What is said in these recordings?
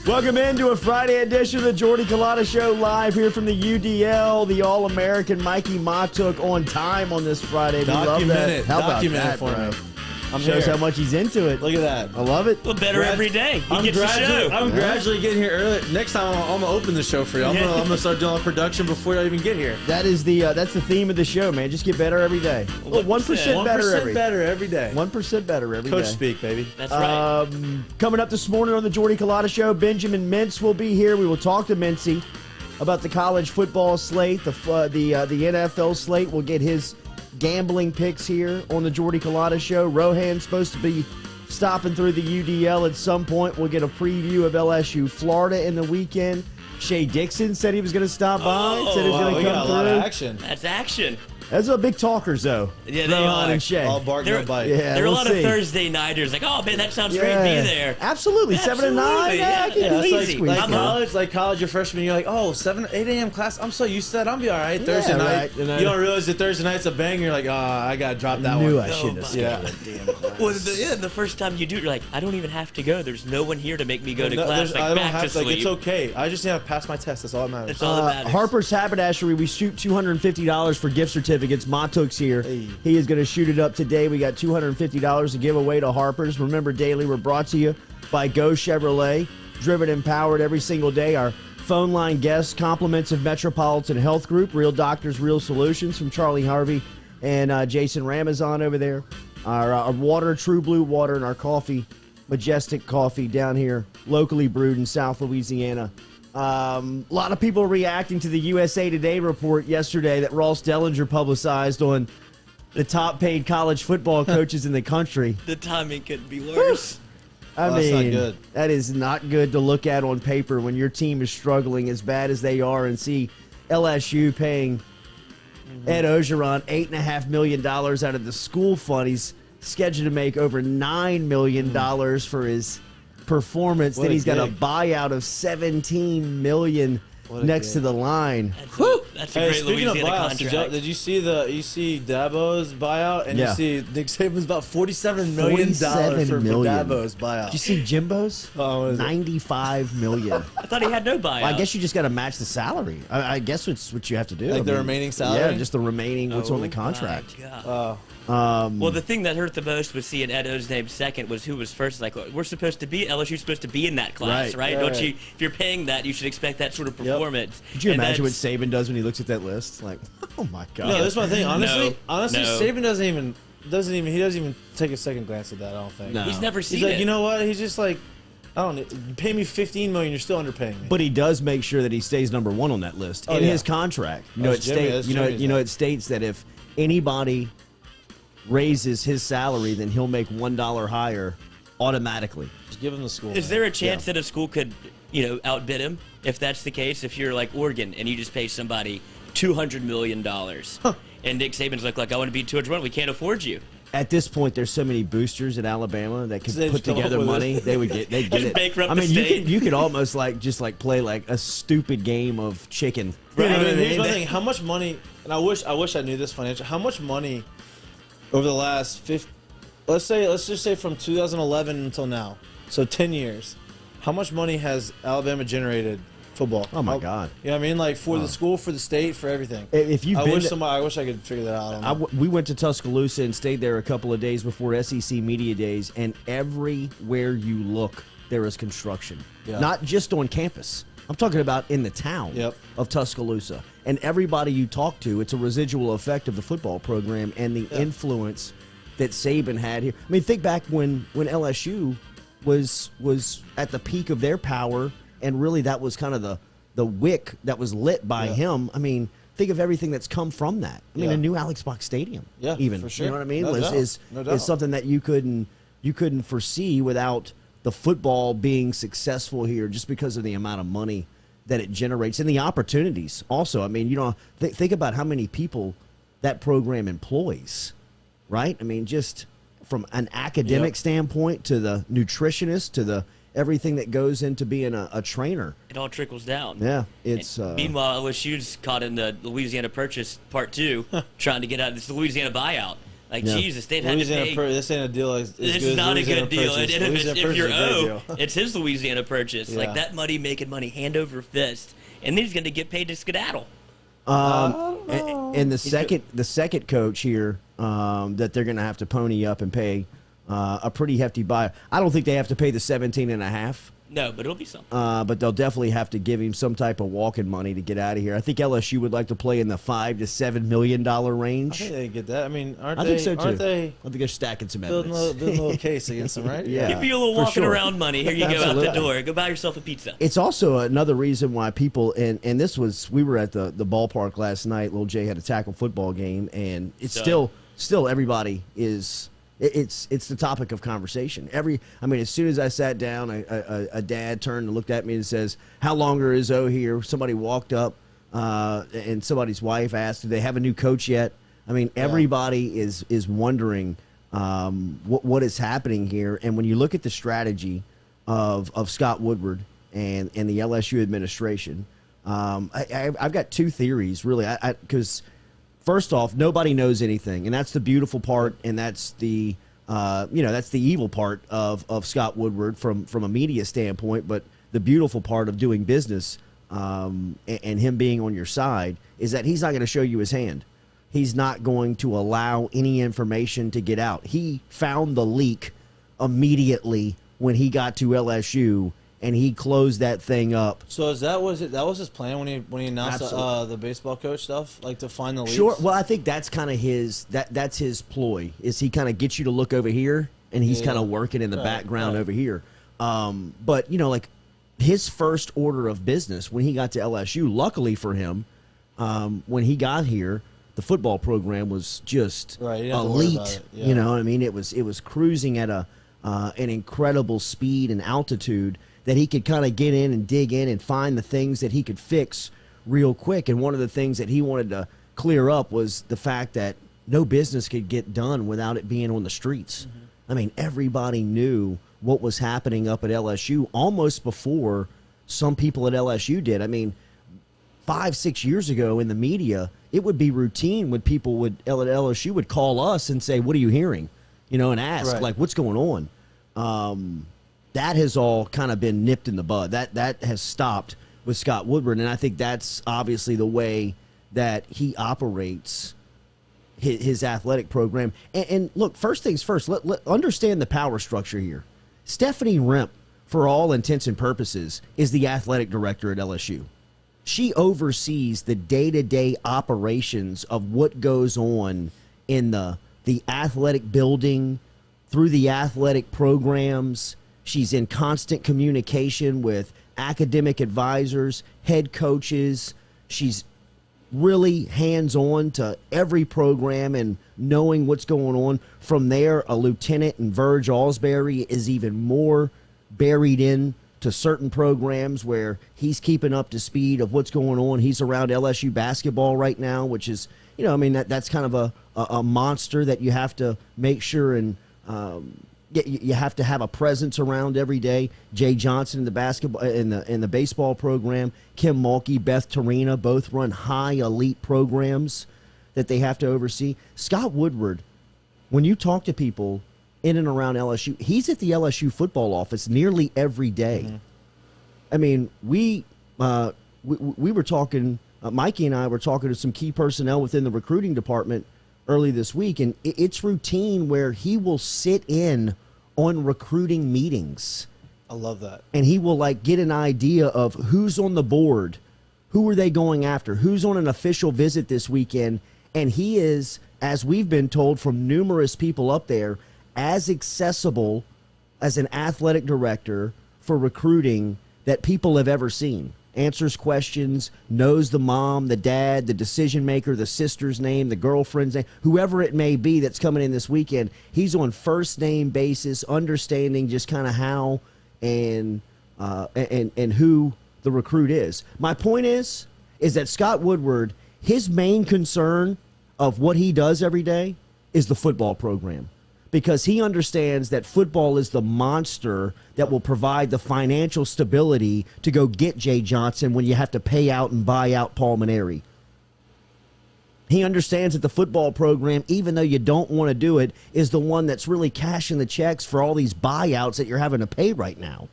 Welcome into a Friday edition of the Jordy Culotta Show, live here from the UDL. The All-American Mikie Mahtook on time on this Friday. Document it. How about Document that, it for bro? me. Shows how much he's into it. Look at that. I love it. Well, better every day. He gets the show. I'm gradually getting here early. Next time, I'm going to open the show for you. I'm going to start doing all production before I even get here. That is that's the theme of the show, man. Just get better every day. 1% better every day. 1% better every day. Coach speak, baby. That's right. Coming up this morning on the Jordy Culotta Show, Benjamin Mintz will be here. We will talk to Mintzy about the college football slate, the NFL slate. We'll get his gambling picks here on the Jordy Culotta Show. Rohan's supposed to be stopping through the UDL at some point. We'll get a preview of LSU Florida in the weekend. Shea Dixon said he was going to stop by. Said he was going to come through. A lot of action. That's action. That's a big talkers, though. Yeah, they Rohan are. and Shea. All bark, no bite. Yeah, there are a lot see. of Thursday nighters like, oh, man, that sounds great. Be there. Absolutely. 7 to 9. Yeah, I can it's easy. like college, your freshman, you're like, oh, 8 a.m. class. I'm so used to that. I'll be all right. Thursday night. Right. You don't realize that Thursday night's a bang. You're like, oh, I got to drop that one. I shouldn't have scheduled Yeah. that damn class. Well, the first time you do it, you're like, I don't even have to go. There's no one here to make me go to class. I Like, don't back have to to. Like, sleep. it's okay. I just need to pass my test. That's all that matters. That's all that matters. Harper's Haberdashery, we shoot $250 for gift certificates. Mahtook's here. Hey. He is going to shoot it up today. We got $250 to give away to Harper's. Remember, daily, we're brought to you by Go Chevrolet. Driven and powered every single day. Our phone line guests, compliments of Metropolitan Health Group, Real Doctors, Real Solutions from Charlie Harvey and Jason Ramazan over there. Our water, True Blue Water, and our coffee, Majestic Coffee down here, locally brewed in South Louisiana. A lot of people reacting to the USA Today report yesterday that Ross Dellinger publicized on the top-paid college football coaches in the country. The timing couldn't be worse. I That's mean, not good. that is not good to look at on paper when your team is struggling as bad as they are, and see LSU paying Ed Ogeron $8.5 million out of the school fund. He's scheduled to make over $9 million for his performance. What Then a he's got a gig. buyout of $17 million What a next gig. to the line. That's a great Speaking of Louisiana buyouts, contract. did you see Dabo's buyout? And Yeah. you see Nick Saban's about $47 million $47 million. for Dabo's buyout. Did you see Jimbo's? Oh, what is it? $95 million. I thought he had no buyout. I guess you just got to match the salary. I guess it's what you have to do. Like the remaining salary? Yeah, just the remaining what's on the my contract. God. Well, the thing that hurt the most was seeing Ed O's name second was who was first. Like, we're supposed to be, LSU's supposed to be in that class, Right. right? Don't you? If you're paying that, you should expect that sort of performance. Could you And imagine what that's- Saban does when he looks at that list? Like, oh my god. No, that's my thing. Honestly, No. Saban doesn't even take a second glance at that. I don't think. No. He's never seen He's like, it. you know what? He's just like, I don't know. Pay me $15 million. You're still underpaying me. But he does make sure that he stays number one on that list in yeah. his contract. You know, That's Jimmy's it states that if anybody raises his salary, then he'll make $1 higher automatically. just give him the school. Is there a chance that a school could, outbid him? If that's the case, if you're like Oregon and you just pay somebody $200 million, and Nick Saban's like, I want to be 201, we can't afford you. At this point, there's so many boosters in Alabama that could So they put just come together up with money. it. They'd get it. Bankrupt I the mean, state. you could almost play like a stupid game of chicken. Right. You know what I Here's mean? my thing. How much money? And I wish I knew this financial. How much money over the last let's just say from 2011 until now, so 10 years, how much money has Alabama generated football? Oh my God! You know what I mean? Like for the school, for the state, for everything. If you've I been, wish I could figure that out. I don't know. we went to Tuscaloosa and stayed there a couple of days before SEC Media Days, and everywhere you look, there is construction. Yeah. Not just on campus. I'm talking about in the town Yep. of Tuscaloosa. And everybody you talk to, it's a residual effect of the football program and the influence that Saban had here. I mean, think back when LSU was at the peak of their power, and really that was kind of the wick that was lit by him. I mean, think of everything that's come from that. I mean, Yeah. a new Alex Box Stadium, Yeah, even. for sure. You know what I mean? No doubt. Is No doubt. something that you couldn't foresee without the football being successful here, just because of the amount of money that it generates and the opportunities. Also, I mean, think about how many people that program employs, right? I mean, just from an academic standpoint to the nutritionist to the everything that goes into being a trainer. It all trickles down. Yeah, it's meanwhile, LSU's caught in the Louisiana Purchase Part 2, trying to get out. It's the Louisiana buyout. Like, Yeah. Jesus, they've had to pay. This ain't a deal as good It's as not a Louisiana good deal. Purchase. And if Louisiana Purchase you're is a great owed, deal. it's his Louisiana Purchase. Yeah. Like, that money making money hand over fist. And then he's going to get paid to skedaddle. And the second coach here that they're going to have to pony up and pay a pretty hefty buy. I don't think they have to pay the 17.5. No, but it'll be something. But they'll definitely have to give him some type of walking money to get out of here. I think LSU would like to play in the $5 to $7 million range. I think they get that. I mean, I think so too. Aren't they I think they're stacking some building evidence. a little case against them, right? Yeah. Give you a little for walking sure. around money. Here you go out the Absolutely. door. Go buy yourself a pizza. It's also another reason why people and this was we were at the ballpark last night. Lil Jay had a tackle football game, and it's So- still everybody is. It's the topic of conversation. As soon as I sat down, a dad turned and looked at me and says, "How long are Izzo here?" Somebody walked up, and somebody's wife asked, "Do they have a new coach yet?" I mean, everybody is wondering what is happening here. And when you look at the strategy of Scott Woodward and the LSU administration, I've got two theories really. Because first off, nobody knows anything, and that's the beautiful part, and that's the that's the evil part of Scott Woodward from a media standpoint. But the beautiful part of doing business and him being on your side is that he's not going to show you his hand. He's not going to allow any information to get out. He found the leak immediately when he got to LSU, and he closed that thing up. So that was his plan when he announced Absolutely. the baseball coach stuff, like to find the leaks? Sure. Well, I think that's kind of that's his ploy. Is he kind of gets you to look over here, and he's kind of working in the background over here. But like his first order of business when he got to LSU, luckily for him, when he got here, the football program was just Right, you don't have to worry elite. about it. Yeah. You know what I mean? It was cruising at an incredible speed and altitude that he could kind of get in and dig in and find the things that he could fix real quick. And one of the things that he wanted to clear up was the fact that no business could get done without it being on the streets. I mean, everybody knew what was happening up at LSU almost before some people at LSU did. I mean, 5-6 years ago in the media, it would be routine when people at LSU would call us and say, "What are you hearing?" And ask, Right. like, "What's going on?" That has all kind of been nipped in the bud. That has stopped with Scott Woodward, and I think that's obviously the way that he operates his athletic program. And look, first things first, let understand the power structure here. Stephanie Remp, for all intents and purposes, is the athletic director at LSU. She oversees the day-to-day operations of what goes on in the athletic building, through the athletic programs. She's in constant communication with academic advisors, head coaches. She's really hands-on to every program and knowing what's going on. From there, a lieutenant in Verge Alsbury is even more buried in to certain programs where he's keeping up to speed of what's going on. He's around LSU basketball right now, which is, that's kind of a monster that you have to make sure and you have to have a presence around every day. Jay Johnson in the basketball in the baseball program, Kim Mulkey, Beth Tarina, both run high elite programs that they have to oversee. Scott Woodward, when you talk to people in and around LSU, he's at the LSU football office nearly every day. Mm-hmm. I mean, we were talking. Mikey and I were talking to some key personnel within the recruiting department early this week, and it's routine where he will sit in on recruiting meetings. I love that. And he will get an idea of who's on the board, who are they going after, who's on an official visit this weekend, and he is, as we've been told from numerous people up there, as accessible as an athletic director for recruiting that people have ever seen. Answers questions, knows the mom, the dad, the decision maker, the sister's name, the girlfriend's name, whoever it may be that's coming in this weekend. He's on first name basis, understanding just kind of how and who the recruit is. My point is that Scott Woodward, his main concern of what he does every day is the football program, because he understands that football is the monster that will provide the financial stability to go get Jay Johnson when you have to pay out and buy out Paul Maneri. He understands that the football program, even though you don't want to do it, is the one that's really cashing the checks for all these buyouts that you're having to pay right now.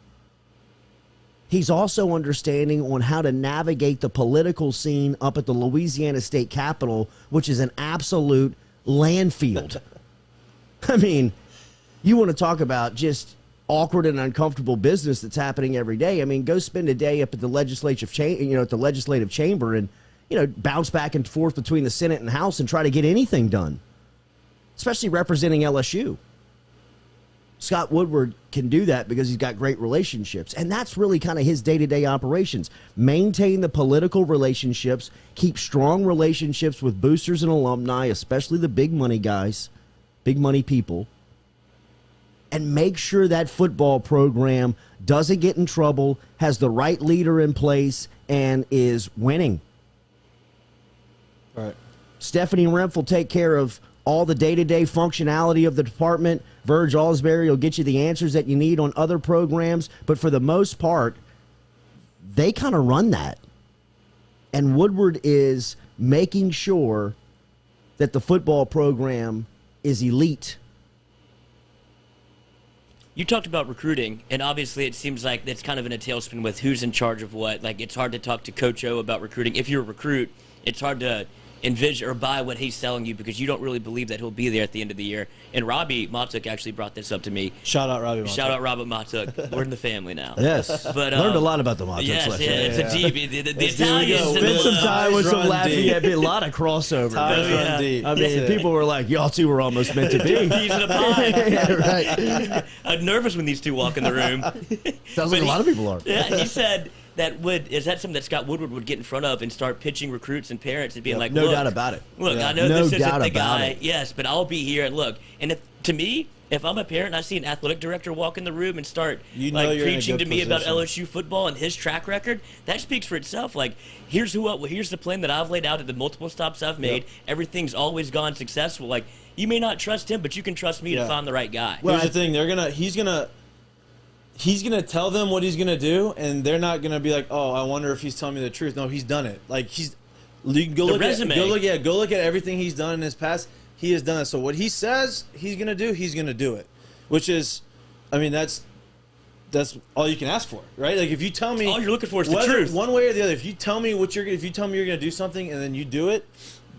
He's also understanding on how to navigate the political scene up at the Louisiana State Capitol, which is an absolute landfill. I mean, you want to talk about just awkward and uncomfortable business that's happening every day. I mean, go spend a day up at the legislative chamber and, bounce back and forth between the Senate and House and try to get anything done, especially representing LSU. Scott Woodward can do that because he's got great relationships, and that's really kind of his day-to-day operations. Maintain the political relationships, keep strong relationships with boosters and alumni, especially the big money guys, big money people, and make sure that football program doesn't get in trouble, has the right leader in place, and is winning. Right. Stephanie Remph will take care of all the day-to-day functionality of the department. Verge Alsbury will get you the answers that you need on other programs. But for the most part, they kind of run that. And Woodward is making sure that the football program is elite. You talked about recruiting, and obviously it seems like it's kind of in a tailspin with who's in charge of what. Like, it's hard to talk to Coach O about recruiting. If you're a recruit, it's hard to envision or buy what he's selling you because you don't really believe that he'll be there at the end of the year. And Robbie Mahtook actually brought this up to me. Shout out Robbie Mahtook. Shout out Robert Mahtook. We're in the family now. Yes. But learned a lot about the Mahtooks yes, last yeah, year. it's a deep. The Italians. Spent some time with some Run Lafayette. deep. A lot of crossover. Ties Yeah. run deep. I mean, Yeah. people were like, y'all two were almost meant to be. Peas in a pie. Yeah, right. I'm nervous when these two walk in the room. Sounds like a lot of people are. Yeah, he said that is that something that Scott Woodward would get in front of and start pitching recruits and parents and being like, No look, doubt about it. Look, Yeah. I know No this isn't doubt the about guy. it. Yes, but I'll be here and look. And if I'm a parent and I see an athletic director walk in the room and start You know you're in a preaching good to me about position. LSU football and his track record, that speaks for itself. Like, here's the plan that I've laid out at the multiple stops I've made. Yep. Everything's always gone successful. Like, you may not trust him, but you can trust me to Yeah. find the right guy. Here's the thing: he's gonna tell them what he's gonna do, and they're not gonna be like, "Oh, I wonder if he's telling me the truth." No, he's done it. Like you can go The look resume. go look at everything he's done in his past. He has done it. So what he says he's gonna do, he's gonna do it. Which is, I mean, that's all you can ask for, right? Like if you tell me All you're looking for is the whether- truth. one way or the other. If you tell me if you tell me you're gonna do something and then you do it,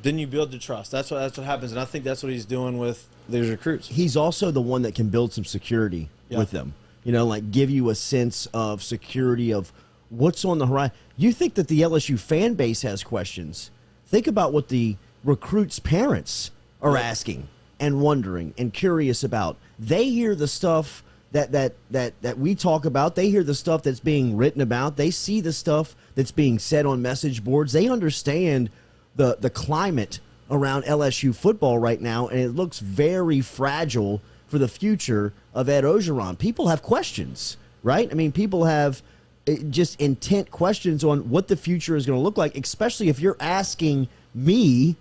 then you build the trust. That's what happens, and I think that's what he's doing with these recruits. He's also the one that can build some security with them. Like give you a sense of security of what's on the horizon. You think that the LSU fan base has questions. Think about what the recruits' parents are asking and wondering and curious about. They hear the stuff that we talk about. They hear the stuff that's being written about. They see the stuff that's being said on message boards. They understand the climate around LSU football right now, and it looks very fragile for the future of Ed Ogeron. People have questions, right? I mean, people have just intent questions on what the future is going to look like, especially if you're asking me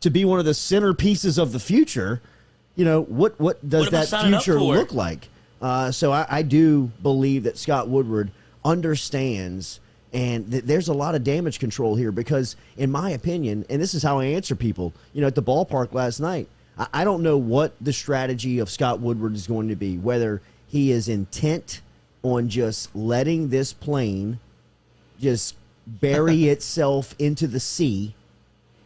to be one of the centerpieces of the future. What does am I that signing up future for? look like? So I do believe that Scott Woodward understands, and there's a lot of damage control here because, in my opinion, and this is how I answer people, at the ballpark last night, I don't know what the strategy of Scott Woodward is going to be, whether he is intent on just letting this plane just bury itself into the sea,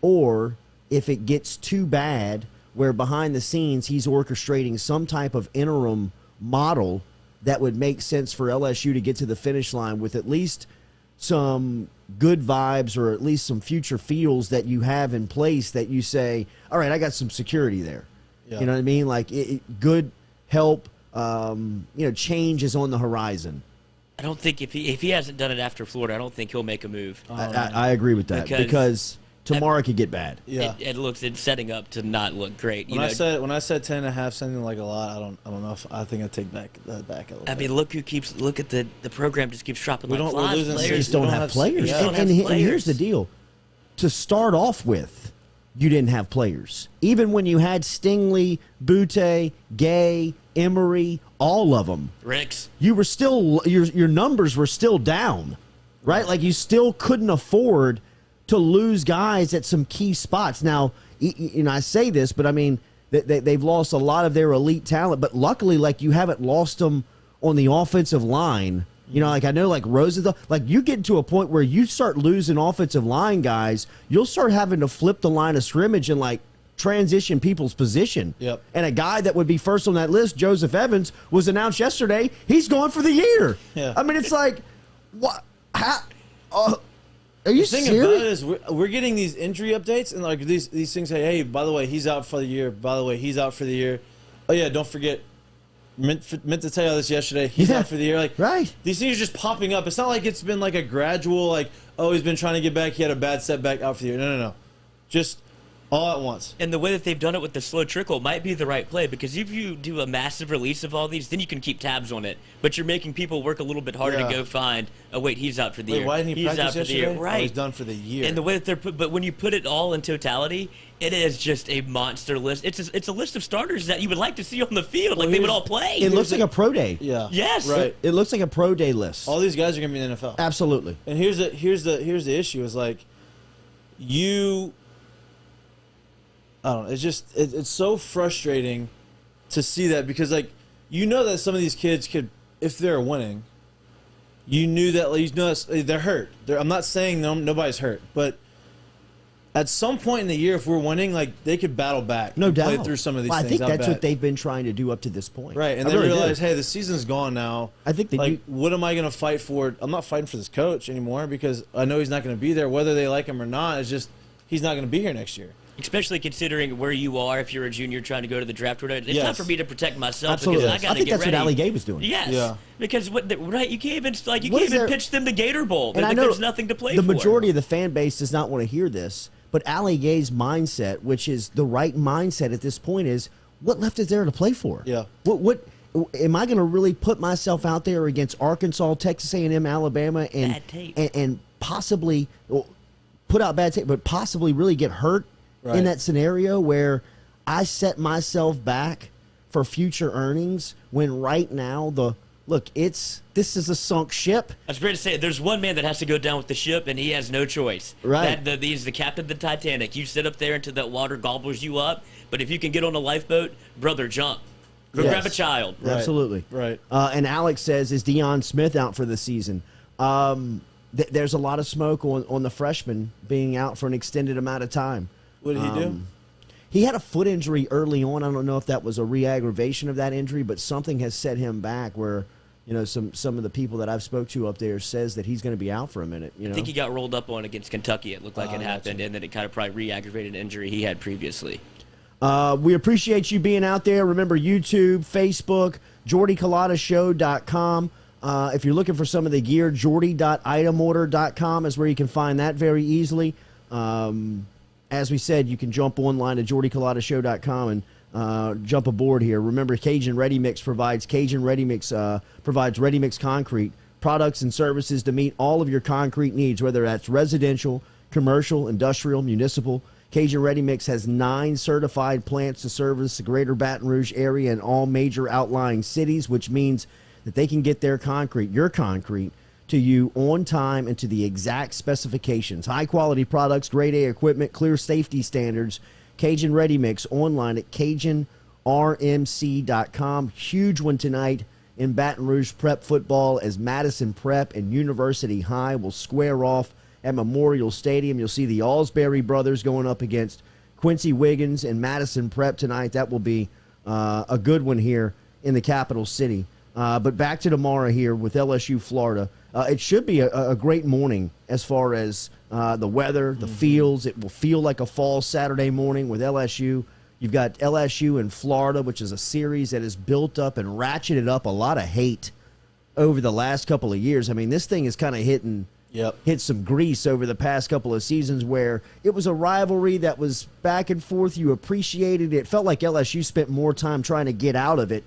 or if it gets too bad where behind the scenes he's orchestrating some type of interim model that would make sense for LSU to get to the finish line with at least some good vibes or at least some future feels that you have in place that you say, all right, I got some security there. Yeah. You know what I mean? Like good help, change is on the horizon. I don't think if he hasn't done it after Florida, I don't think he'll make a move. I agree with that because tomorrow could get bad. Yeah. It's setting up to not look great. When I said 10.5 sounding like a lot, I don't know if I think I take back a little bit. I mean, look at the program just keeps dropping We're like flies. losing They Players just don't don't have have- players. yeah. And here's the deal. To start off with, you didn't have players. Even when you had Stingley, Butte, Gay, Emery, all of them, Ricks. you were still your numbers were still down, right? Like you still couldn't afford to lose guys at some key spots. Now, I say this, but I mean, they've lost a lot of their elite talent, but luckily, like, you haven't lost them on the offensive line. Like, I know, like, Rosenthal, like, you get to a point where you start losing offensive line guys, you'll start having to flip the line of scrimmage and, like, transition people's position. Yep. And a guy that would be first on that list, Joseph Evans, was announced yesterday. He's gone for the year. Yeah. I mean, it's like, what? How? Are you The thing serious? about it is we're getting these injury updates, and like these things say, hey, by the way, he's out for the year. By the way, he's out for the year. Oh yeah, don't forget. Meant to tell you this yesterday. He's out for the year. Like, right. These things are just popping up. It's not like it's been like a gradual, like, oh, he's been trying to get back. He had a bad setback, out for the year. No. Just all at once. And the way that they've done it with the slow trickle might be the right play, because if you do a massive release of all these, then you can keep tabs on it. But you're making people work a little bit harder to go find, oh, wait, he's out for the year. Why didn't he he's practice out for yesterday? the year. Right. Oh, he's done for the year. And the way that but when you put it all in totality, it is just a monster list. It's a list of starters that you would like to see on the field, like they would all play. It looks like a pro day. Yeah. Yes. Right. It looks like a pro day list. All these guys are going to be in the NFL. Absolutely. And here's the issue is, like, I don't know. It's just it's so frustrating to see that, because, like, that some of these kids could, if they're winning, that they're hurt. I'm not saying nobody's hurt, but at some point in the year, if we're winning, like, they could battle back. No doubt. Play through some of these things. I think I that's bet. what they've been trying to do up to this point. Right, and I they really realize, do. hey, the season's gone now. I think they do. What am I going to fight for? I'm not fighting for this coach anymore, because I know he's not going to be there. Whether they like him or not, it's just he's not going to be here next year. Especially considering where you are, if you're a junior trying to go to the draft. It's time for me to protect myself. Absolutely. Because I got to think get that's ready. what Ali Gay was doing. Yes. Yeah. Because you can't even pitch them the Gator Bowl. And I know there's nothing to play the for. The majority of the fan base does not want to hear this, but Ali Gay's mindset, which is the right mindset at this point, is what left is there to play for? Yeah. What am I going to really put myself out there against Arkansas, Texas A&M, Alabama, and possibly put out bad tape, but possibly really get hurt in that scenario where I set myself back for future earnings, when right now this is a sunk ship. I was ready to say, there's one man that has to go down with the ship, and he has no choice. Right. He's the captain of the Titanic. You sit up there until that water gobbles you up, but if you can get on a lifeboat, brother, jump. Go grab a child. Right. Absolutely. Right. And Alex says, is Deion Smith out for the season? There's a lot of smoke on the freshman being out for an extended amount of time. What did he do? He had a foot injury early on. I don't know if that was a re-aggravation of that injury, but something has set him back where, some of the people that I've spoke to up there says that he's going to be out for a minute. I think he got rolled up on against Kentucky. It looked like it happened, and then it kind of probably re-aggravated an injury he had previously. We appreciate you being out there. Remember, YouTube, Facebook, JordyCulottaShow.com. If you're looking for some of the gear, jordy.itemorder.com is where you can find that very easily. As we said, you can jump online to JordyCulottaShow.com and jump aboard here. Remember, Cajun Ready Mix provides ready mix concrete products and services to meet all of your concrete needs, whether that's residential, commercial, industrial, municipal. Cajun Ready Mix has 9 certified plants to service the greater Baton Rouge area and all major outlying cities, which means that they can get your concrete, to you on time and to the exact specifications. High-quality products, grade A equipment, clear safety standards. Cajun Ready Mix online at CajunRMC.com. Huge one tonight in Baton Rouge prep football as Madison Prep and University High will square off at Memorial Stadium. You'll see the Alsbury brothers going up against Quincy Wiggins and Madison Prep tonight. That will be a good one here in the capital city. But back to tomorrow here with LSU Florida. It should be a great morning as far as the weather, the fields. It will feel like a fall Saturday morning with LSU. You've got LSU in Florida, which is a series that has built up and ratcheted up a lot of hate over the last couple of years. I mean, this thing is kind of hit some grease over the past couple of seasons where it was a rivalry that was back and forth. You appreciated it. It felt like LSU spent more time trying to get out of it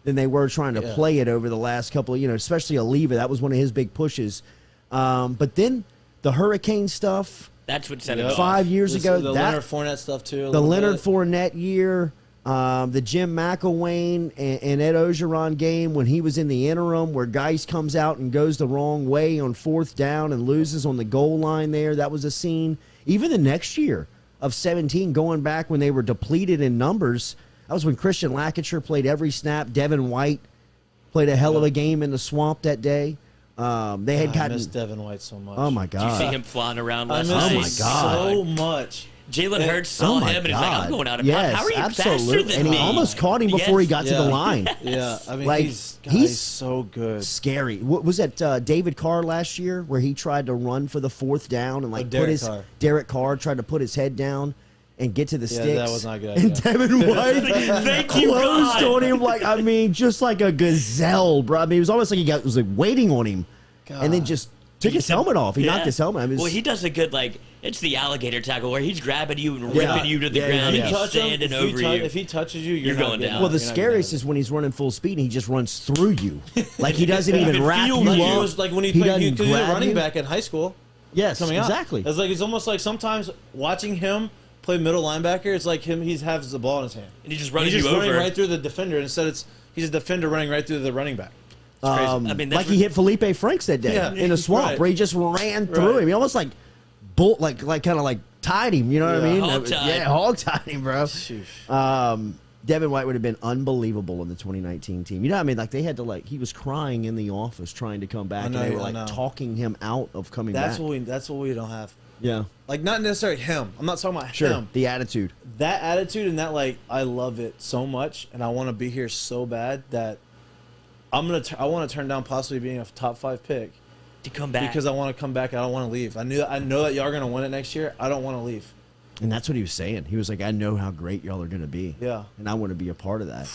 than they were trying to play it over the last couple of, especially Oliva. That was one of his big pushes. But then the Hurricane stuff. That's what set it off. 5 years ago. The Leonard Fournette stuff, too. The Leonard Fournette year. The Jim McElwain and Ed Ogeron game when he was in the interim where Geis comes out and goes the wrong way on 4th down and loses on the goal line there. That was a scene. Even the next year of 17, going back when they were depleted in numbers, that was when Christian Lacature played every snap. Devin White played a hell of a game in the swamp that day. They had gotten. I miss Devin White so much. Oh my Did you God! see him flying around I last miss night? Oh him my God. so much. Jalen Hurts saw Oh my him and he's like, God. I'm going out of Yes, bounds. How are you faster absolutely. than And he me? almost caught him before he got to the line. Yeah, I mean, Like, he's so good. Scary. What was that? David Carr last year, where he tried to run for the 4th down and like Derek Carr tried to put his head down and get to the sticks. that was not a good And idea. Devin White Thank you, closed God. on him just like a gazelle, bro. I mean, it was almost like was like waiting on him, and then just took his helmet off. He knocked his helmet. I mean, Well, he does a good, it's the alligator tackle where he's grabbing you and Yeah. ripping you to the Yeah, ground yeah, and yeah. he's standing over you. If he touches you, you're going not getting down. well, the you're not scariest getting is when he's running full speed and he just runs through you, like he doesn't even can wrap feel you like up. He was like when he He played, doesn't he was a grab running you. back in high school. Yes, Coming out. exactly. It's like it's almost like sometimes watching him play middle linebacker. It's like he has the ball in his hand And he just runs he's you running over. right through the defender. Instead, he's a defender running right through the running back. It's crazy. I mean, like that's he hit Felipe Franks that day Yeah. in the swamp, Right. where he just ran through Right. him. He almost like kind of like tied him. You know what I Yeah. mean? Hog-tied. Yeah, hog tied him, bro. Sheesh. Devin White would have been unbelievable in the 2019 team. You know what I mean? Like they had to he was crying in the office trying to come back, I know, and they were I know. talking him out of coming back. That's what we don't have. Yeah, Like not necessarily him. I'm not talking about sure. him. The attitude. That attitude and that I love it so much, and I want to be here so bad that I want to turn down possibly being a top 5 pick to come back. because I want to come back. And I don't want to leave. I know that y'all are gonna win it next year. I don't want to leave. And that's what he was saying. He was like, I know how great y'all are going to be. Yeah. And I want to be a part of that.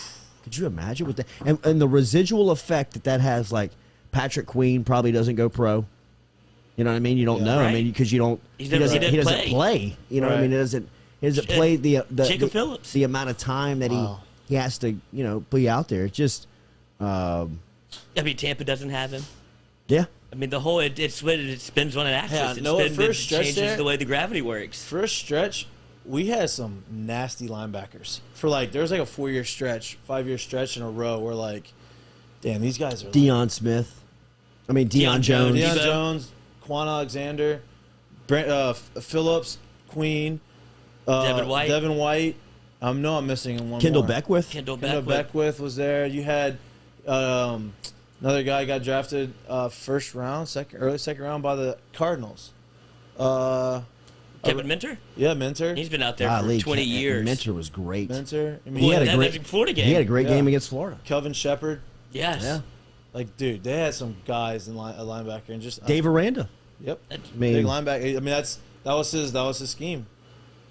Could you imagine what that and the residual effect that has? Like Patrick Queen probably doesn't go pro. You know what I mean? You don't know. Right. I mean, because you don't. He He doesn't doesn't play. You know what I mean? Right. He doesn't play the Jacob Phillips. the amount of time that Wow. he has to be out there. It's just I mean, Tampa doesn't have him. yeah. I mean, the whole it spins on an axis. Yeah, it no, spins, first it stretch changes there- the way the gravity works. First stretch, we had some nasty linebackers. There was like a 4-year stretch, 5-year stretch in a row where damn, these guys are Deion Smith. I mean Deion Jones. Deion Debo. Jones, Quan Alexander, Phillips, Queen, Devin White. No, I'm missing one Kendall more. Beckwith. Kendall Kendall Beckwith. Beckwith was there. You had another guy got drafted early second round by the Cardinals. Kevin Minter. Yeah, Minter. He's been out there Golly, for 20 years. Mentor was great. Minter. I mean, He Well, had a that great Florida game. He had a great Yeah. game against Florida. Kelvin Shepard. Yes. Yeah. Dude, they had some guys in linebacker and just Dave Aranda. Yep. I mean, Big linebacker. I mean, that was his scheme.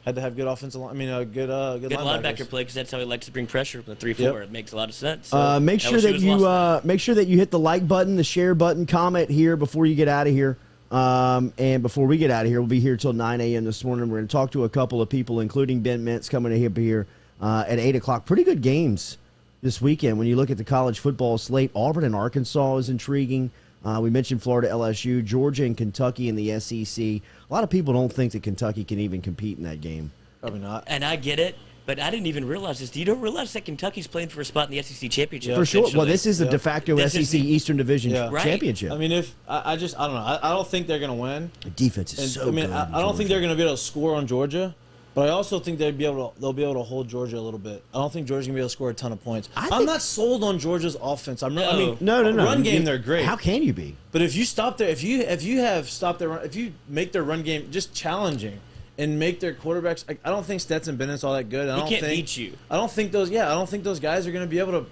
Had to have good offensive line. I mean, good Good linebackers. linebacker play because that's how he likes to bring pressure from the 3-4. Yep. It makes a lot of sense. Make sure LSU that was you lost. make sure that you hit the like button, the share button, comment here before you get out of here. And before we get out of here, we'll be here till 9 a.m. this morning. We're going to talk to a couple of people, including Ben Mintz, coming up here at 8 o'clock. Pretty good games this weekend. When you look at the college football slate, Auburn and Arkansas is intriguing. We mentioned Florida, LSU, Georgia, and Kentucky in the SEC. A lot of people don't think that Kentucky can even compete in that game. Probably not. And I get it, but I didn't even realize this. Do you don't realize that Kentucky's playing for a spot in the SEC championship? For sure. Well, potentially? this is the Yeah. de facto This is SEC the- Eastern Division Yeah. Right. championship. I mean, if I don't know. I don't think they're gonna win. The defense is And, so I mean, good. I don't think they're gonna be able to score on Georgia. But I also think they'll be able to hold Georgia a little bit. I don't think Georgia's gonna be able to score a ton of points. I I'm think- not sold on Georgia's offense. I mean, No. run game they're great. How can you be? But if you stop there, if you have stopped their run, if you make their run game just challenging and make their quarterbacks, I don't think Stetson Bennett's all that good. I He don't can't think, beat you. I don't think those guys are gonna be able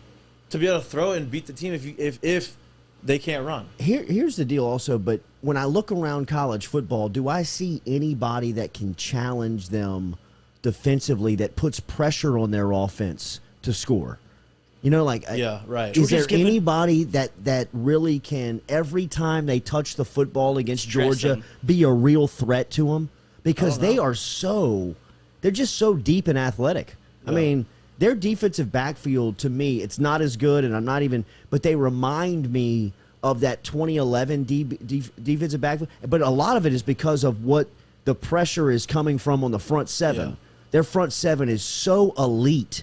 to throw and beat the team if they can't run. Here's the deal also, but when I look around college football, do I see anybody that can challenge them defensively that puts pressure on their offense to score? You know, Yeah, right. Is there Georgia's given- anybody that really can, every time they touch the football against Stress Georgia, them. be a real threat to them? Because I don't know. they're just so deep and athletic. I Yeah. mean, their defensive backfield, to me, it's not as good, and I'm not even, but they remind me of that 2011 defensive backfield. But a lot of it is because of what the pressure is coming from on the front seven. Yeah. Their front seven is so elite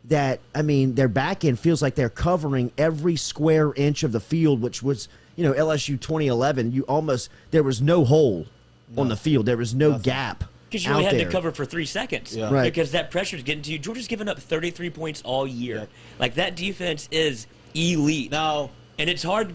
that, I mean, their back end feels like they're covering every square inch of the field, which was, LSU 2011. There was no hole on the field. There was no gap. Because you only had to cover for 3 seconds. Yeah. Right. Because that pressure's getting to you. Georgia's given up 33 points all year. Yeah. Like, that defense is elite. Now, and it's hard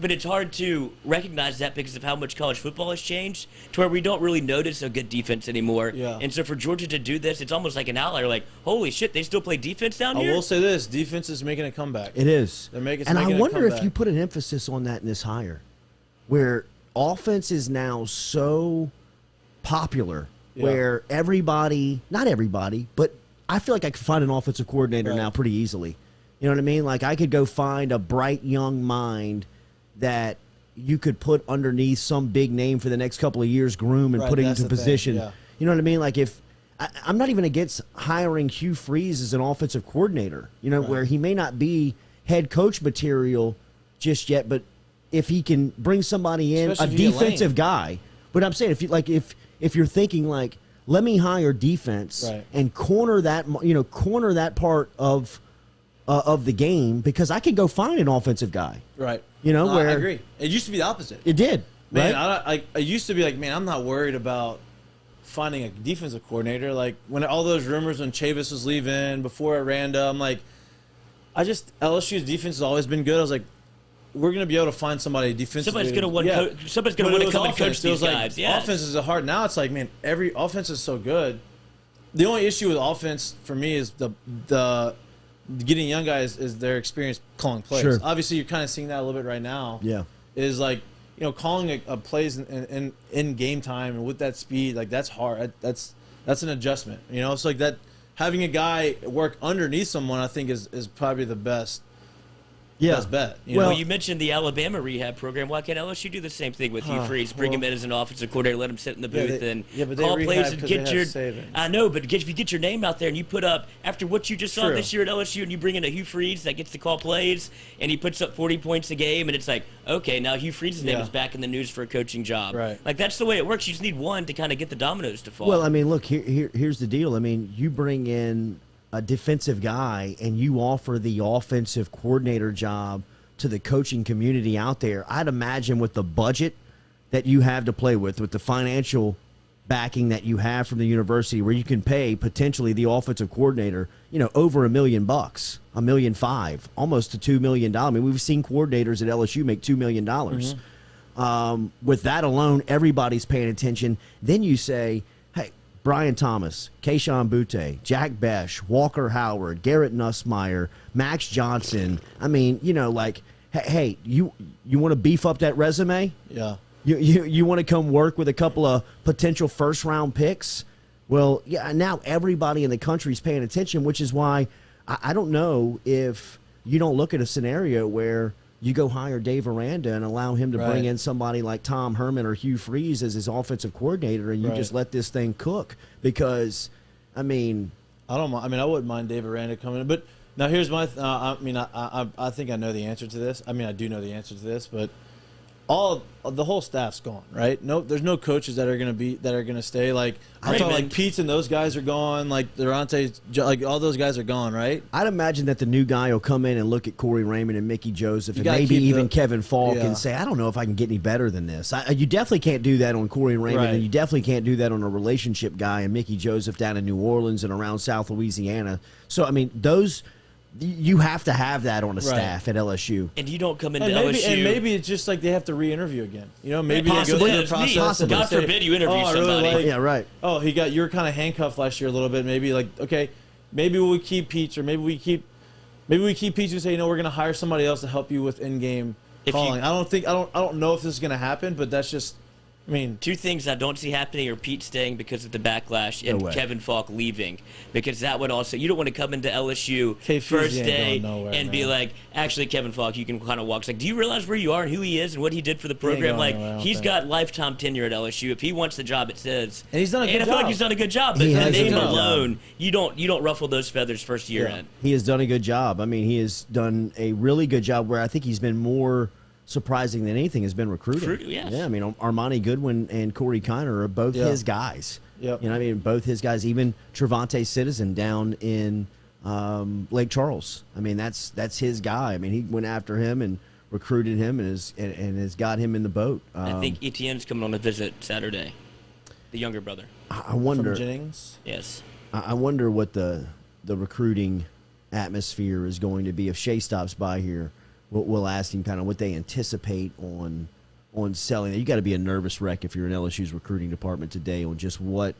to recognize that because of how much college football has changed to where we don't really notice a good defense anymore. Yeah. And so for Georgia to do this, it's almost like an outlier. Like, holy shit, they still play defense down here? I will say this. Defense is making a comeback. It is. They're making and I making a wonder if comeback. you put an emphasis on that in this hire, where offense is now so popular, where not everybody, but I feel like I could find an offensive coordinator now pretty easily. You know what I mean? Like, I could go find a bright young mind that you could put underneath some big name for the next couple of years, groom and put it into position. Yeah. You know what I mean? Like, if I'm not even against hiring Hugh Freeze as an offensive coordinator, where he may not be head coach material just yet, but if he can bring somebody in, Especially a defensive guy. But I'm saying, if you're thinking like, let me hire defense and corner that part of the game, because I could go find an offensive guy. Right. Where I agree. It used to be the opposite. It did. Man, right? I used to be like, man, I'm not worried about finding a defensive coordinator. Like, when all those rumors when Chavis was leaving, before Aranda, I'm like, LSU's defense has always been good. I was like, we're going to be able to find somebody defensively. Somebody's going to want to come and coach these guys. Offense is hard. Now it's like, man, every offense is so good. The only issue with offense for me is the getting young guys is their experience calling plays. Sure. Obviously, you're kind of seeing that a little bit right now. Yeah. Is like, calling a plays in game time and with that speed, like, that's hard. That's an adjustment. It's like that. Having a guy work underneath someone, I think, is probably the best. Best bet. Well, you mentioned the Alabama rehab program. Why can't LSU do the same thing with Hugh Freeze? Bring him in as an offensive coordinator, let him sit in the booth and call plays and get your. I know, but if you get your name out there and you put up, after what you just saw this year at LSU, and you bring in a Hugh Freeze that gets to call plays and he puts up 40 points a game, and it's like, okay, now Hugh Freeze's name is back in the news for a coaching job. Right. Like, that's the way it works. You just need one to kind of get the dominoes to fall. Well, I mean, look, here's the deal. I mean, you bring in a defensive guy and you offer the offensive coordinator job to the coaching community out there. I'd imagine with the budget that you have to play with the financial backing that you have from the university, where you can pay potentially the offensive coordinator, over $1 million, $1.5 million, almost to $2 million. I mean, we've seen coordinators at LSU make $2 million. With that alone, everybody's paying attention. Then you say, hey, Brian Thomas, Keyshawn Butte, Jack Besh, Walker Howard, Garrett Nussmeier, Max Johnson. I mean, hey, you want to beef up that resume? Yeah. You want to come work with a couple of potential first-round picks? Well, yeah, now everybody in the country is paying attention, which is why I don't know if you don't look at a scenario where you go hire Dave Aranda and allow him to bring in somebody like Tom Herman or Hugh Freeze as his offensive coordinator, and you just let this thing cook. Because, I mean, I wouldn't mind Dave Aranda coming in, but now here's my. I think I know the answer to this. I mean, I do know the answer to this, but the whole staff's gone, right? No, there's no coaches that are gonna stay. Like, I'm talking like Pete's and those guys are gone. Like Durante, like all those guys are gone, right? I'd imagine that the new guy will come in and look at Corey Raymond and Mickey Joseph and maybe even Kevin Falk and say, I don't know if I can get any better than this. You definitely can't do that on Corey Raymond, and you definitely can't do that on a relationship guy and Mickey Joseph down in New Orleans and around South Louisiana. So, I mean, you have to have that on a staff at LSU. And you don't come into LSU. And maybe it's just like they have to re-interview again. Maybe they go through the process. Possibly. God forbid you interview somebody. Yeah, right. Oh, you were kind of handcuffed last year a little bit. Maybe like, okay, maybe we keep Peach, or maybe we keep Peach and say, we're going to hire somebody else to help you with in-game calling. I don't know if this is going to happen, but that's just. I mean, two things I don't see happening are Pete staying because of the backlash and Kevin Falk leaving, because that would also, you don't want to come into LSU first day and be like, actually, Kevin Falk, you can kind of walk. It's like, do you realize where you are and who he is and what he did for the program? Like, he's got lifetime tenure at LSU. If he wants the job, it says. And he's done a good job. And I feel like he's done a good job. But the name alone, you don't ruffle those feathers first year in. He has done a good job. I mean, he has done a really good job where I think he's been more surprising than anything has been recruiting. Yes. Yeah, I mean, Armani Goodwin and Corey Kiner are both his guys. Yep. I mean, both his guys. Even Trevante Citizen down in Lake Charles. I mean, that's his guy. I mean, he went after him and recruited him and has got him in the boat. I think Etienne's coming on a visit Saturday, the younger brother. I wonder. From Jennings? Yes. I wonder what the recruiting atmosphere is going to be. If Shea stops by here, we'll ask him kind of what they anticipate on selling. You got to be a nervous wreck if you're in LSU's recruiting department today on just what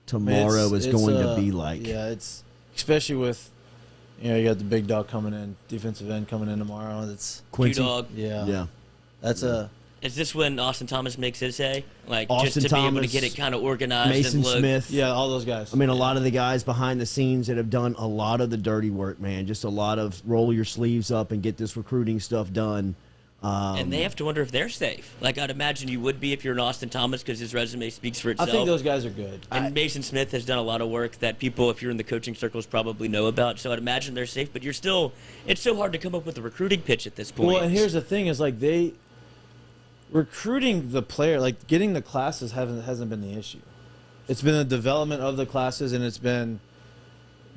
tomorrow is going to be like. Yeah, it's especially with you got the big dog coming in, defensive end coming in tomorrow. That's Quincy. Q-Dog. Yeah. That's a. Is this when Austin Thomas makes his hay? Like Austin just to be able to Thomas, get it kind of organized Mason and look. Smith. Yeah, all those guys. I mean, a lot of the guys behind the scenes that have done a lot of the dirty work, man. Just a lot of roll your sleeves up and get this recruiting stuff done. And they have to wonder if they're safe. Like I'd imagine you would be if you're an Austin Thomas because his resume speaks for I itself. think those guys are good. And Mason Smith has done a lot of work that people, if you're in the coaching circles, probably know about. So I'd imagine they're safe. But it's so hard to come up with a recruiting pitch at this point. Well, and here's the thing: is like recruiting the player, like getting the classes hasn't been the issue. It's been the development of the classes, and it's been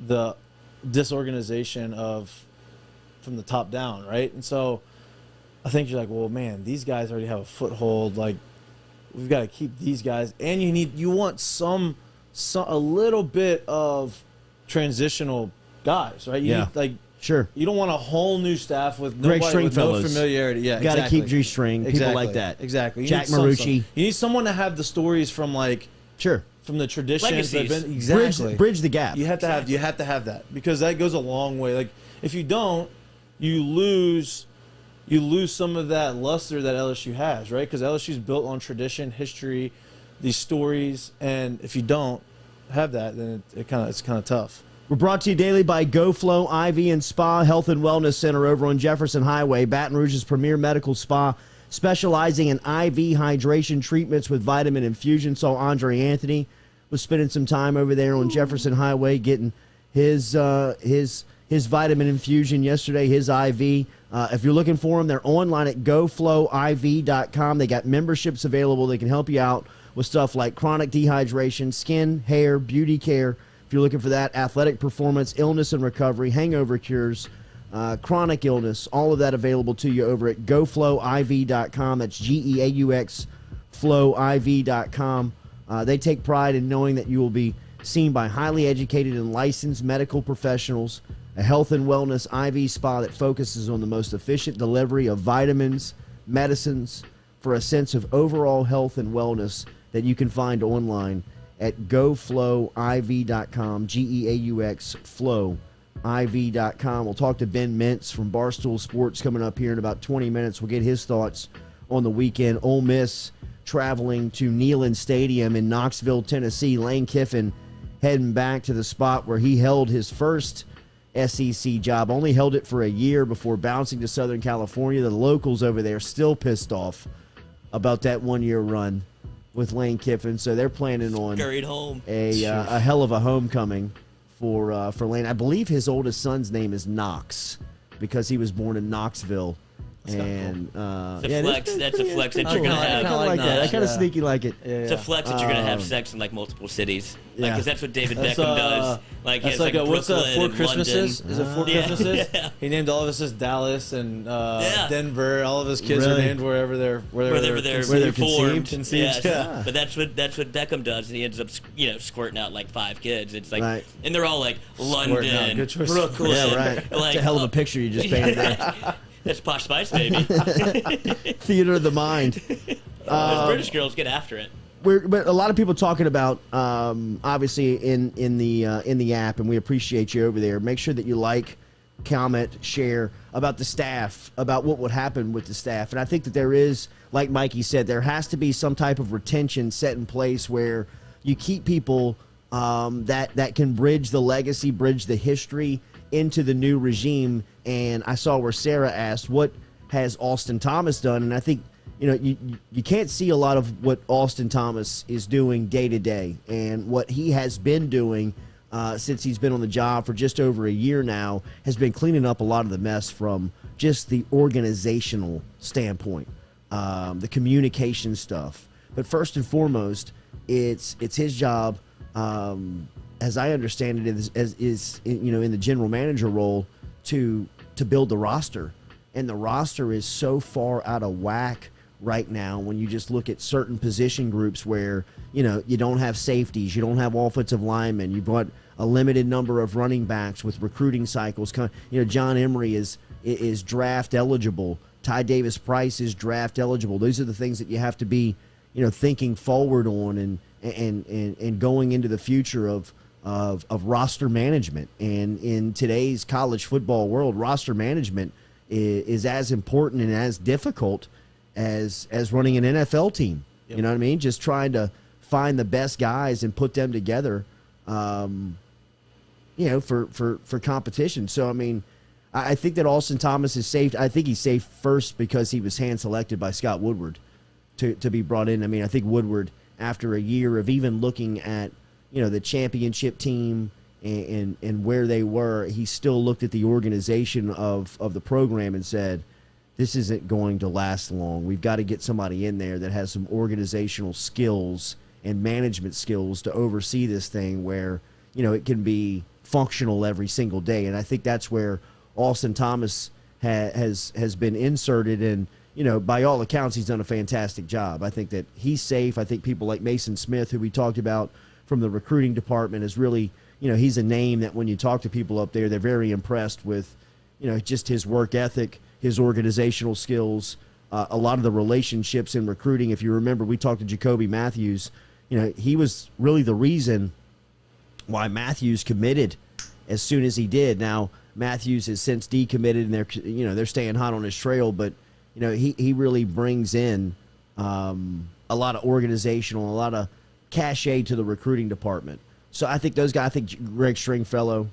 the disorganization from the top down, right? And so I think you're like, well, man, these guys already have a foothold. Like, we've got to keep these guys, and you want a little bit of transitional guys, right? You need, like. Sure. You don't want a whole new staff with Greg nobody with no Stringfellows. familiarity. Yeah, Got to exactly. keep G String. People like that. Exactly. You Jack need Marucci. You need someone to have the stories from Sure. from the traditions. Legacies. Exactly. Bridge the gap. You have to have that because that goes a long way. Like if you don't, you lose some of that luster that LSU has, right? Because LSU's built on tradition, history, these stories, and if you don't have that, then it's kind of tough. We're brought to you daily by GoFlow IV and Spa Health and Wellness Center over on Jefferson Highway, Baton Rouge's premier medical spa, specializing in IV hydration treatments with vitamin infusion. Saw Andre Anthony was spending some time over there on Jefferson Highway getting his vitamin infusion yesterday, his IV. If you're looking for them, they're online at goflowiv.com. They got memberships available. They can help you out with stuff like chronic dehydration, skin, hair, beauty care. If you're looking for that, athletic performance, illness and recovery, hangover cures, chronic illness, all of that available to you over at goflowiv.com. That's GEAUX flowiv.com. They take pride in knowing that you will be seen by highly educated and licensed medical professionals, a health and wellness IV spa that focuses on the most efficient delivery of vitamins, medicines, for a sense of overall health and wellness that you can find online at goflowiv.com, GEAUX flowiv.com. We'll talk to Ben Mintz from Barstool Sports coming up here in about 20 minutes. We'll get his thoughts on the weekend. Ole Miss traveling to Neyland Stadium in Knoxville, Tennessee. Lane Kiffin heading back to the spot where he held his first SEC job. Only held it for a year before bouncing to Southern California. The locals over there still pissed off about that one-year run with Lane Kiffin, so they're planning on Scurried home. a hell of a homecoming for Lane. I believe his oldest son's name is Knox because he was born in Knoxville. And that's a flex that you're gonna have. I kind of like that. I kind of sneaky like it. It's a flex that you're gonna have sex in like multiple cities, like because that's what David That's, Beckham does. Like That's it's like Brooklyn what's Four and Christmases? London. Is it Four Yeah. Christmases? Yeah. He named all of us as Dallas and Yeah. Denver. All of his kids are Really? named wherever they're conceived. conceived. Yes. Yeah. But that's what Beckham does, and he ends up squirting out like 5 kids. It's like, Right. and they're all like Squirting out. London, Good choice. Brooklyn. Yeah, right. Like, It's a hell of a picture you just painted there. That's Posh Spice, baby. Theater of the mind. Those British girls get after it. But a lot of people talking about obviously in the app, and we appreciate you over there. Make sure that you like, comment, share about the staff, about what would happen with the staff. And I think that there is, like Mikey said, there has to be some type of retention set in place where you keep people that can bridge the legacy, bridge the history into the new regime. And I saw where Sarah asked, what has Austin Thomas done? And I think, you can't see a lot of what Austin Thomas is doing day to day, and what he has been doing since he's been on the job for just over a year now has been cleaning up a lot of the mess from just the organizational standpoint, the communication stuff. But first and foremost, it's his job as I understand it, is in the general manager role to build the roster, and the roster is so far out of whack right now when you just look at certain position groups where you don't have safeties, you don't have offensive linemen, you've got a limited number of running backs with recruiting cycles. John Emery is draft eligible. Ty Davis Price is draft eligible. Those are the things that you have to be thinking forward on and going into the future of roster management. And in today's college football world, roster management is as important and as difficult as running an NFL team. Yep. You know what I mean? Just trying to find the best guys and put them together, for competition. So, I mean, I think that Austin Thomas is safe. I think he's safe first because he was hand-selected by Scott Woodward to be brought in. I mean, I think Woodward, after a year of even looking at, the championship team and where they were, he still looked at the organization of the program and said, this isn't going to last long. We've got to get somebody in there that has some organizational skills and management skills to oversee this thing where, it can be functional every single day. And I think that's where Austin Thomas has been inserted, and by all accounts, he's done a fantastic job. I think that he's safe. I think people like Mason Smith, who we talked about from the recruiting department, is really, he's a name that when you talk to people up there, they're very impressed with, just his work ethic, his organizational skills, a lot of the relationships in recruiting. If you remember, we talked to Jacoby Matthews. He was really the reason why Matthews committed as soon as he did. Now, Matthews has since decommitted, and they're staying hot on his trail. But he really brings in a lot of organizational, a lot of cachet to the recruiting department. So I think those guys. I think Greg Stringfellow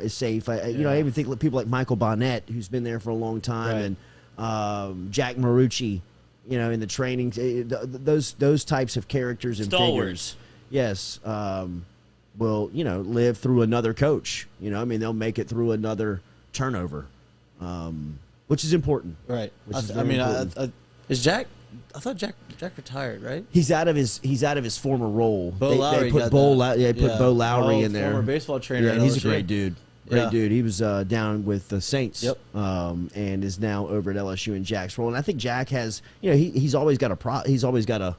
is safe. I even think people like Michael Bonnet, who's been there for a long time, and Jack Marucci, in the training. Those types of characters and figures, yes, will live through another coach. They'll make it through another turnover, which is important. Right. Is Jack? I thought Jack retired, right? He's out of his former role. They put Bo Lowry in there. Former baseball trainer. Yeah, he's a great dude. Dude. He was down with the Saints. Yep. And is now over at LSU in Jack's role. And I think Jack has, he's always got a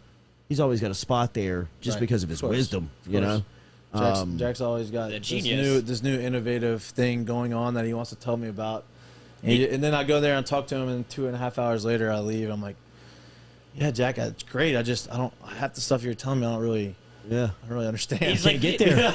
spot there just because of his wisdom. Jack's always got this new innovative thing going on that he wants to tell me about. And then I go there and talk to him, and 2.5 hours later I leave. I'm like, yeah, Jack, it's great. Half the stuff you're telling me, I don't really understand. He's like, get there. I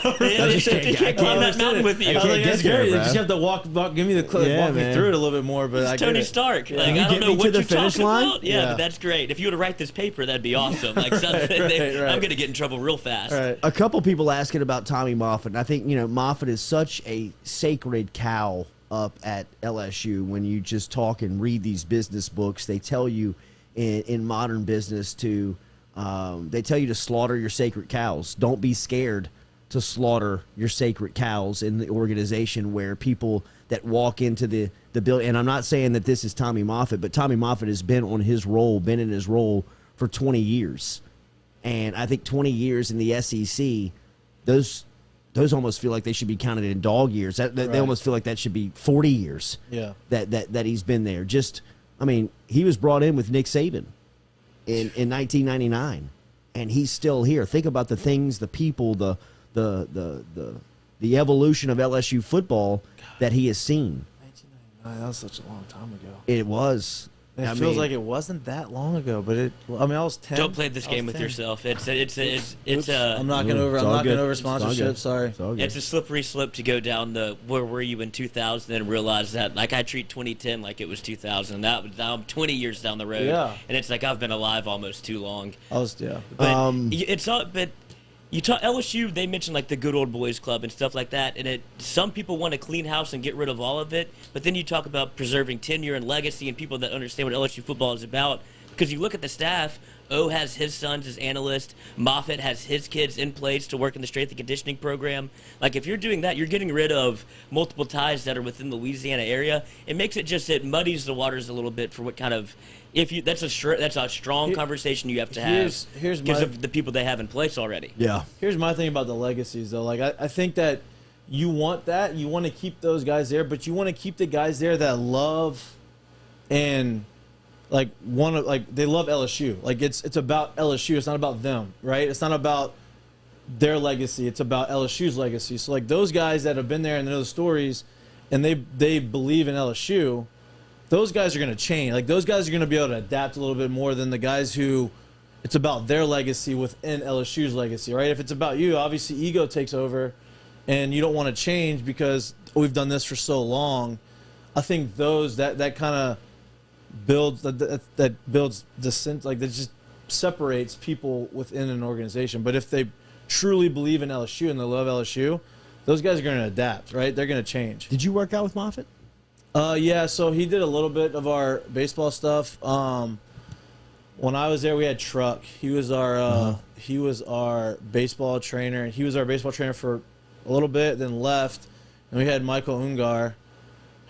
can't climb that mountain with you. I was like, that's great. You just have to walk give me the walk me through it a little bit more. But it's Tony Stark. Yeah. Like, I don't know what you're talking about. Yeah, but that's great. If you were to write this paper, that'd be awesome. Like something, I'm gonna get in trouble real fast. Right. A couple people asking about Tommy Moffitt. And I think Moffitt is such a sacred cow up at LSU. When you just talk and read these business books, they tell you in modern business they tell you to slaughter your sacred cows. Don't be scared to slaughter your sacred cows in the organization where people that walk into the building. And I'm not saying that this is Tommy Moffitt, but Tommy Moffitt has been in his role for 20 years. And I think 20 years in the SEC, those almost feel like they should be counted in dog years. They almost feel like that should be 40 years. Yeah. That he's been there. He was brought in with Nick Saban in 1999, and he's still here. Think about the things, the people, the evolution of LSU football that he has seen. 1999, that was such a long time ago. It was. It feels like it wasn't that long ago, but I was 10. Don't play this game with 10. yourself. It's I'm knocking over sponsorship. Sorry. It's a slippery slope to go down the where were you in 2000 and realize that like I treat 2010 like it was 2000. Now I'm 20 years down the road. Yeah. And it's like I've been alive almost too long. But it's all but. You talk LSU, they mentioned like the good old boys club and stuff like that, and some people want to clean house and get rid of all of it, but then you talk about preserving tenure and legacy and people that understand what LSU football is about. Because you look at the staff, O has his sons as analysts. Moffitt has his kids in place to work in the strength and conditioning program. Like, if you're doing that, you're getting rid of multiple ties that are within the Louisiana area. It makes it muddies the waters a little bit for what kind of that's a strong conversation you have to have because of the people they have in place already. Yeah. Here's my thing about the legacies, though. Like, I think that you want to keep those guys there, but you want to keep the guys there that love and they love LSU. Like, it's about LSU. It's not about them, right? It's not about their legacy. It's about LSU's legacy. So, like, those guys that have been there and know the stories, and they believe in LSU, those guys are going to change. Like, those guys are going to be able to adapt a little bit more than the guys who it's about their legacy within LSU's legacy, right? If it's about you, obviously ego takes over, and you don't want to change because we've done this for so long. I think that kind of builds that builds the sense, like, that just separates people within an organization. But if they truly believe in LSU and they love LSU, those guys are going to adapt, right? They're going to change. Did you work out with Moffitt? Yeah, so he did a little bit of our baseball stuff. When I was there, we had Truck. He was our baseball trainer. He was our baseball trainer for a little bit, then left. And we had Michael Ungar,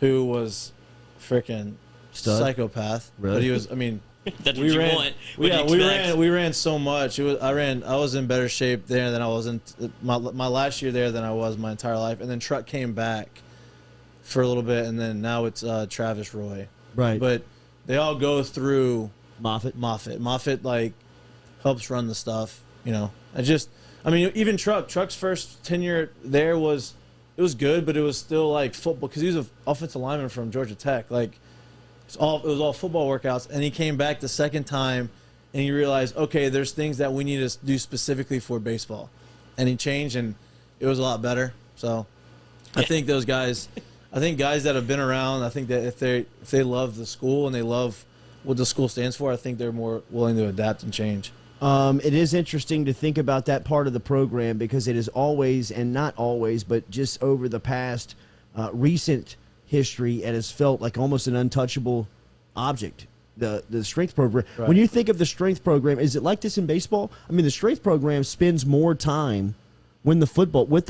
who was freaking psychopath. Really? But he was, That's what you want. We ran so much. I was in better shape there than I was in my last year there than I was my entire life. And then Truck came back for a little bit, and then now it's Travis Roy. Right. But they all go through Moffitt. Moffitt, like, helps run the stuff, even Truck's first tenure there was good, but it was still like football, because he was an offensive lineman from Georgia Tech. Like, it was all football workouts, and he came back the second time, and he realized, okay, there's things that we need to do specifically for baseball, and he changed, and it was a lot better. So, I think those guys, guys that have been around, I think that if they love the school and they love what the school stands for, I think they're more willing to adapt and change. It is interesting to think about that part of the program, because it is always, and not always, but just over the past recent history, it has felt like almost an untouchable object, the strength program. Right. When you think of the strength program, is it like this in baseball? The strength program spends more time with the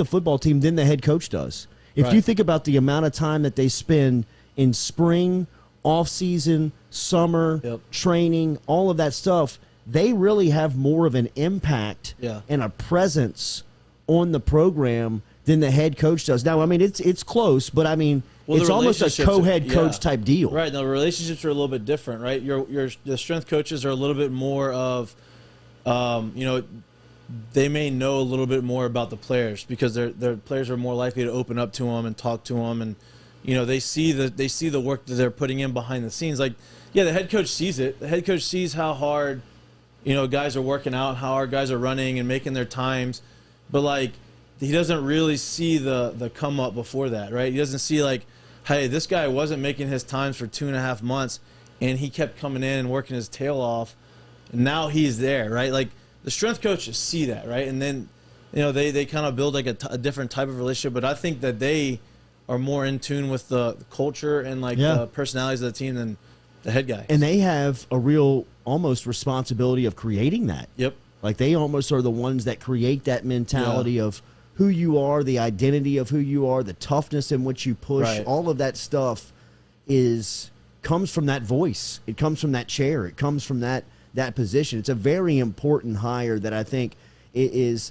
football team than the head coach does. If you think about the amount of time that they spend in spring, off-season, summer, training, all of that stuff, they really have more of an impact and a presence on the program than the head coach does. Now, it's close, but it's almost a co-head coach type deal. Right. Now, the relationships are a little bit different, right? The strength coaches are a little bit more of, they may know a little bit more about the players, because their players are more likely to open up to them and talk to them, and they see the work that they're putting in behind the scenes. Like, the head coach sees it. The head coach sees how hard guys are working out, how hard guys are running and making their times, but, like, he doesn't really see the come up before that, right? He doesn't see, like, hey, this guy wasn't making his times for 2.5 months, and he kept coming in and working his tail off, and now he's there, right? Like, the strength coaches see that, right? And then, they kind of build like a different type of relationship. But I think that they are more in tune with the culture and the personalities of the team than the head guy. And they have a real almost responsibility of creating that. Yep. Like, they almost are the ones that create that mentality of who you are, the identity of who you are, the toughness in which you push. Right. All of that stuff comes from that voice. It comes from that chair. It comes from that position. It's a very important hire that I think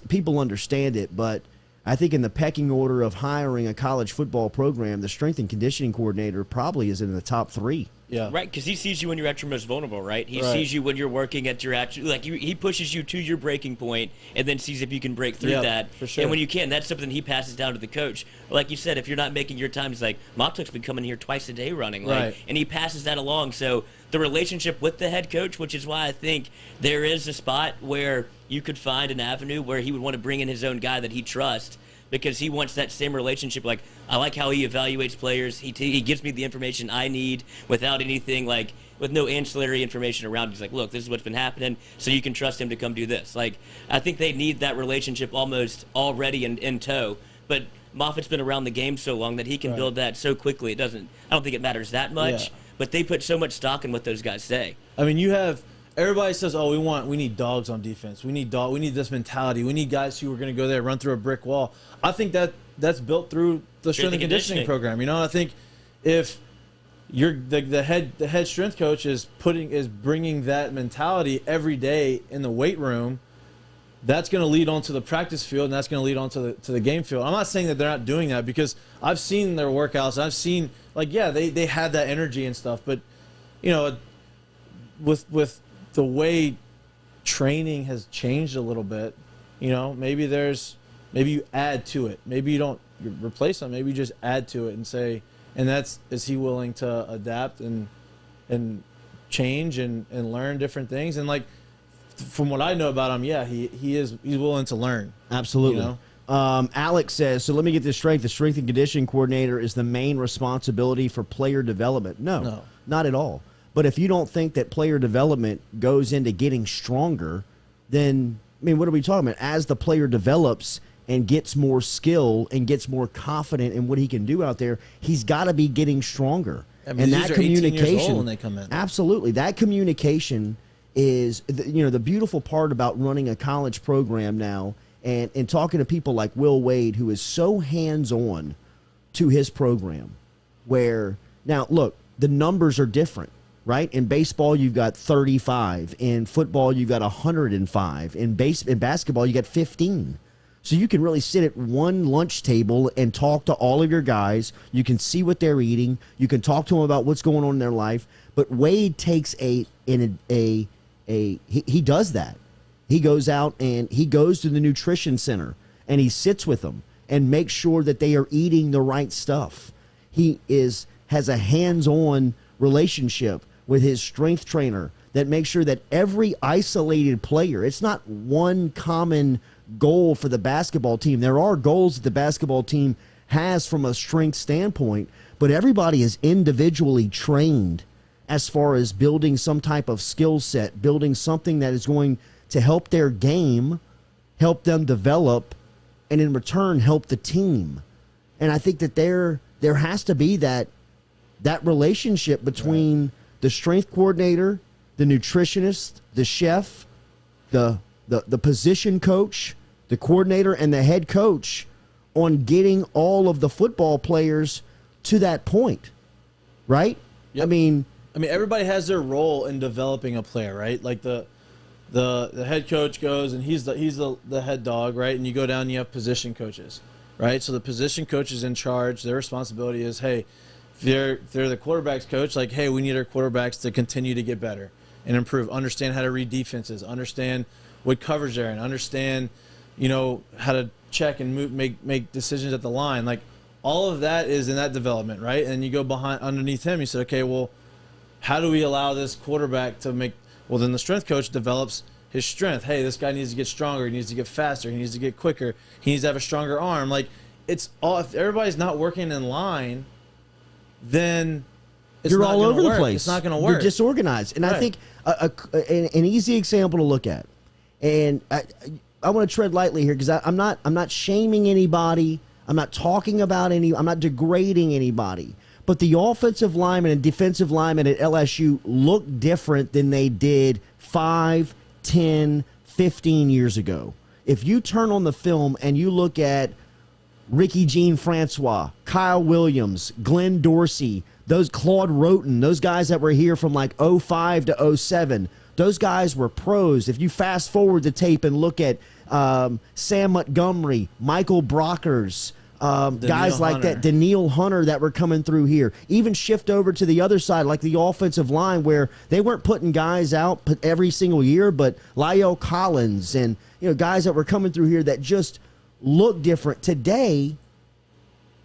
people understand it, but I think in the pecking order of hiring a college football program, the strength and conditioning coordinator probably is in the top 3. Yeah. Right, because he sees you when you're at your most vulnerable, right? He sees you when you're working at your he pushes you to your breaking point and then sees if you can break through that. For sure. And when you can, that's something he passes down to the coach. Like you said, if you're not making your time, he's like, Mahtook's been coming here twice a day running. And he passes that along. So the relationship with the head coach, which is why I think there is a spot where you could find an avenue where he would want to bring in his own guy that he trusts, because he wants that same relationship. Like, I like how he evaluates players. He gives me the information I need without anything, like, with no ancillary information around. He's like, look, this is what's been happening, so you can trust him to come do this. Like, I think they need that relationship almost already in tow. But Moffitt's been around the game so long that he can build that so quickly. I don't think it matters that much. Yeah. but they put so much stock in what those guys say. I mean, everybody says, "Oh, we need dogs on defense. We need this mentality. We need guys who are going to go there, run through a brick wall." I think that's built through the strength and conditioning program. I think if you're the head strength coach is bringing that mentality every day in the weight room, that's going to lead onto the practice field, and that's going to lead on to the game field. I'm not saying that they're not doing that, because I've seen their workouts. I've seen, they had that energy and stuff. But, with the way training has changed a little bit, maybe you add to it. Maybe you don't replace them. Maybe you just add to it and say, is he willing to adapt and change and learn different things? And from what I know about him, yeah, he's willing to learn. Absolutely. Alex says, so let me get this straight. The strength and conditioning coordinator is the main responsibility for player development. No, not at all. But if you don't think that player development goes into getting stronger, then, what are we talking about? As the player develops and gets more skill and gets more confident in what he can do out there, he's got to be getting stronger. And that communication, when they come in. Absolutely. That communication is, the beautiful part about running a college program now and talking to people like Will Wade, who is so hands-on to his program, where, now, look, the numbers are different, right? In baseball, you've got 35. In football, you've got 105. In basketball, you got 15. So you can really sit at one lunch table and talk to all of your guys. You can see what they're eating. You can talk to them about what's going on in their life. But Wade takes he does that. He goes out and he goes to the nutrition center and he sits with them and makes sure that they are eating the right stuff. He has a hands-on relationship with his strength trainer that makes sure that every isolated player, it's not one common goal for the basketball team. There are goals that the basketball team has from a strength standpoint, but everybody is individually trained as far as building some type of skill set, building something that is going to help their game, help them develop, and in return help the team. And I think that there has to be that relationship between the strength coordinator, the nutritionist, the chef, the position coach, the coordinator, and the head coach on getting all of the football players to that point, right? Yep. I mean, everybody has their role in developing a player, right? Like the head coach goes and he's the head dog, right? And you go down and you have position coaches, right? So the position coach is in charge. Their responsibility is, hey, if they're the quarterback's coach, hey, we need our quarterbacks to continue to get better and improve, understand how to read defenses, understand what coverage they're in, understand, how to check and make decisions at the line. All of that is in that development, right? And you go underneath him, you say, okay, well, how do we allow this quarterback to make – well, then the strength coach develops his strength. Hey, this guy needs to get stronger. He needs to get faster. He needs to get quicker. He needs to have a stronger arm. It's all – if everybody's not working in line, then it's you're not all over work. the place. It's not going to work. You're disorganized. And right. I think an easy example to look at, and I want to tread lightly here because I'm not shaming anybody. I'm not talking about I'm not degrading anybody. But the offensive linemen and defensive linemen at LSU look different than they did 5, 10, 15 years ago. If you turn on the film and you look at Ricky Jean Francois, Kyle Williams, Glenn Dorsey, those Claude Roten, those guys that were here from 05 to 07, those guys were pros. If you fast forward the tape and look at Sam Montgomery, Michael Brockers, guys like that, Daniil Hunter that were coming through here. Even shift over to the other side, like the offensive line, where they weren't putting guys out every single year, but Lyle Collins and guys that were coming through here that just look different. Today,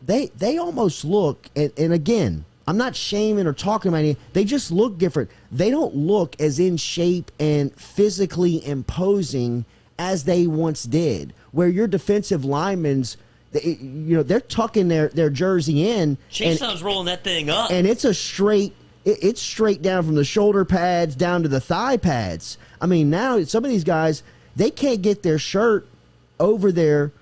they almost look, and again, I'm not shaming or talking about anything. They just look different. They don't look as in shape and physically imposing as they once did, where your defensive linemen's, they're tucking their jersey in. Chase's rolling that thing up. And it's it's straight down from the shoulder pads down to the thigh pads. Now some of these guys, they can't get their shirt over their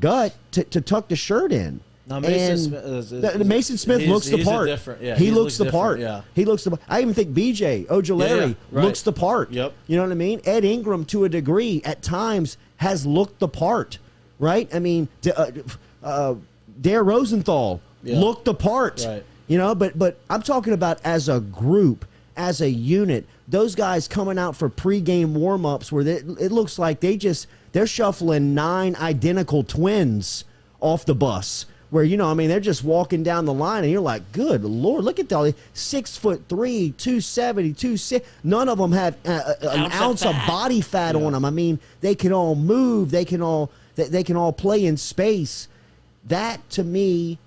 gut to tuck the shirt in. No, Mason Mason Smith looks the part. He looks the part. Yeah. He looks the part. I even think BJ Ojulari looks the part. Yep. You know what I mean? Ed Ingram, to a degree, at times, has looked the part, right? I mean, Dare Rosenthal looked the part. Right. You know, but I'm talking about as a group, as a unit, those guys coming out for pregame warm-ups where it looks like they're shuffling 9 identical twins off the bus. Where, you know, I mean, they're just walking down the line, and you're like, good Lord, look at all these 6'3", 270, 260. None of them have an ounce of body fat on them. I mean, they can all move. They can all play in space. That, to me,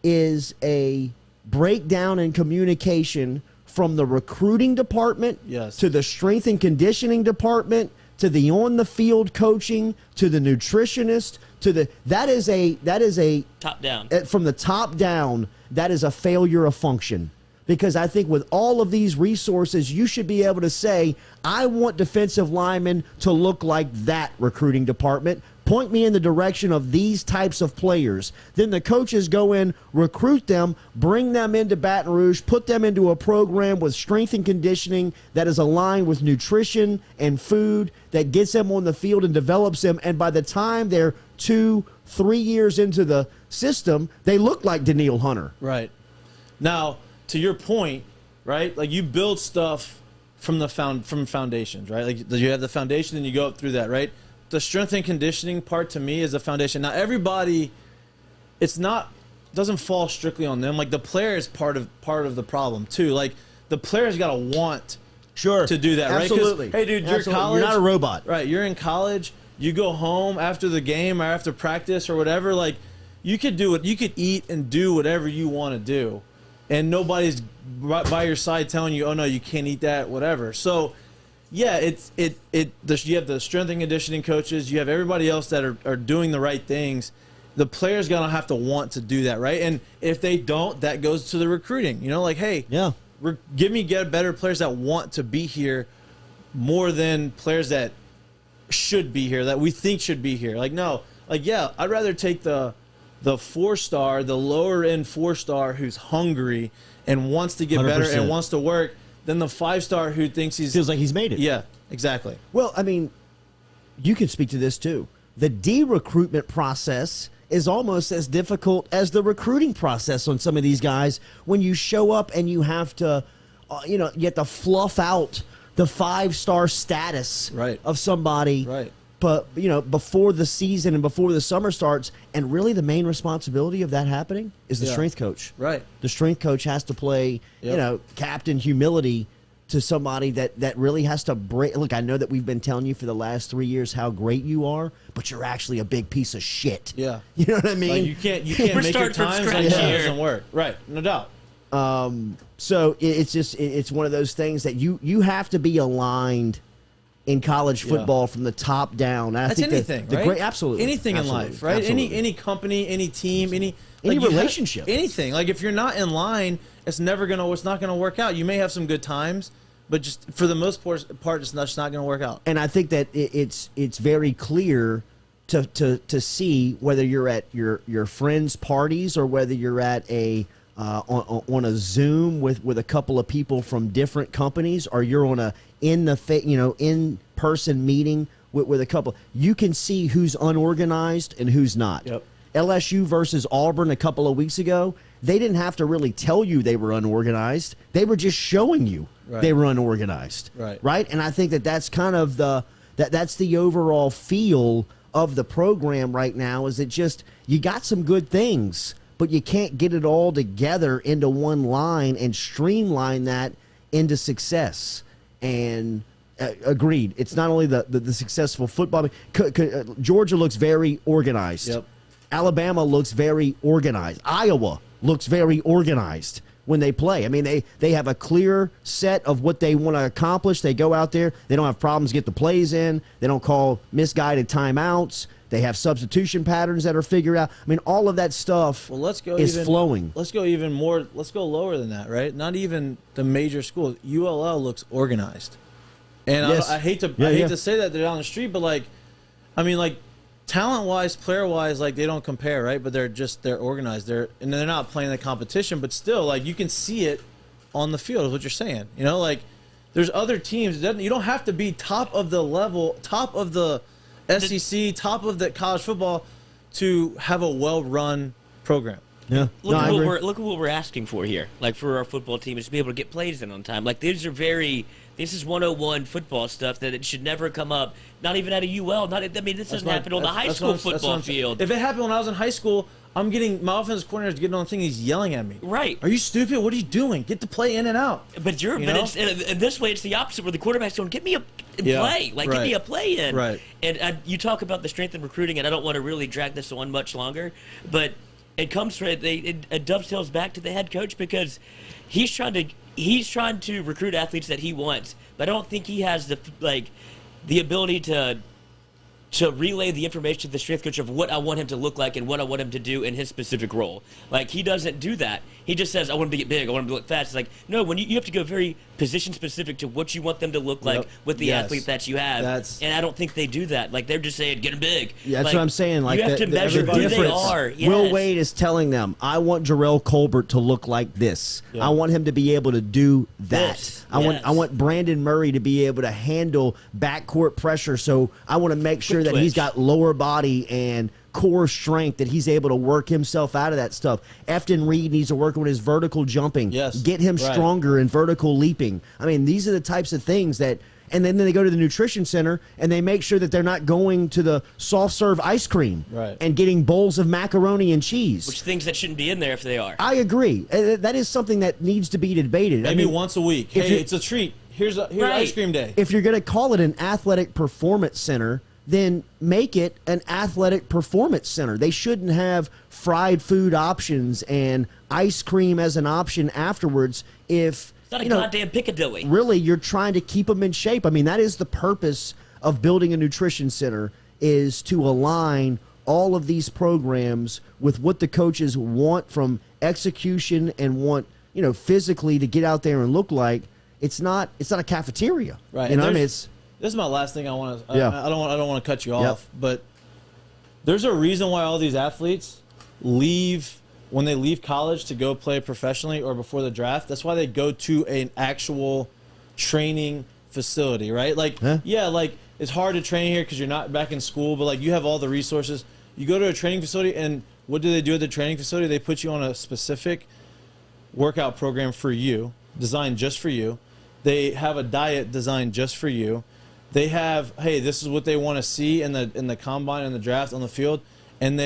is a breakdown in communication from the recruiting department to the strength and conditioning department to the on-the-field coaching to the nutritionist to the that is a top down. From the top down, that is a failure of function. Because I think with all of these resources, you should be able to say, I want defensive linemen to look like that recruiting department. Point me in the direction of these types of players. Then the coaches go in, recruit them, bring them into Baton Rouge, put them into a program with strength and conditioning that is aligned with nutrition and food that gets them on the field and develops them. And by the time they're 2-3 years into the system, they look like Daniil Hunter. Right. Now, to your point, right? Like you build stuff from foundations, right? Like you have the foundation and you go up through that, right? The strength and conditioning part to me is the foundation. Now everybody, doesn't fall strictly on them. Like the player is part of the problem too. Like the player's got to want to do that, right? Absolutely. Hey, dude, you're college. You're not a robot, right? You're in college. You go home after the game or after practice or whatever. Like you could do it. You could eat and do whatever you want to do, and nobody's by your side telling you, "Oh no, you can't eat that," whatever. So. Yeah, you have the strength and conditioning coaches. You have everybody else that are doing the right things. The player's going to have to want to do that, right? And if they don't, that goes to the recruiting. You know, like, hey, get better players that want to be here more than players that should be here, that we think should be here. Like, no. Like, yeah, I'd rather take the 4-star, the lower-end 4-star who's hungry and wants to get 100%. Better and wants to work than the 5-star who thinks feels like he's made it. Yeah, exactly. Well, I mean, you can speak to this too. The de-recruitment process is almost as difficult as the recruiting process on some of these guys when you show up and you have to, you have to fluff out the 5-star status of somebody. Right. But, before the season and before the summer starts, and really the main responsibility of that happening is the strength coach. Right. The strength coach has to play, captain humility to somebody that really has to break. Look, I know that we've been telling you for the last 3 years how great you are, but you're actually a big piece of shit. Yeah. You know what I mean? Like you can't make your times like that. It doesn't work. Right. No doubt. So it's one of those things that you have to be aligned in college football from the top down. That's anything, right? Absolutely. Anything in life, right? Absolutely. Any company, any team, any relationship. Anything. Like if you're not in line, it's not gonna work out. You may have some good times, but just for the most part, it's not gonna work out. And I think that it's very clear to see whether you're at your friends' parties or whether you're at on a Zoom with a couple of people from different companies, or you're on a in-person meeting with a couple. You can see who's unorganized and who's not. Yep. LSU versus Auburn a couple of weeks ago, they didn't have to really tell you they were unorganized. They were just showing you they were unorganized. Right? And I think that's kind of that's the overall feel of the program right now, is it just you got some good things, but you can't get it all together into one line and streamline that into success. And agreed, it's not only the successful football. Georgia looks very organized. Yep. Alabama looks very organized. Iowa looks very organized when they play. I mean, they have a clear set of what they want to accomplish. They go out there. They don't have problems get the plays in. They don't call misguided timeouts. They have substitution patterns that are figured out. I mean, all of that stuff is flowing. Let's go even more. Let's go lower than that, right? Not even the major schools. ULL looks organized. And yes. I hate to say that they're down the street, but talent-wise, player-wise, like they don't compare, right? But they're organized. They're not playing the competition, but still, like you can see it on the field. Is what you're saying. You know, like there's other teams. You don't have to be top of the level, top of the SEC, top of the college football to have a well-run program. Yeah. Look at what we're asking for here. Like for our football team is to be able to get plays in on time. Like this is 101 football stuff that it should never come up. Not even at a UL. This doesn't happen on the high school football field. If it happened when I was in high school, I'm getting my offensive coordinator's getting on the thing. He's yelling at me. Right. Are you stupid? What are you doing? Get the play in and out. But in this way, it's the opposite. Where the quarterback's going, get me a play. Like get me a play in. Right. And you talk about the strength in recruiting, and I don't want to really drag this on much longer, but it comes from it dovetails back to the head coach because he's trying to recruit athletes that he wants, but I don't think he has the ability to relay the information to the strength coach of what I want him to look like and what I want him to do in his specific role. Like, he doesn't do that. He just says, I want him to get big, I want him to look fast. It's like, no, when you have to go very position-specific to what you want them to look like with the athlete that you have. And I don't think they do that. Like, they're just saying, get him big. Yeah, that's what I'm saying. Like, you have to measure who they are. Yes. Will Wade is telling them, I want Jarrell Colbert to look like this. Yeah. I want him to be able to do that. I want Brandon Murray to be able to handle backcourt pressure, so I want to make sure that he's got lower body and core strength, that he's able to work himself out of that stuff. Efton Reed needs to work on his vertical jumping. Yes. Get him stronger in vertical leaping. I mean, these are the types of things that, and then they go to the nutrition center and they make sure that they're not going to the soft serve ice cream and getting bowls of macaroni and cheese. Which things that shouldn't be in there if they are. I agree. That is something that needs to be debated. Maybe once a week. Hey, it's a treat. Here's ice cream day. If you're going to call it an athletic performance center, then make it an athletic performance center. They shouldn't have fried food options and ice cream as an option afterwards if it's not a goddamn Piccadilly. Really, you're trying to keep them in shape. I mean, that is the purpose of building a nutrition center, is to align all of these programs with what the coaches want from execution and want, physically to get out there and look like. It's not a cafeteria. Right. I mean, this is my last thing I want to. I don't want to cut you off, but there's a reason why all these athletes leave when they leave college to go play professionally or before the draft. That's why they go to an actual training facility, right? Like, like it's hard to train here because you're not back in school, but like you have all the resources. You go to a training facility, and what do they do at the training facility? They put you on a specific workout program for you, designed just for you. They have a diet designed just for you. They have, hey, this is what they want to see in the combine and the draft on the field, and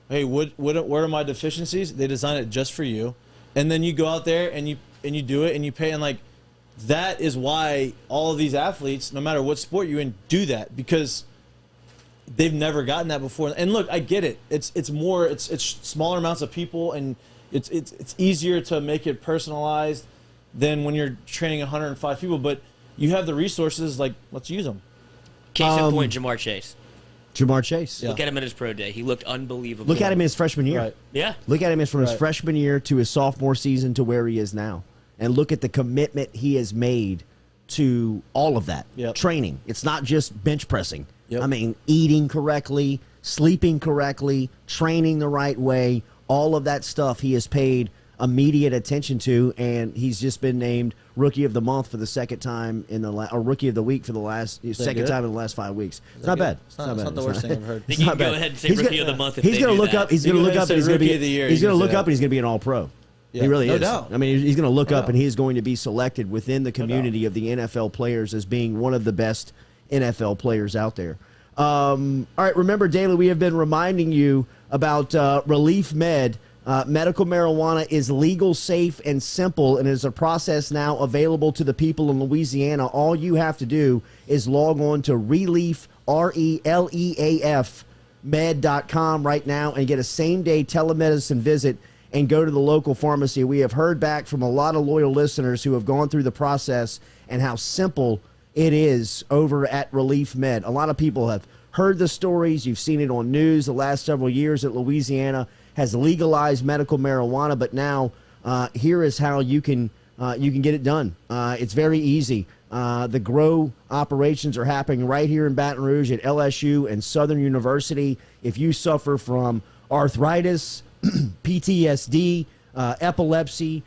what are my deficiencies? They design it just for you, and then you go out there and you do it and you pay, and like that is why all of these athletes, no matter what sport you're in, do that, because they've never gotten that before. And look, I get it. It's smaller amounts of people, and it's easier to make it personalized than when you're training 105 people, but you have the resources, like, let's use them. Case in point, Jamar Chase. Yeah. Look at him at his pro day. He looked unbelievable. Look at him in his freshman year. Right. Yeah. Look at him from his freshman year to his sophomore season to where he is now. And look at the commitment he has made to all of that. Training. It's not just bench pressing. I mean, eating correctly, sleeping correctly, training the right way, all of that stuff he has paid immediate attention to, and he's just been named Rookie of the Month for the second time or Rookie of the Week for the second time in the last 5 weeks. It's not bad. It's not the worst thing I've heard. You can go ahead and say Rookie of the Month. He's going to look up. He's going to look up, and he's going to be. He's going to look up, and he's going to be an All-Pro. Yeah, he really is. No doubt. I mean, he's going to look up, and he is going to be selected within the community of the NFL players as being one of the best NFL players out there. All right, remember, Daly, we have been reminding you about Relief Med. Medical marijuana is legal, safe, and simple, and is a process now available to the people in Louisiana. All you have to do is log on to Relief, RELEAF, med.com right now and get a same-day telemedicine visit and go to the local pharmacy. We have heard back from a lot of loyal listeners who have gone through the process and how simple it is over at Relief Med. A lot of people have heard the stories. You've seen it on news the last several years that Louisiana has legalized medical marijuana, but now here is how you can get it done. It's very easy. The grow operations are happening right here in Baton Rouge at LSU and Southern University. If you suffer from arthritis, PTSD, epilepsy,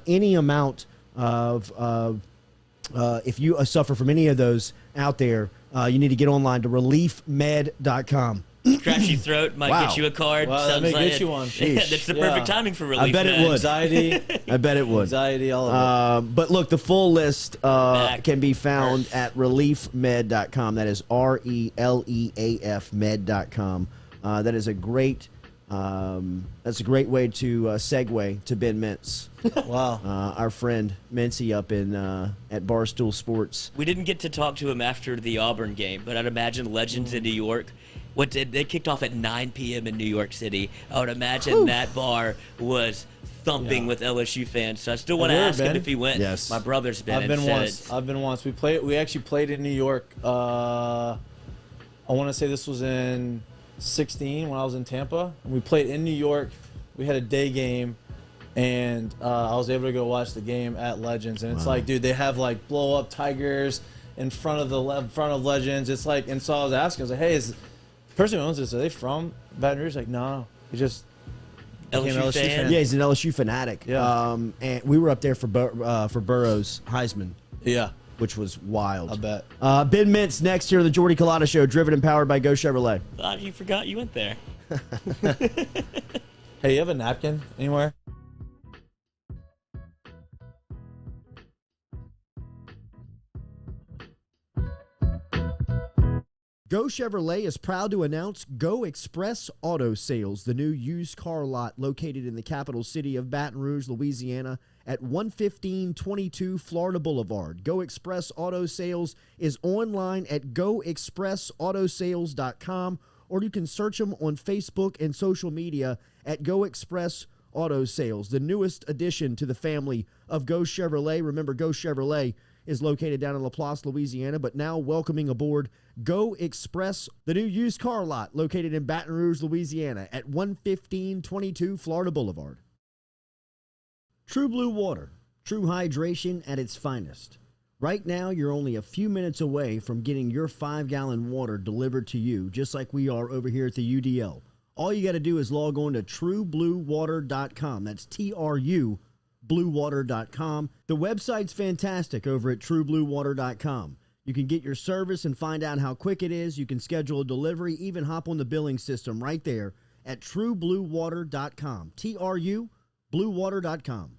any amount of if you suffer from any of those out there, you need to get online to reliefmed.com. Scratchy throat might get you a card. Well, that may get you one. That's the perfect timing for relief. I bet it would. Anxiety. I bet it would. Anxiety, all of it. But look, the full list can be found at reliefmed.com. That is RELEAF med.com. That is a great that's a great way to segue to Ben Mintz. Wow. Our friend Mincy up in at Barstool Sports. We didn't get to talk to him after the Auburn game, but I'd imagine Legends in New York. They kicked off at 9 p.m. in New York City. I would imagine that bar was thumping with LSU fans. So I still want to ask him if he went. Yes. My brother's been. I've been once. We actually played in New York. I want to say this was in 16 when I was in Tampa. And we played in New York. We had a day game, and I was able to go watch the game at Legends. And it's like, dude, they have like blow up tigers in front of Legends. It's like, and so I was asking, I was like, hey, is the person who owns this, are they from Baton Rouge? Like, no, he just LSU fan. Yeah, he's an LSU fanatic. Yeah. And we were up there for Burrow's Heisman. Yeah. Which was wild. I bet. Ben Mintz next here, the Jordy Culotta Show, driven and powered by Go Chevrolet. Thought you forgot you went there. Hey, you have a napkin anywhere? Go Chevrolet is proud to announce Go Express Auto Sales, the new used car lot located in the capital city of Baton Rouge, Louisiana, at 11522 Florida Boulevard. Go Express Auto Sales is online at goexpressautosales.com, or you can search them on Facebook and social media at Go Express Auto Sales, the newest addition to the family of Go Chevrolet. Remember, Go Chevrolet is located down in Laplace, Louisiana, but now welcoming aboard Go Express, the new used car lot located in Baton Rouge, Louisiana at 11522 Florida Boulevard. True Blue Water, true hydration at its finest. Right now, you're only a few minutes away from getting your 5-gallon water delivered to you, just like we are over here at the UDL. All you got to do is log on to truebluewater.com. That's TRU bluewater.com. The website's fantastic over at truebluewater.com. You can get your service and find out how quick it is. You can schedule a delivery, even hop on the billing system right there at truebluewater.com. TRU bluewater.com.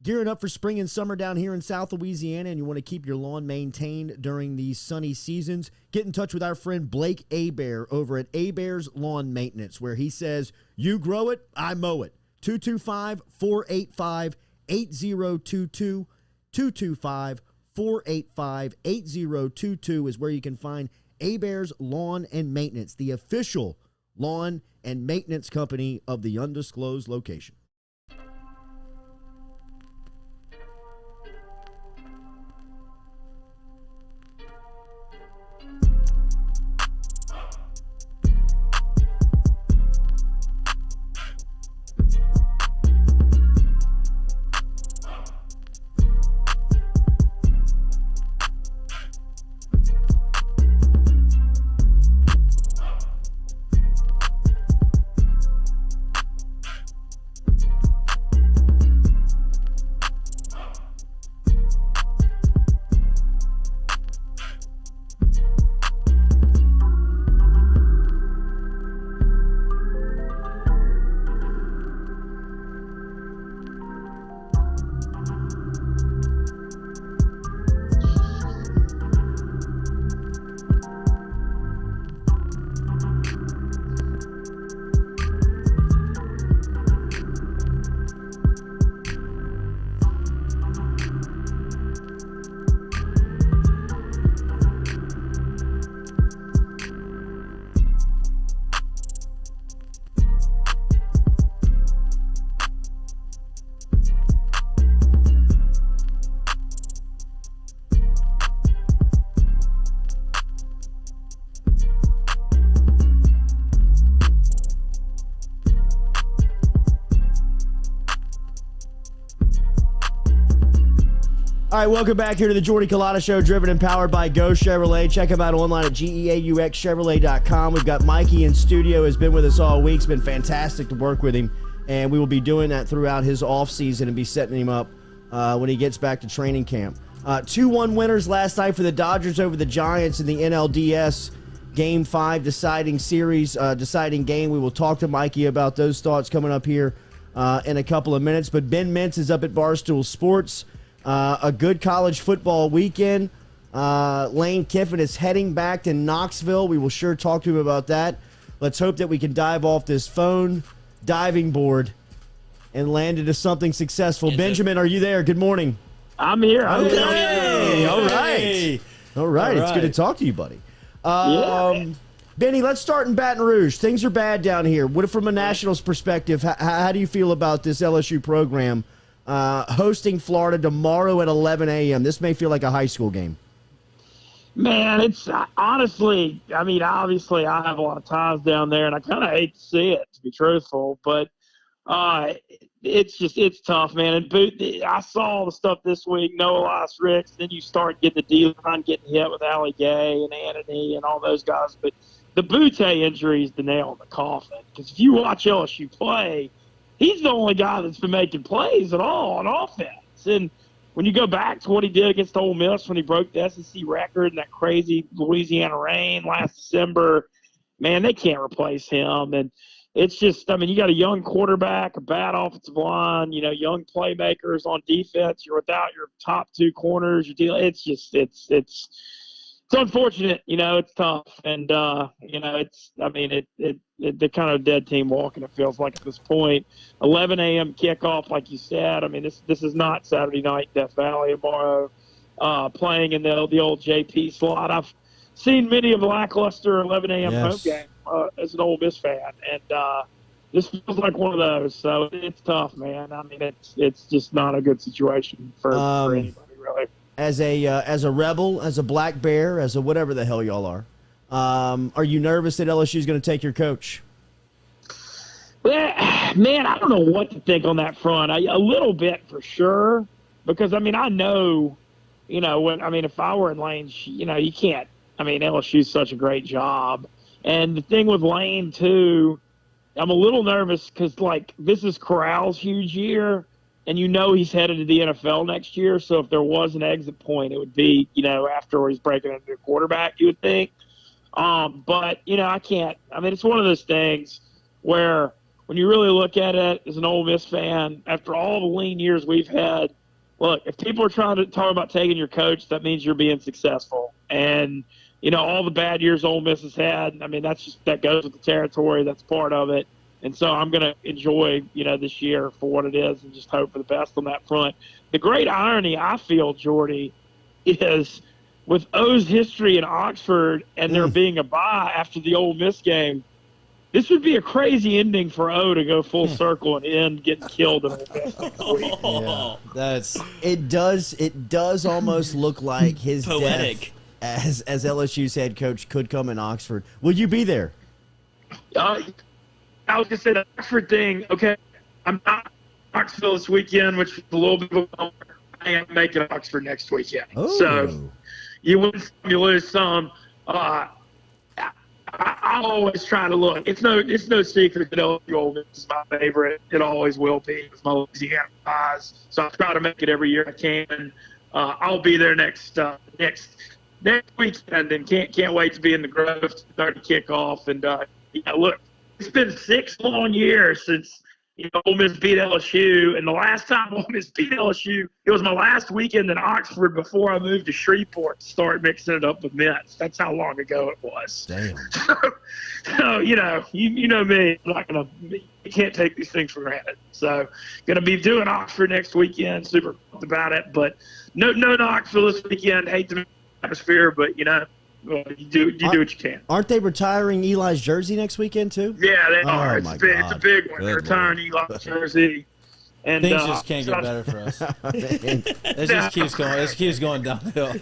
Gearing up for spring and summer down here in South Louisiana, and you want to keep your lawn maintained during these sunny seasons, get in touch with our friend Blake Abear over at Abear's Lawn Maintenance, where he says, you grow it, I mow it. 225-485-8022. 225-485-8022 is where you can find Abear's Lawn and Maintenance, the official lawn and maintenance company of the undisclosed location. All right, welcome back here to the Jordy Culotta Show, driven and powered by Go Chevrolet. Check them out online at GEAUXChevrolet.com. We've got Mikey in studio, has been with us all week. It's been fantastic to work with him, and we will be doing that throughout his offseason and be setting him up when he gets back to training camp. 2-1 winners last night for the Dodgers over the Giants in the NLDS Game 5 deciding series, deciding game. We will talk to Mikey about those thoughts coming up here in a couple of minutes. But Ben Mintz is up at Barstool Sports. A good college football weekend. Lane Kiffin is heading back to Knoxville. We will sure talk to him about that. Let's hope that we can dive off this phone diving board and land into something successful. Benjamin, are you there? Good morning. I'm here. Hey, all right. All right. It's good to talk to you, buddy. Benny, let's start in Baton Rouge. Things are bad down here. What, from a Nationals perspective, how do you feel about this LSU program hosting Florida tomorrow at 11 a.m.? This may feel like a high school game. Man, it's honestly, I mean, obviously I have a lot of ties down there, and I kind of hate to see it, to be truthful, but it's tough, man. And I saw the stuff this week, Noah Elias Ricks, then you start getting the D-line getting hit with Allie Gay and Anthony and all those guys. But the Butte injury is the nail in the coffin, because if you watch LSU play, he's the only guy that's been making plays at all on offense. And when you go back to what he did against Ole Miss when he broke the SEC record in that crazy Louisiana rain last December, man, they can't replace him. And it's just, I mean, you got a young quarterback, a bad offensive line, young playmakers on defense. You're without your top two corners. It's just, it's unfortunate. It's tough. And, they're kind of a dead team walking, it feels like at this point. 11 a.m. kickoff, like you said. I mean, this is not Saturday night, Death Valley tomorrow, playing in the old JP slot. I've seen many of the lackluster 11 a.m. home game as an Ole Miss fan, and this feels like one of those. So it's tough, man. I mean, it's just not a good situation for anybody, really. As a rebel, as a black bear, as a whatever the hell y'all are you nervous that LSU is going to take your coach? Man, I don't know what to think on that front. A little bit for sure, because I mean, I know, if I were in Lane's, you can't. I mean, LSU's such a great job. And the thing with Lane, too, I'm a little nervous because, this is Corral's huge year, and he's headed to the NFL next year. So if there was an exit point, it would be, after he's breaking into a quarterback, you would think. But, I can't. I mean, it's one of those things where when you really look at it as an Ole Miss fan, after all the lean years we've had, look, if people are trying to talk about taking your coach, that means you're being successful. And all the bad years Ole Miss has had, I mean, that goes with the territory. That's part of it. And so I'm going to enjoy, this year for what it is and just hope for the best on that front. The great irony I feel, Jordy, is with O's history in Oxford and there being a bye after the Ole Miss game, this would be a crazy ending for O to go full circle and end getting killed in Ole Miss. It does almost look like his poetic death as LSU's head coach could come in Oxford. Will you be there? I was just saying the Oxford thing. Okay, I'm not in Oxford this weekend, which is a little bit of a bummer. I am making Oxford next weekend. Oh. So you win some, you lose some. I always try to look. It's no secret that LSU Ole Miss is my favorite. It always will be with my Louisiana ties. So I try to make it every year I can. I'll be there next weekend, and can't wait to be in the Grove to start the kickoff. And look, it's been 6 long years since Ole Miss beat LSU, and the last time Ole Miss beat LSU, it was my last weekend in Oxford before I moved to Shreveport to start mixing it up with Mintz. That's how long ago it was. Damn. So you know me. You can't take these things for granted. So gonna be doing Oxford next weekend. Super pumped about it, but no Knoxville this weekend. Hate the atmosphere, but you do what you can. Aren't they retiring Eli's jersey next weekend too? Yeah, they are. It's a big one. They're retiring Eli's jersey. And things just can't get better for us. It just keeps going. It keeps going downhill.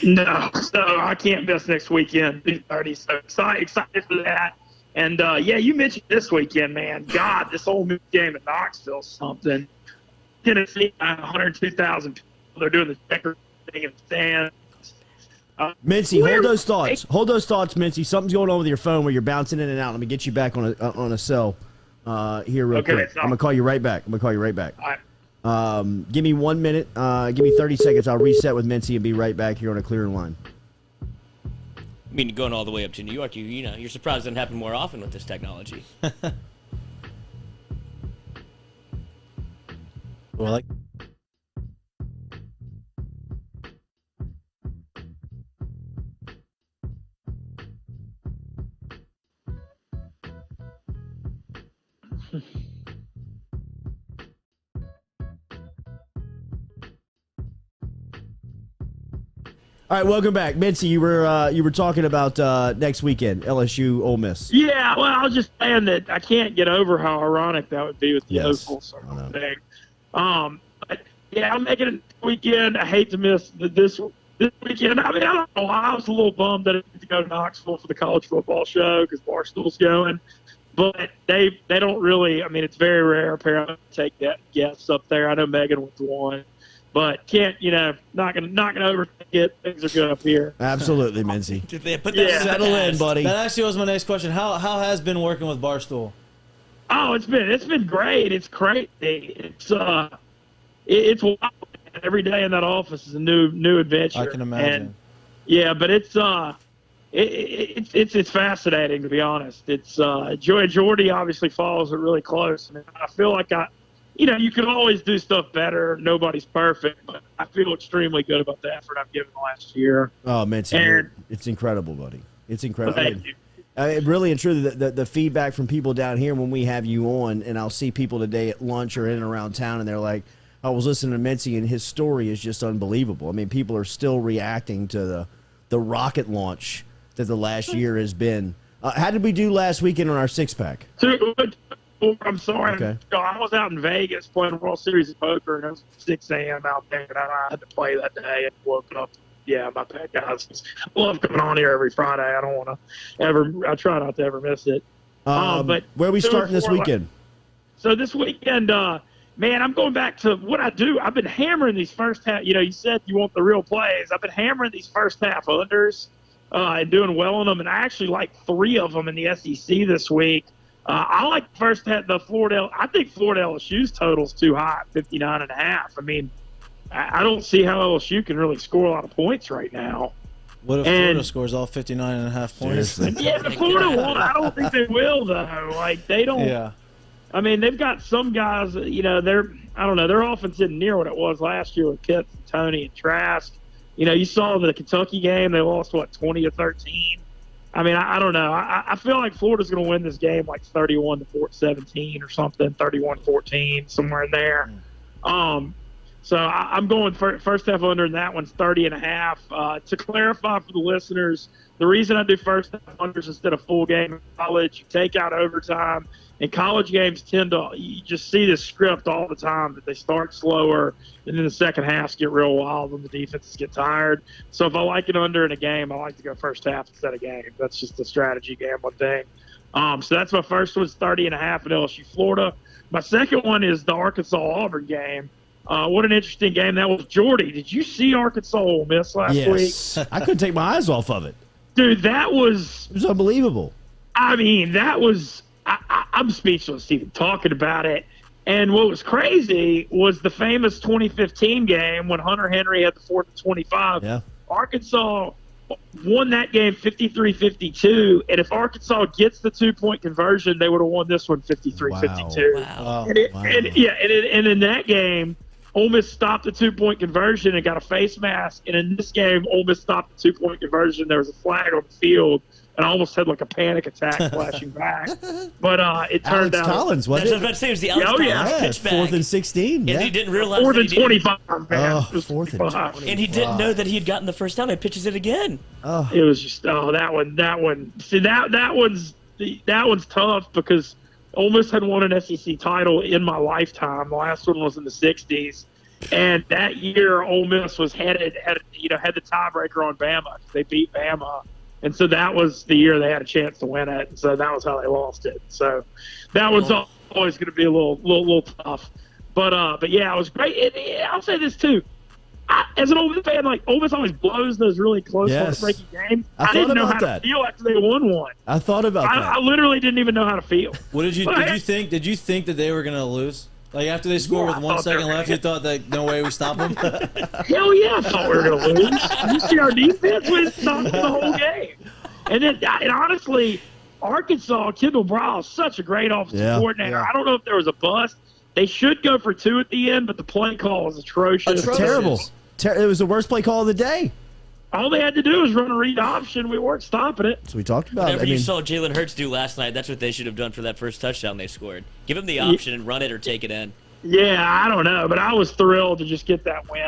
No, so I can't miss next weekend. 2:30. So excited for that. And you mentioned this weekend, man. God, this Ole Miss game at Knoxville, something. Tennessee, 102,000 people They're doing the checker thing in the stands. Mincy, hold those thoughts. Hold those thoughts, Mincy. Something's going on with your phone where you're bouncing in and out. Let me get you back on a cell here real quick. I'm going to call you right back. All right. Give me 1 minute. Give me 30 seconds. I'll reset with Mincy and be right back here on a clear line. I mean, going all the way up to New York, you know, you're surprised it doesn't happen more often with this technology. Well, All right, welcome back, Mincy. You were talking about next weekend, LSU Ole Miss. Yeah, well, I was just saying that I can't get over how ironic that would be with the full circle thing. But yeah, I'm making it this weekend. I hate to miss this weekend. I mean, I don't know. I was a little bummed that I had to go to Knoxville for the college football show because Barstool's going. But they don't really. I mean, it's very rare. Apparently, take that guests up there. I know Megan went to one. But can't, not gonna overthink it. Things are good up here. Absolutely, Mincy. Did they put that Settle in, buddy. that actually was my next question. How has been working with Barstool? Oh, it's been great. It's crazy. It's wild. Every day in that office is a new adventure. I can imagine. And, yeah, but it's fascinating, to be honest. It's Jordy obviously follows it really close. I mean, I feel like you can always do stuff better. Nobody's perfect, but I feel extremely good about the effort I've given last year. Oh, Mincy, it's incredible, buddy. It's incredible. Thank you. Really and truly, the feedback from people down here when we have you on, and I'll see people today at lunch or in and around town, and they're like, I was listening to Mincy, and his story is just unbelievable. I mean, people are still reacting to the rocket launch that the last year has been. How did we do last weekend on our six-pack? I'm sorry. Okay. I was out in Vegas playing the World Series of Poker, and it was 6 a.m. out there, and I had to play that day and woke up. Yeah, my bad, guys. I love coming on here every Friday. I don't want to I try not to ever miss it. But where are we starting this weekend? So this weekend, man, I'm going back to what I do. I've been hammering these first half. You said you want the real plays. I've been hammering these first half unders and doing well on them, and I actually like 3 of them in the SEC this week. I like first half the Florida. I think Florida LSU's total's too high, 59.5. I mean, I don't see how LSU can really score a lot of points right now. What if Florida scores all 59.5 points? Yeah, the Florida won't. I don't think they will, though. Like, they don't. Yeah. I mean, they've got some guys, I don't know, their offense isn't near what it was last year with Pitts and Tony and Trask. You saw the Kentucky game, they lost, 20-13. I mean, I don't know. I feel like Florida's going to win this game like 31-17 or something, 31-14, somewhere in there. So I'm going first half under, and that one's 30.5. To clarify for the listeners, the reason I do first half unders instead of full game in college, you take out overtime. And college games you just see this script all the time that they start slower, and then the second halves get real wild when the defenses get tired. So if I like it under in a game, I like to go first half instead of game. That's just the strategy gambling thing. So that's my first one, 30.5 at LSU Florida. My second one is the Arkansas-Auburn game. What an interesting game that was. Jordy, did you see Arkansas Ole Miss last week? I couldn't take my eyes off of it. Dude, it was unbelievable. I mean, that was I'm speechless even talking about it. And what was crazy was the famous 2015 game when Hunter Henry had the 4th and 25. Yeah. Arkansas won that game 53-52, and if Arkansas gets the 2-point conversion, they would have won this one 53-52. Wow. And in that game, Ole Miss stopped the 2-point conversion and got a face mask. And in this game, Ole Miss stopped the 2-point conversion. There was a flag on the field, and I almost had like a panic attack flashing back. But it turned out Collins, I was about to say it was the Alex Collins pitch back. 4th and 16. And he didn't realize 4th and 25, man. Oh, It was 4th and 25. And he didn't know that he had gotten the first down and pitches it again. It was just that one. See, that one's tough because Ole Miss had won an SEC title in my lifetime. The last one was in the 60s. And that year, Ole Miss was had the tiebreaker on Bama. They beat Bama. And so that was the year they had a chance to win it. And so that was how they lost it. So that was always going to be a little tough. But yeah, it was great. And I'll say this too. as an Ole Miss fan, like, Ole Miss always blows those really close, Yes. heartbreaking games. I didn't thought know about how that. to feel after they won one. I thought about that. I literally didn't even know how to feel. What did you think? Did you think that they were gonna lose? Like after they scored Yeah, with I 1 thought they second were left, gonna you thought that no way we stop them. Hell yeah, I thought we were going to lose. You see our defense was stopping the whole game. And honestly, Arkansas, Kendall Brown is such a great offensive coordinator. Yeah. I don't know if there was a bust. They should go for 2 at the end, but the play call was atrocious. Terrible. It was the worst play call of the day. All they had to do was run a read option. We weren't stopping it. So we talked about Whatever it. you saw Jalen Hurts do last night, that's what they should have done for that first touchdown they scored. Give him the option and run it or take it in. Yeah, I don't know, but I was thrilled to just get that win.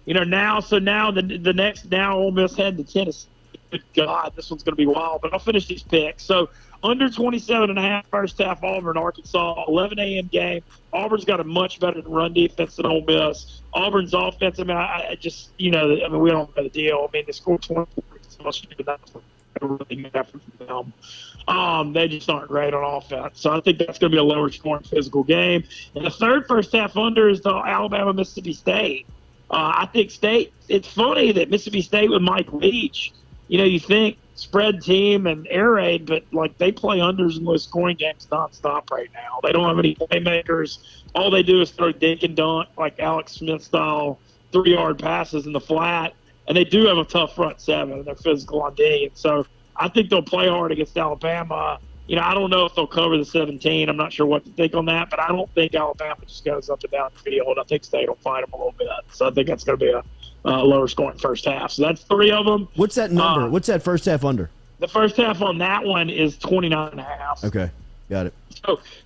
And now the next Ole Miss head to Tennessee. Good God, this one's going to be wild. But I'll finish these picks. So under 27.5 first half, Auburn, Arkansas, 11 a.m. game. Auburn's got a much better run defense than Ole Miss. Auburn's offense, we don't know the deal. They scored 20 points. Must be a really good effort from them. They just aren't great on offense. So I think that's going to be a lower scoring physical game. And the third first half under is the Alabama-Mississippi State. I think it's funny that Mississippi State with Mike Leach, you think spread team and air raid, but like they play unders in those scoring games nonstop right now. They don't have any playmakers. All they do is throw dink and dunk like Alex Smith style 3-yard passes in the flat. And they do have a tough front seven, and they're physical on D. And so I think they'll play hard against Alabama. I don't know if they'll cover the 17. I'm not sure what to think on that, but I don't think Alabama just goes up and down the field. I think State will fight them a little bit. So I think that's going to be a lower scoring first half. So that's 3 of them. What's that number? What's that first half under? The first half on that one is 29.5. Okay, got it.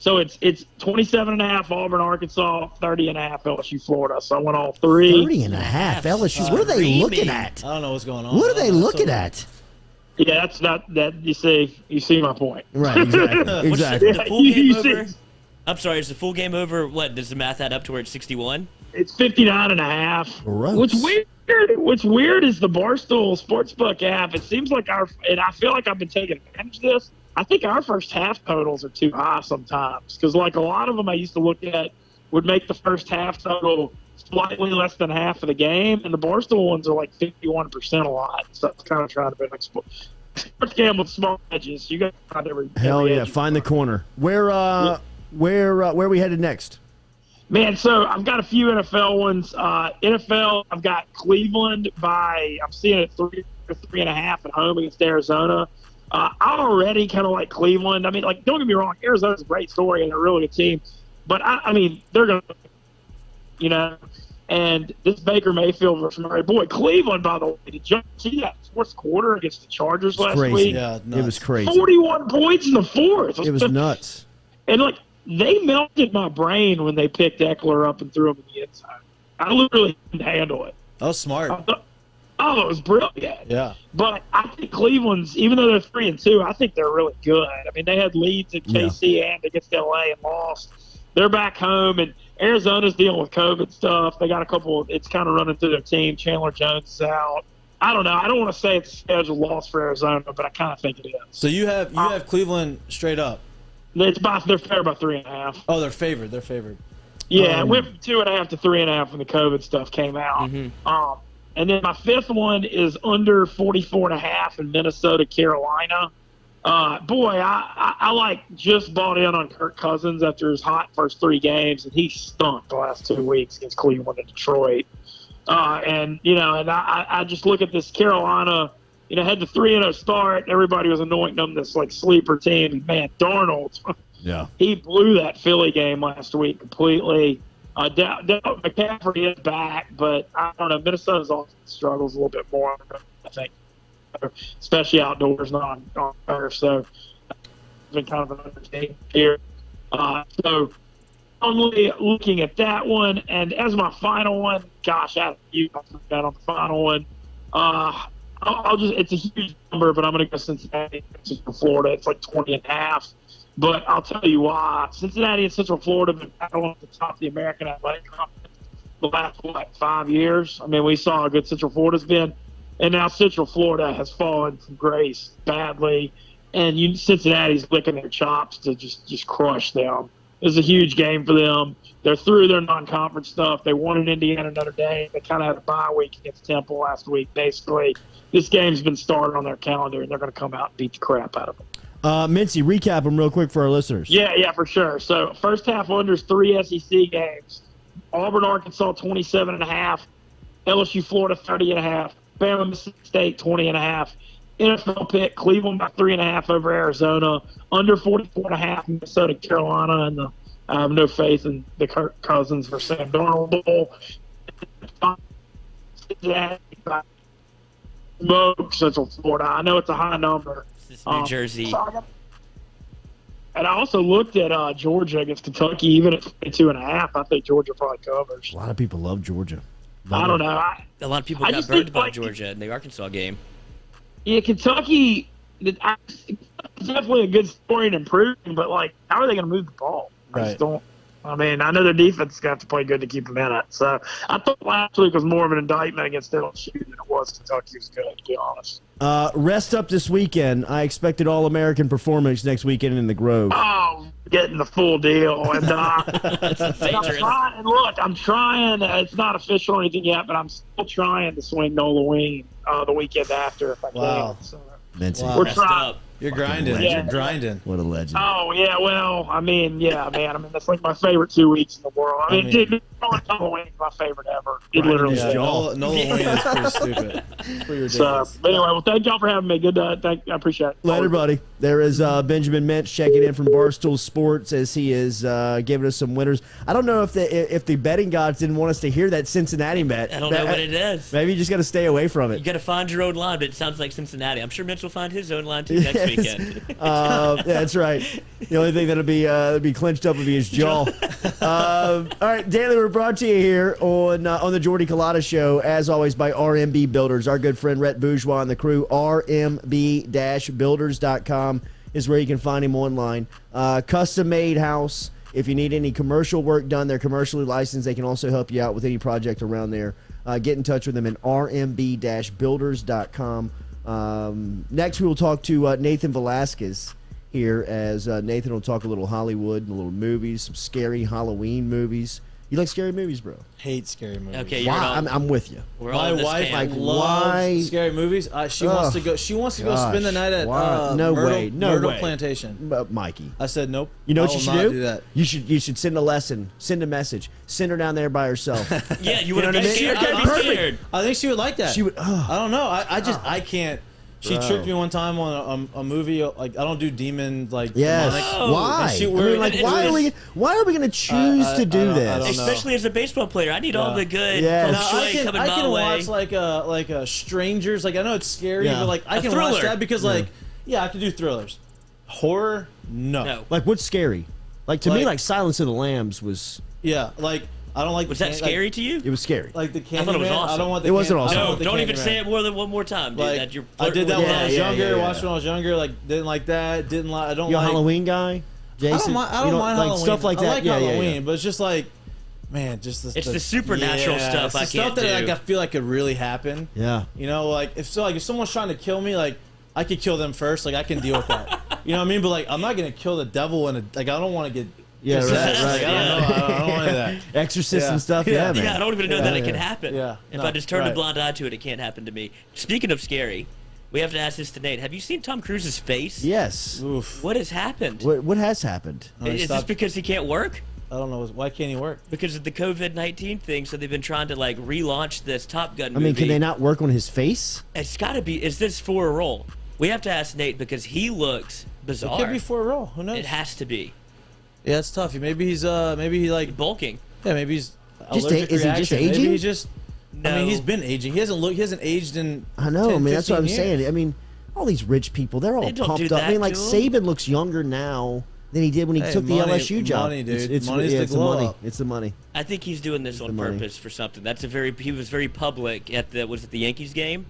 So it's 27.5 Auburn, Arkansas, 30.5 LSU, Florida. So I went all 3. 30.5 LSU. What are they looking at? I don't know what's going on. What are they looking at? Yeah, that's not that. You see my point. Right, exactly. Exactly. The full game You over? see- I'm sorry, is the full game over? What, does the math add up to where it's 61? It's 59.5. Gross. What's weird is the Barstool Sportsbook app. It seems like and I feel like I've been taking advantage of this. I think our first half totals are too high sometimes because like a lot of them I used to look at would make the first half total slightly less than half of the game, and the Barstool ones are like 51% a lot. So it's kind of trying to be like sports game with small edges. You got to find every Hell yeah! edge. Find the corner. Where we headed next? Man, so I've got a few NFL ones. NFL, I've got Cleveland I'm seeing it 3.5 at home against Arizona. I already kind of like Cleveland. I mean, like, don't get me wrong, Arizona's a great story and they're a really good team. But, I mean, they're going to, and this Baker Mayfield versus Murray. Boy, Cleveland, by the way, did you see that fourth quarter against the Chargers last Crazy. week? Yeah, It nuts. was crazy. 41 points in the fourth. It was nuts. And, like, they melted my brain when they picked Eckler up and threw him in the end zone. I literally couldn't handle it. That was smart. It was brilliant. Yeah. But I think Cleveland's, even though they're 3-2, I think they're really good. I mean, they had leads in KC and against LA and lost. They're back home, and Arizona's dealing with COVID stuff. They got a couple. It's kind of running through their team. Chandler Jones is out. I don't know. I don't want to say it's a scheduled loss for Arizona, but I kind of think it is. So you have Cleveland straight up. They're fair by 3.5. Oh, they're favored. They're favored. Yeah, it went from 2.5 to 3.5 when the COVID stuff came out. Mm-hmm. And then my fifth one is under 44.5 in Minnesota, Carolina. I just bought in on Kirk Cousins after his hot first 3 games, and he stunk the last 2 weeks against Cleveland and Detroit. I just look at this Carolina, had the 3-0 start. Everybody was anointing them this like sleeper team. And man, Darnold, he blew that Philly game last week completely. McCaffrey is back, but I don't know. Minnesota's also struggles a little bit more, I think, especially outdoors, not on turf. So it's been kind of an undertaking here. So only looking at that one, and as my final one, gosh, I bet on the final one. It's a huge number, but I'm going to go Cincinnati, Florida. It's like 20.5. But I'll tell you why. Cincinnati and Central Florida have been battling at the top of the American Athletic Conference the last, 5 years? I mean, we saw how good Central Florida's been. And now Central Florida has fallen from grace badly. And Cincinnati's licking their chops to just crush them. This is a huge game for them. They're through their non-conference stuff. They won in Indiana Notre Dame. They kind of had a bye week against Temple last week. Basically, this game's been started on their calendar, and they're going to come out and beat the crap out of them. Mintzy, recap them real quick for our listeners. Yeah, for sure. So first half unders 3 SEC games. Auburn, Arkansas 27.5. LSU, Florida 30.5. Bama, Mississippi State 20.5. NFL pick Cleveland by 3.5 over Arizona. Under 44.5 Minnesota, Carolina, and I have no faith in the Kirk Cousins for Sam Darnold Bowl. Smoke Central Florida. I know it's a high number. It's New Jersey. And I also looked at Georgia against Kentucky, even at 22.5. I think Georgia probably covers. A lot of people love Georgia. I don't know. A lot of people got burned by Georgia in the Arkansas game. Yeah, Kentucky, it's definitely a good story and improving, but, how are they going to move the ball? I just don't. I mean, I know their defense is going to have to play good to keep them in it. So I thought last week was more of an indictment against LSU than it was Kentucky was good, to be honest. Rest up this weekend. I expected All-American performance next weekend in the Grove. Oh, getting the full deal. And, I'm trying. It's not official or anything yet, but I'm still trying to swing Nola Ween the weekend after if I can. So, Wow. we're trying. You're grinding. Legend. You're grinding. What a legend. Oh, yeah, well, I mean, that's like my favorite 2 weeks in the world. I mean, dude, Nola Ween is my favorite ever. It literally is. Nola Ween is pretty stupid. It's pretty ridiculous. So, anyway, well, thank y'all for having me. Good. I appreciate it. Later, buddy. There is Benjamin Mintz checking in from Barstool Sports as he is giving us some winners. I don't know if the betting gods didn't want us to hear that Cincinnati bet. I don't know what it is. Maybe you just got to stay away from it. You got to find your own line, but it sounds like Cincinnati. I'm sure Mintz will find his own line too next weekend. That's right. The only thing that'll be clenched up will be his jaw. All right, Daily, we're brought to you here on the Jordy Culotta Show, as always, by RMB Builders. Our good friend Rhett Bourgeois and the crew. RMB-builders.com is where you can find him online. Custom-made house. If you need any commercial work done, they're commercially licensed. They can also help you out with any project around there. Get in touch with them at rmb-builders.com. Next, we will talk to Nathan Velasquez here, as Nathan will talk a little Hollywood and a little movies, some scary Halloween movies. You like scary movies, bro? Hate scary movies. Okay, I'm with you. My wife loves scary movies. She wants to go. She wants to go spend the night at Myrtle Plantation. Mikey, I said nope. You know what you should do that. You should send a message. Send her down there by herself. Yeah, you would be scared. Perfect. I think she would like that. She would. I don't know. I can't. She tricked me one time on a movie. I don't do demon Yes. demonic. Why? Why are we going to choose to do this? I don't know. Especially as a baseball player, I need all the good Yes. feng shui coming I can my way. watch Strangers. I know it's scary, but I can watch that because I can do thrillers. Horror, no. What's scary? To me, Silence of the Lambs was. Yeah, I don't like. Was that scary to you? It was scary. Like the Candyman. I thought it was awesome. I don't want the. It wasn't awesome. No, don't even say it more than one more time, dude. I did that when I was younger. Watched when I was younger. Didn't like that. Didn't like. I don't. You're like a Halloween guy, Jason. I don't mind Halloween. Stuff like that. I like Halloween, but it's just man, just it's the supernatural stuff. I can't do. Stuff that I feel like could really happen. Yeah. If someone's trying to kill me, I could kill them first. I can deal with that. You know what I mean? But I'm not gonna kill the devil and I don't want to get. Yeah, right. I don't want that. Exorcist and stuff. Yeah, man. Yeah, I don't even know that it can happen. Yeah. If I just turn a blind eye to it, it can't happen to me. Speaking of scary, we have to ask this to Nate. Have you seen Tom Cruise's face? Yes. Oof. What has happened? What has happened? Is this because he can't work? I don't know. Why can't he work? Because of the COVID-19 thing, so they've been trying to relaunch this Top Gun movie. Can they not work on his face? It's got to be. Is this for a role? We have to ask Nate because he looks bizarre. It could be for a role. Who knows? It has to be. Yeah, it's tough. Maybe he's bulking. Yeah, maybe he's allergic is he just aging? Maybe he's just. No. I mean, he's been aging. He hasn't aged in. I know. 10, That's what I'm years. saying. All these rich people, they're all They don't pumped do up. that to Saban looks younger now than he did when he took the LSU job. Money, dude. It's Money's the it's the glow money. up. It's the money. I think he's doing this on purpose for something. He was very public at the Yankees game,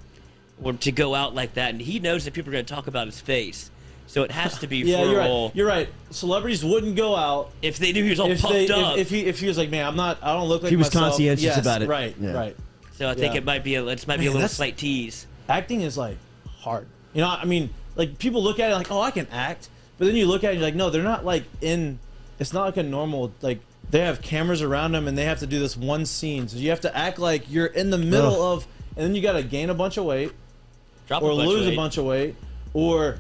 or to go out like that, and he knows that people are going to talk about his face. So it has to be for a role. You're right. Celebrities wouldn't go out if they knew he was all pumped up. If he was like, man, I don't look like he was myself. conscientious about it. Right, right. So I think it might be a little slight tease. Acting is hard. People look at it oh, I can act, but then you look at it and you're like, no, they're not in it's not like a normal like. They have cameras around them, and they have to do this one scene. So you have to act like you're in the middle of, and then you got to gain a bunch of weight, or lose a bunch of weight, or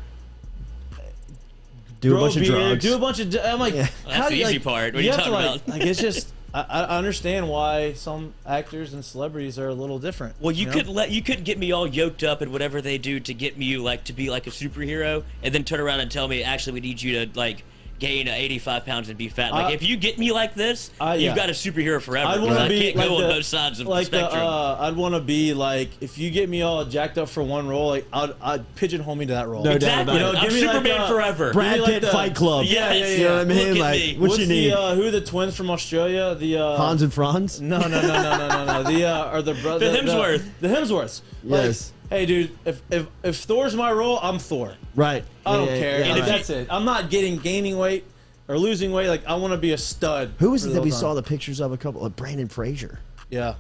do a bunch of drugs. Do a bunch of. I'm like, that's the easy part. What are you talking about? Like, it's just. I understand why some actors and celebrities are a little different. Well, you could get me all yoked up in whatever they do to get me like to be like a superhero, and then turn around and tell me actually we need you to like gain 85 pounds and be fat. Like if you get me like this, you've got a superhero forever. I can't go on both sides of the spectrum. I'd want to be like, if you get me all jacked up for one role, like I'd pigeonhole me to that role. No exactly. Doubt about it. I'm Superman forever. Brad Pitt Fight Club. Yes. You know what I mean? Look like, at me. what you need? Who are the twins from Australia? The Hans and Franz? No. The brother. The Hemsworth. The Hemsworths. Yes. Hey, dude, if Thor's my role, I'm Thor. Right. I don't care. And that's it. I'm not gaining weight or losing weight. Like, I want to be a stud. Who was it that we saw the pictures of a couple of Brandon Fraser? Yeah.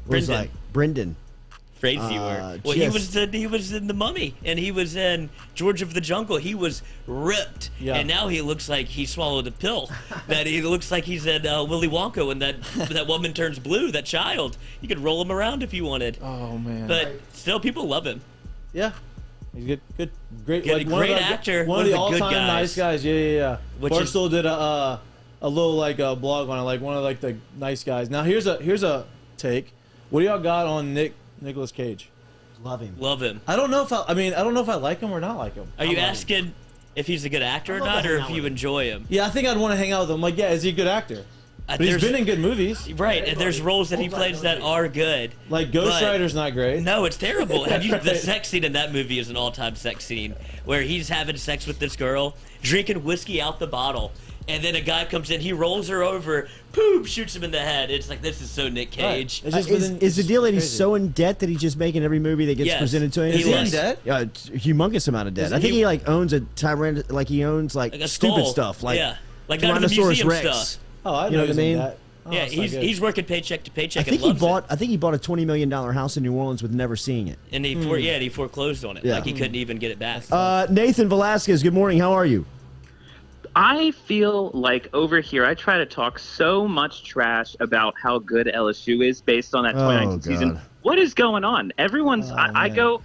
Brendan. Crazy word. Well, he was in The Mummy, and he was in George of the Jungle. He was ripped, and now he looks like he swallowed a pill. That he looks like he's in Willy Wonka when that woman turns blue. That child. You could roll him around if you wanted. Oh man. But still, people love him. Yeah. He's good, great great actor. One of the all-time nice guys. Yeah. Barstool did a little like a blog on it, like one of like the nice guys. Now here's a take. What do y'all got on Nicolas Cage? Love him. I don't know if I like him or not like him. Are you asking if he's a good actor or not, or if you enjoy him? Yeah, I think I'd want to hang out with him. Like, yeah, is he a good actor? But he's been in good movies. Right, and there's roles that he plays that are good. Like Ghost Rider's not great. No, it's terrible. The sex scene in that movie is an all-time sex scene where he's having sex with this girl, drinking whiskey out the bottle, and then a guy comes in, he rolls her over, poop, shoots him in the head. It's like, this is so Nick Cage. Right. Is the deal that he's so in debt that he's just making every movie that gets presented to him? Is he in debt? Yeah, humongous amount of debt. I think he like owns a Tyrant, like he owns like stupid stuff, like Tyrannosaurus Rex. Stuff. Oh, I know, you know what I mean? That. Oh, yeah, he's working paycheck to paycheck. I think he bought a $20 million house in New Orleans with never seeing it. And he foreclosed on it. Yeah. Like he couldn't even get it back. Nathan Velasquez, good morning. How are you? I feel like over here I try to talk so much trash about how good LSU is based on that 2019 season. What is going on? Everyone's I go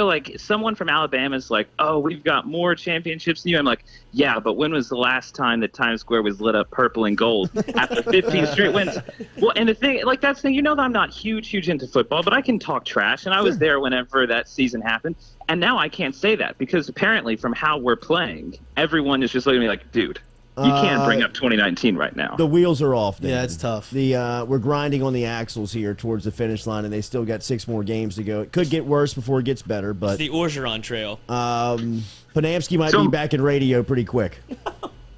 like someone from Alabama is like, oh, we've got more championships than you. I'm like, yeah, but when was the last time that Times Square was lit up purple and gold after 15 straight wins? Well, and the thing, like that's the thing, that I'm not huge into football, but I can talk trash, and I was there whenever that season happened. And now I can't say that because apparently from how we're playing, everyone is just looking at me like, dude, you can't bring up 2019 right now. The wheels are off. Yeah, it's tough. We're grinding on the axles here towards the finish line, and they still got 6 more games to go. It could get worse before it gets better, but it's the Orgeron trail. Panamsky might be back in radio pretty quick.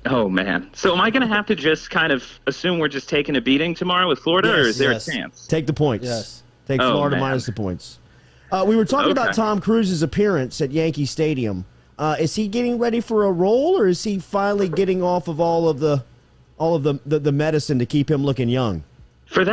Oh man! So am I going to have to just kind of assume we're just taking a beating tomorrow with Florida, or is there a chance? Take the points. Yes. Take Florida minus the points. We were talking about Tom Cruise's appearance at Yankee Stadium. Is he getting ready for a role, or is he finally getting off of all of the medicine to keep him looking young? For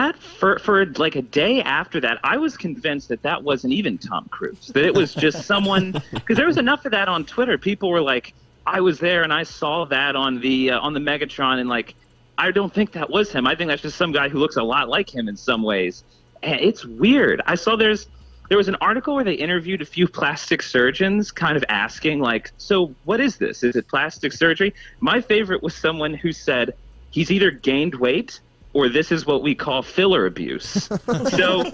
like a day after that, I was convinced that wasn't even Tom Cruise, that it was just someone, because there was enough of that on Twitter. People were like, I was there and I saw that on the Megatron, and like, I don't think that was him. I think that's just some guy who looks a lot like him in some ways. And it's weird. I saw there was an article where they interviewed a few plastic surgeons kind of asking, like, so what is this? Is it plastic surgery? My favorite was someone who said he's either gained weight or this is what we call filler abuse. So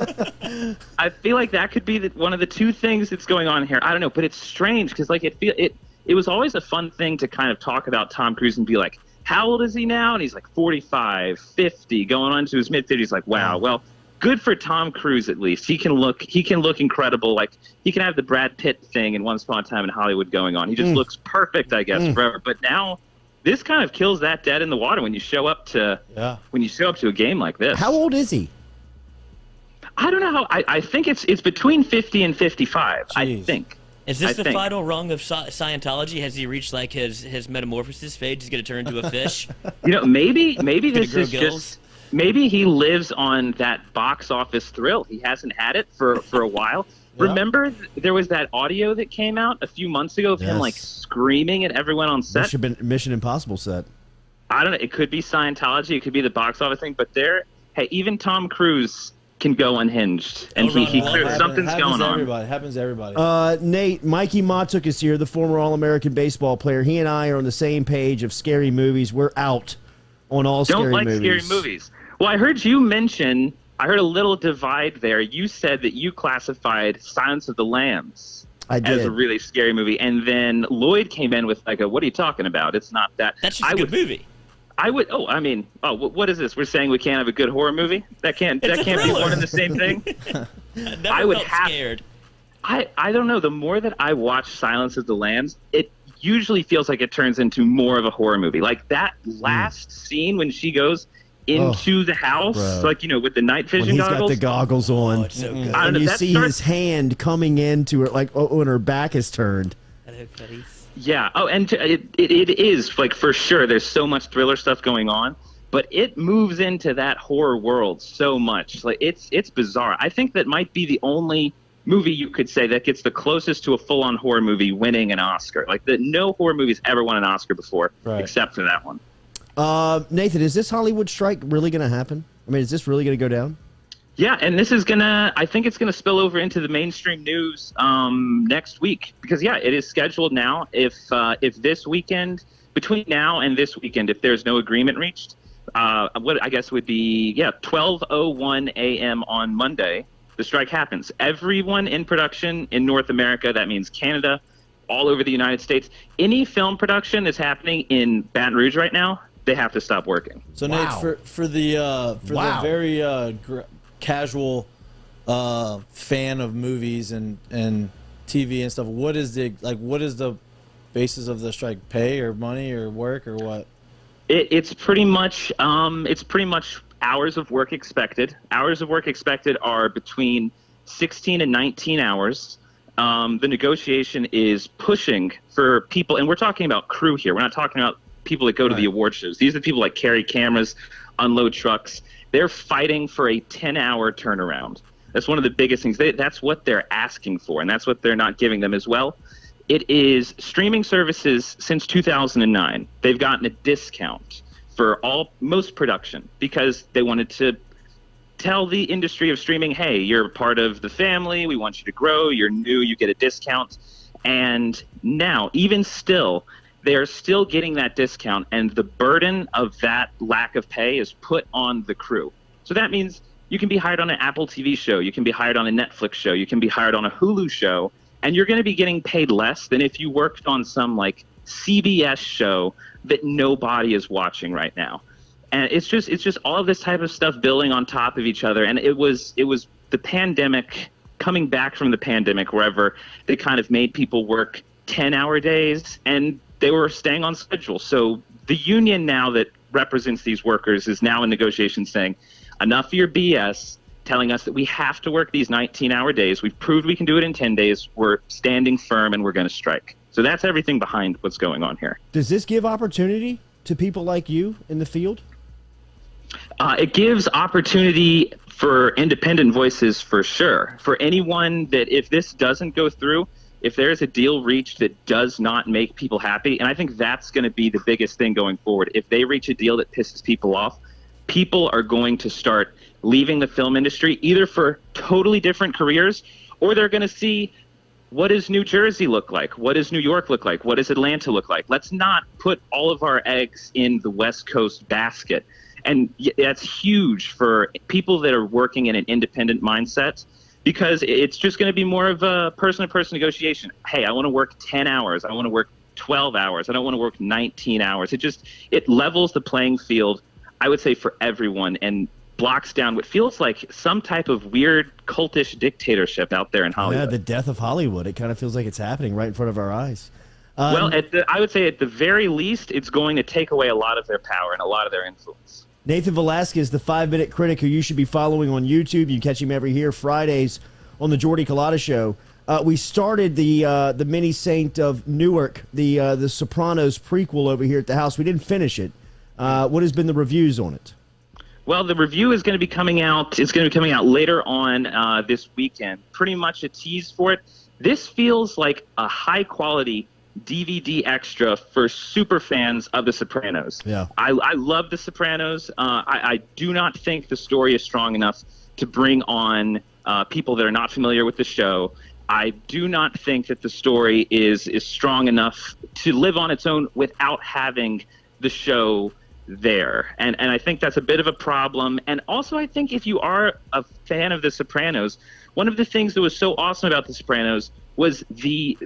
I feel like that could be one of the two things that's going on here. I don't know, but it's strange because like it was always a fun thing to kind of talk about Tom Cruise and be like, how old is he now? And he's like 45, 50, going on to his mid-50s. Like, wow, well, good for Tom Cruise at least. He can look incredible. Like he can have the Brad Pitt thing in Once Upon a Time in Hollywood going on. He just looks perfect, I guess, forever. But now this kind of kills that dead in the water when you show up to a game like this. How old is he? I don't know how. I think it's between 50 and 55. Jeez. I think. Is this the final rung of Scientology? Has he reached like his metamorphosis phase? He's going to turn into a fish. Maybe this is just. Maybe he lives on that box office thrill. He hasn't had it for a while. Yeah. Remember, there was that audio that came out a few months ago of him like screaming at everyone on set. Mission Impossible set. I don't know. It could be Scientology. It could be the box office thing. But hey, even Tom Cruise can go unhinged, and something's going on. Happens to everybody. Nate, Mikie Mahtook is here, the former All-American baseball player. He and I are on the same page of scary movies. We're out on all scary movies. Don't like scary movies. Well, I heard you mention. I heard a little divide there. You said that you classified Silence of the Lambs as a really scary movie, and then Lloyd came in with like what are you talking about? It's not that. That's just a good movie. What is this? We're saying we can't have a good horror movie? That can't be one and the same thing? I would felt scared. I don't know. The more that I watch Silence of the Lambs, it usually feels like it turns into more of a horror movie. Like that last scene when she goes into the house, with the night vision goggles. He's got the goggles on. Oh, it's so good. And you see his hand coming into her, when her back is turned. Yeah. Oh, and it is like for sure. There's so much thriller stuff going on, but it moves into that horror world so much. Like it's bizarre. I think that might be the only movie you could say that gets the closest to a full-on horror movie winning an Oscar. Like no horror movie's ever won an Oscar before, except for that one. Nathan, is this Hollywood strike really going to happen? I mean, is this really going to go down? Yeah, and this is I think it's gonna spill over into the mainstream news next week because it is scheduled now. If this weekend, between now and this weekend, if there's no agreement reached, what I guess would be 12:01 a.m. on Monday, the strike happens. Everyone in production in North America, that means Canada, all over the United States, any film production is happening in Baton Rouge right now, they have to stop working. So Nate, for the very casual fan of movies and TV and stuff, what is the basis of the strike? Pay or money or work or what? It's pretty much hours of work expected. Hours of work expected are between 16 and 19 hours. The negotiation is pushing for people, and we're talking about crew here. We're not talking about people that go to the award shows. These are the people that carry cameras, unload trucks. They're fighting for a 10-hour turnaround. That's one of the biggest things. That's what they're asking for, and that's what they're not giving them as well. It is streaming services since 2009. They've gotten a discount for most production because they wanted to tell the industry of streaming, hey, you're part of the family. We want you to grow. You're new. You get a discount. And now, even still, they're still getting that discount, and the burden of that lack of pay is put on the crew. So that means you can be hired on an Apple TV show, you can be hired on a Netflix show, you can be hired on a Hulu show, and you're going to be getting paid less than if you worked on some CBS show that nobody is watching right now. And it's just all of this type of stuff building on top of each other. And it was the pandemic, coming back from the pandemic, wherever they kind of made people work 10-hour days, and they were staying on schedule. So the union now that represents these workers is now in negotiations saying, enough of your BS telling us that we have to work these 19-hour days. We've proved we can do it in 10 days. We're standing firm, and we're going to strike. So that's everything behind what's going on here. Does this give opportunity to people like you in the field? It gives opportunity for independent voices for sure. For anyone that if this doesn't go through, if there's a deal reached that does not make people happy, and I think that's going to be the biggest thing going forward. If they reach a deal that pisses people off, people are going to start leaving the film industry either for totally different careers, or they're going to see, what does New Jersey look like? What does New York look like? What does Atlanta look like? Let's not put all of our eggs in the West Coast basket. And that's huge for people that are working in an independent mindset, because it's just going to be more of a person-to-person negotiation. Hey, I want to work 10 hours. I want to work 12 hours. I don't want to work 19 hours. It levels the playing field, I would say, for everyone, and blocks down what feels like some type of weird cultish dictatorship out there in Hollywood. Yeah, the death of Hollywood. It kind of feels like it's happening right in front of our eyes. Well, I would say at the very least, it's going to take away a lot of their power and a lot of their influence. Nathan Velasquez, the 5-minute critic who you should be following on YouTube. You can catch him every here Fridays on the Jordy Culotta Show. We started the Many Saints of Newark, the Sopranos prequel over here at the house. We didn't finish it. What has been the reviews on it? Well, the review is going to be coming out. It's going to be coming out later on this weekend. Pretty much a tease for it. This feels like a high-quality DVD extra for super fans of The Sopranos. Yeah. I love The Sopranos. I do not think the story is strong enough to bring on people that are not familiar with the show. I do not think that the story is strong enough to live on its own without having the show there. And I think that's a bit of a problem. And also, I think if you are a fan of The Sopranos, one of the things that was so awesome about The Sopranos was the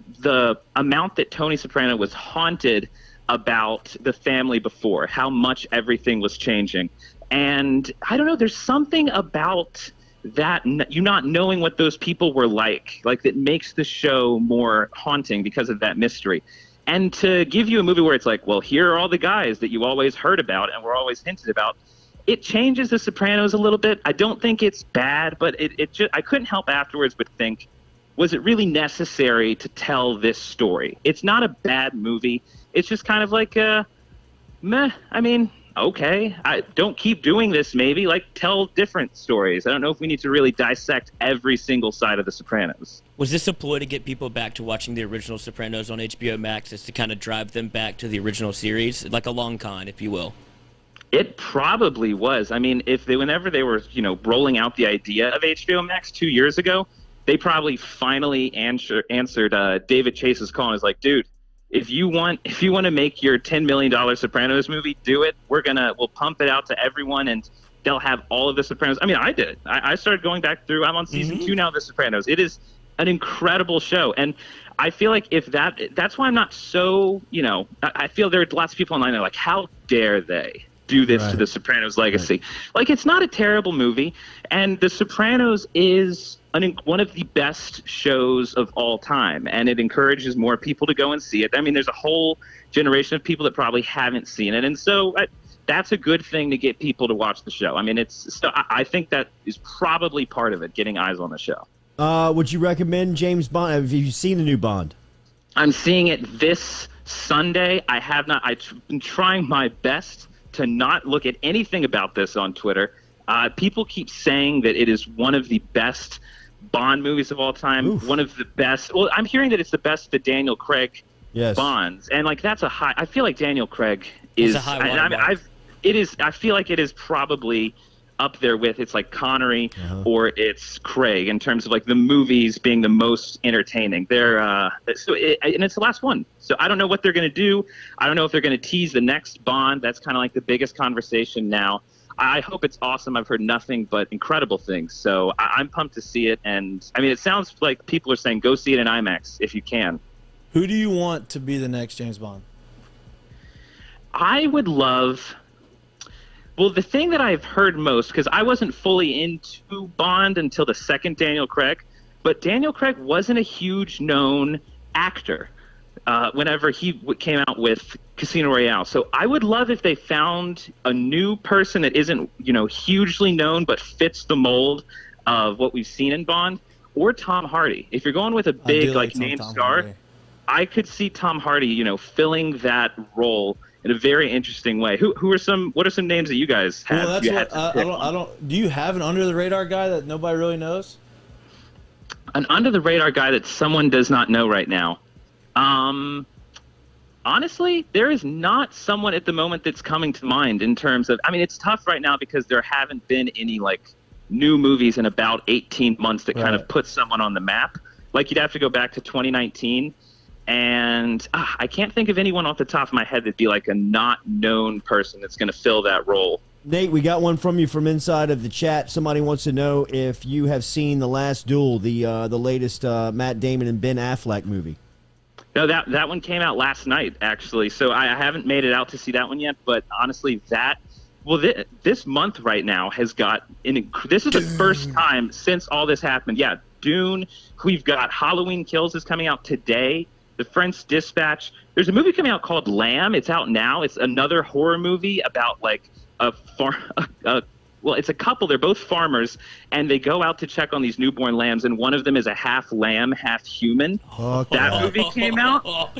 amount that Tony Soprano was haunted about the family before, how much everything was changing. And I don't know, there's something about that, you not knowing what those people were like that makes the show more haunting because of that mystery. And to give you a movie where it's like, well, here are all the guys that you always heard about and were always hinted about, it changes The Sopranos a little bit. I don't think it's bad, but it just, I couldn't help afterwards but think, was it really necessary to tell this story? It's not a bad movie. It's just kind of like, meh. I mean, okay, I don't keep doing this maybe. Tell different stories. I don't know if we need to really dissect every single side of The Sopranos. Was this a ploy to get people back to watching the original Sopranos on HBO Max, is to kind of drive them back to the original series? Like a long con, if you will. It probably was. I mean, whenever they were, rolling out the idea of HBO Max 2 years ago, they probably finally answered David Chase's call and was like, dude, if you want to make your $10 million Sopranos movie, do it. We'll pump it out to everyone and they'll have all of The Sopranos. I mean, I did. I started going back through. I'm on season 2 now of The Sopranos. It is an incredible show. And I feel like that's why I'm not so, I feel there are lots of people online that are like, how dare they do this to The Sopranos legacy? Right. It's not a terrible movie. And The Sopranos is one of the best shows of all time, and it encourages more people to go and see it. I mean, there's a whole generation of people that probably haven't seen it, and so that's a good thing to get people to watch the show. I mean, I think that is probably part of it, getting eyes on the show. Would you recommend James Bond? Have you seen the new Bond? I'm seeing it this Sunday. I have not. I've been trying my best to not look at anything about this on Twitter. People keep saying that it is one of the best Bond movies of all time. Oof. One of the best. Well, I'm hearing that it's the best of the Daniel Craig Bonds, and that's a high. I feel like Daniel Craig is. It's a high it is. I feel like it is probably up there with it's like Connery or it's Craig in terms of the movies being the most entertaining. And it's the last one, so I don't know what they're going to do. I don't know if they're going to tease the next Bond. That's kind of like the biggest conversation now. I hope it's awesome. I've heard nothing but incredible things, so I'm pumped to see it. And I mean, it sounds like people are saying go see it in IMAX if you can. Who do you want to be the next James Bond? I would love. Well, the thing that I've heard most, because I wasn't fully into Bond until the second Daniel Craig, but Daniel Craig wasn't a huge known actor whenever he came out with Casino Royale. So I would love if they found a new person that isn't, hugely known but fits the mold of what we've seen in Bond, or Tom Hardy. If you're going with a big name star, Hardy. I could see Tom Hardy, filling that role in a very interesting way. What are some names that you guys have? Well, that's I don't. Do you have an under the radar guy that nobody really knows? An under the radar guy that someone does not know right now. Honestly, there is not someone at the moment that's coming to mind in terms of. I mean, it's tough right now because there haven't been any new movies in about 18 months that kind of put someone on the map. You'd have to go back to 2019. And I can't think of anyone off the top of my head that'd be a not known person that's going to fill that role. Nate, we got one from you from inside of the chat. Somebody wants to know if you have seen The Last Duel, the latest Matt Damon and Ben Affleck movie. No, that one came out last night, actually. So I haven't made it out to see that one yet. But honestly, this month right now has got this is the first time since all this happened. Yeah, Dune. We've got Halloween Kills is coming out today. The French Dispatch. There's a movie coming out called Lamb. It's out now. It's another horror movie about it's a couple. They're both farmers, and they go out to check on these newborn lambs, and one of them is a half lamb, half human. That movie came out.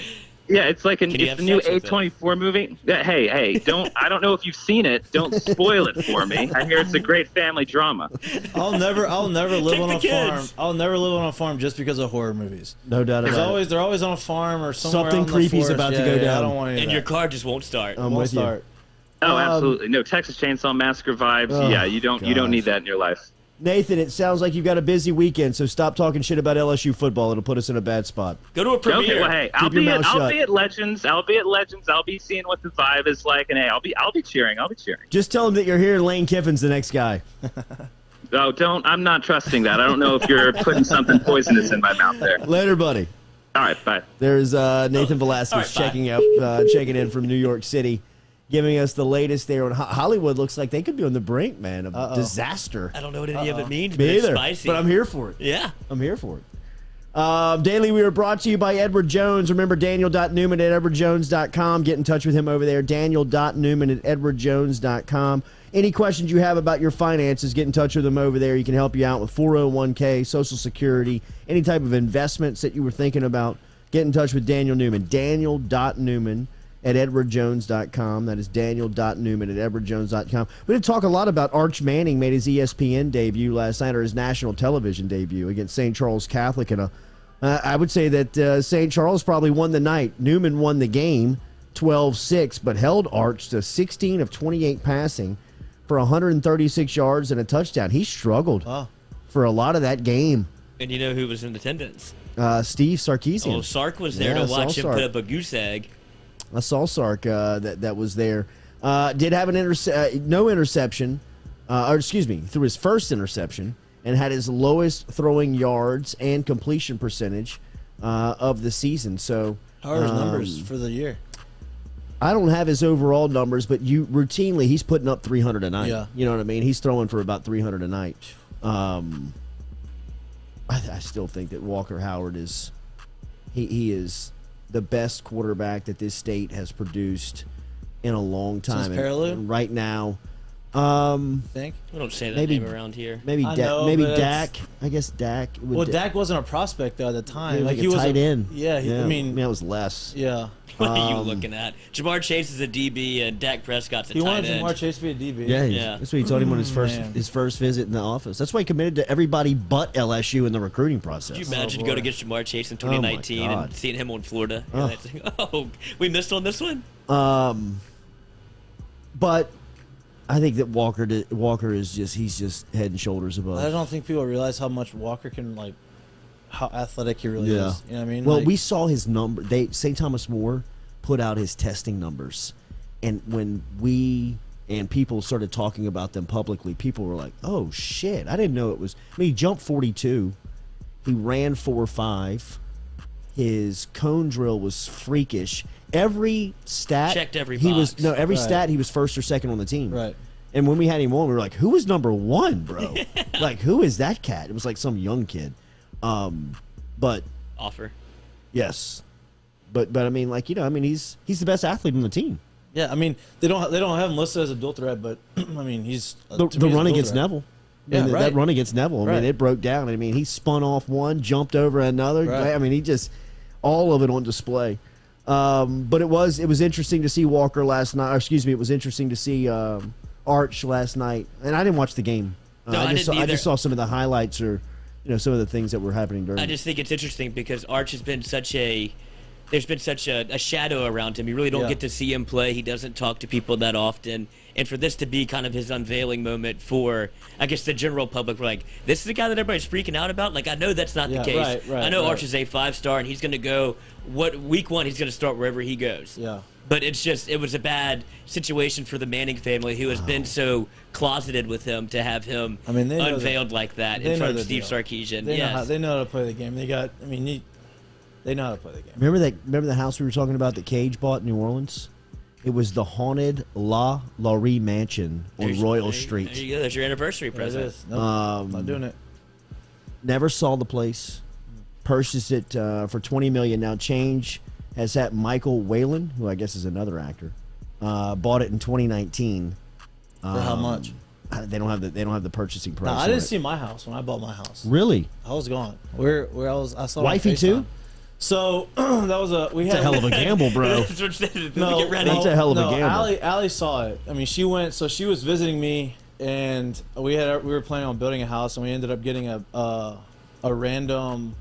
Yeah, it's like Can you it's have the new sex with it? A24 movie. Yeah, hey, I don't know if you've seen it. Don't spoil it for me. I hear it's a great family drama. I'll never live Take on the a farm. kids. I'll never live on a farm just because of horror movies. No doubt about it. They're always on a farm or somewhere. Something out in the creepy's forest. about to Yeah, go yeah, down. I don't want any of And that. your car just won't start. I'm Won't with you. start. Oh, absolutely. No, Texas Chainsaw Massacre vibes. Oh, Yeah, you don't gosh. need that in your life. Nathan, it sounds like you've got a busy weekend, so stop talking shit about LSU football. It'll put us in a bad spot. Go to a premiere. Okay, well, hey, Keep your mouth I'll shut. be at Legends. I'll be seeing what the vibe is like, and hey, I'll be cheering. Just tell them that you're here and Lane Kiffin's the next guy. Oh, I'm not trusting that. I don't know if you're putting something poisonous in my mouth there. Later, buddy. All right, bye. There's Nathan Velasquez all right, bye. checking in from New York City, giving us the latest there on Hollywood. Looks like they could be on the brink, man, of disaster. I don't know what any of it means, but Me it's either, spicy. but I'm here for it. Yeah. I'm here for it. Daily, we are brought to you by Edward Jones. Remember, Daniel.Newman at EdwardJones.com. Get in touch with him over there. Daniel.Newman at EdwardJones.com. Any questions you have about your finances, get in touch with him over there. He can help you out with 401k, Social Security, any type of investments that you were thinking about. Get in touch with Daniel Newman. Daniel.Newman at EdwardJones.com. That is Daniel.Newman at EdwardJones.com. We did talk a lot about Arch Manning made his ESPN debut last night, or his national television debut against St. Charles Catholic. And I would say that St. Charles probably won the night. Newman won the game 12-6, but held Arch to 16 of 28 passing for 136 yards and a touchdown. He struggled for a lot of that game. And you know who was in attendance? Steve Sarkisian. Oh, Sark was there Yeah, I to watch saw him Sark. put up a goose egg. I saw Sark that was there. Did have no interception, threw his first interception and had his lowest throwing yards and completion percentage of the season. So How are his numbers for the year? I don't have his overall numbers, but routinely he's putting up 300 a night. Yeah. You know what I mean? He's throwing for about 300 a night. I still think that Walker Howard is he is the best quarterback that this state has produced in a long time. Since Pearloo? And right now, Think? We don't say that Maybe- name around here. maybe I know, but Dak. I guess Dak. Well, Dak wasn't a prospect though at the time. Like he a was tight end. Yeah, I mean, that was less. yeah. What are you looking at? Jamar Chase is a DB and Dak Prescott's a He tight wanted end. Jamar Chase to be a DB. Yeah, Yeah. that's what he told him on his Man. first visit in the office. That's why he committed to everybody but LSU in the recruiing process. Could you imagine boy. going against Jamar Chase in Oh, my 2019 God. and seeing him on Florida? Oh. And that's like, oh, we missed on this one? But I think that Walker is he's just head and shoulders above. I don't think people realize how much Walker can how athletic he really Yeah. is. You know what I mean? Well, we saw his number. St. Thomas More put out his testing numbers, and when we and people started talking about them publicly, people were like, "Oh shit! I didn't know it was." I mean, he jumped 42. He ran 4.5. His cone drill was freakish. Every stat Checked every he was box. no every Right. stat he was first or second on the team. Right. And when we had him on, we were like, "Who was number one, bro? Like, who is that cat?" It was like some young kid. But Offer. yes, but I mean, he's the best athlete on the team. Yeah, I mean they don't have him listed as a dual threat, but I mean he's The to me, he's a run dual against threat. Neville. Yeah, That right. run against Neville. I mean, Right. it broke down. I mean, he spun off one, jumped over another. Right. I mean, he just all of it on display. But it was interesting to see Walker last night. Or excuse me, it was interesting to see Arch last night. And I didn't watch the game. No, I didn't I either. just saw some of the highlights or some of the things that were happening during. I just think it's interesting because Arch has been there's been such a shadow around him. You really don't Yeah. get to see him play. He doesn't talk to people that often. And for this to be kind of his unveiling moment for, I guess, the general public, we're like, this is the guy that everybody's freaking out about? Like, I know that's not Yeah, the case. right, I know right. Arch is a 5-star, and he's going to go, week one, he's going to start wherever he goes. Yeah. But it was a bad situation for the Manning family, who has been so closeted with him, to have him I mean, they know unveiled like that they in front know of the Steve deal. Sarkisian. They know how to play the game. They know how to play the game. Remember the house we were talking about that Cage bought in New Orleans? It was the haunted La Laurie Mansion on Royal Street. There you go. There's your anniversary There it present. is. Nope, not doing it. Never saw the place. Purchased it for $20 million. Now Change has had Michael Whalen, who I guess is another actor, bought it in 2019. For how much? They don't have the purchasing price. No, I on didn't it. see my house when I bought my house. Really? I was gone. Where I saw it on Wifey too? FaceTime. So that was It's a hell of a gamble, bro. Get ready. That's a hell of a gamble. Allie saw it. I mean, she went. So she was visiting me, and we were planning on building a house, and we ended up getting a random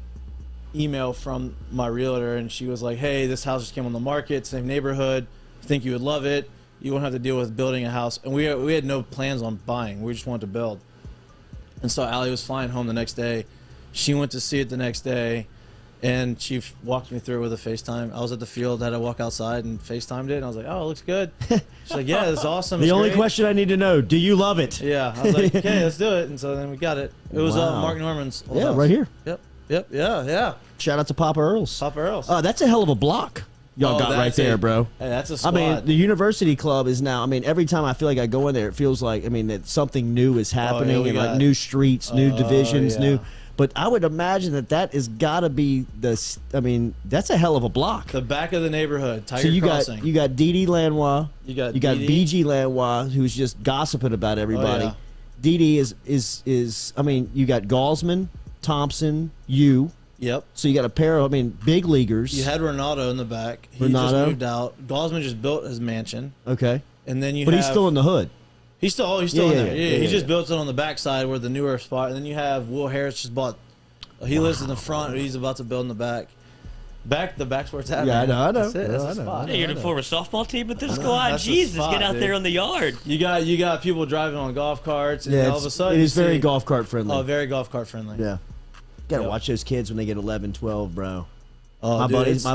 email from my realtor, and she was like, "Hey, this house just came on the market, same neighborhood. I think you would love it. You won't have to deal with building a house." And we had no plans on buying. We just wanted to build. And so Allie was flying home the next day. She went to see it the next day. And she walked me through it with a FaceTime. I was at the field, had to walk outside and FaceTimed it. And I was like, "Oh, it looks good." She's like, "Yeah, it's awesome. The only question I need to know, do you love it? Yeah. I was like, "Okay, let's do it." And so then we got it. It was Mark Norman's old house. Right here. Yep. Yeah. Shout out to Papa Earls. Papa Earls. That's a hell of a block y'all got right there, bro. Hey, that's a squad. I mean, the University Club is now, I mean, every time I feel like I go in there, it feels like, I mean, that something new is happening and like new streets, new divisions, new. But I would imagine that has got to be I mean, that's a hell of a block. The back of the neighborhood, Tiger so you Crossing. You got Dee Dee Lanois. You got BG Lanois, who's just gossiping about everybody. Oh, yeah. Dee Dee is I mean, you got Galsman, Thompson, you. Yep. So you got a pair of, I mean, big leaguers. You had Ronaldo in the back. He just moved out. Galsman just built his mansion. Okay. And then But he's still in the hood. He's still in there. Yeah, he just built it on the backside where the newer spot. And then you have Will Harris just bought. He lives in the front. He's about to build in the back. The back's where it's at. Yeah, man. I know. That's it. That's the spot. Hey, you're the former softball team with this squad. Jesus, get out there on the yard. You got people driving on golf carts, and all of a sudden it is very golf cart friendly. Oh, very golf cart friendly. Yeah. Gotta watch those kids when they get 11, 12, bro. Oh, my dude, buddies,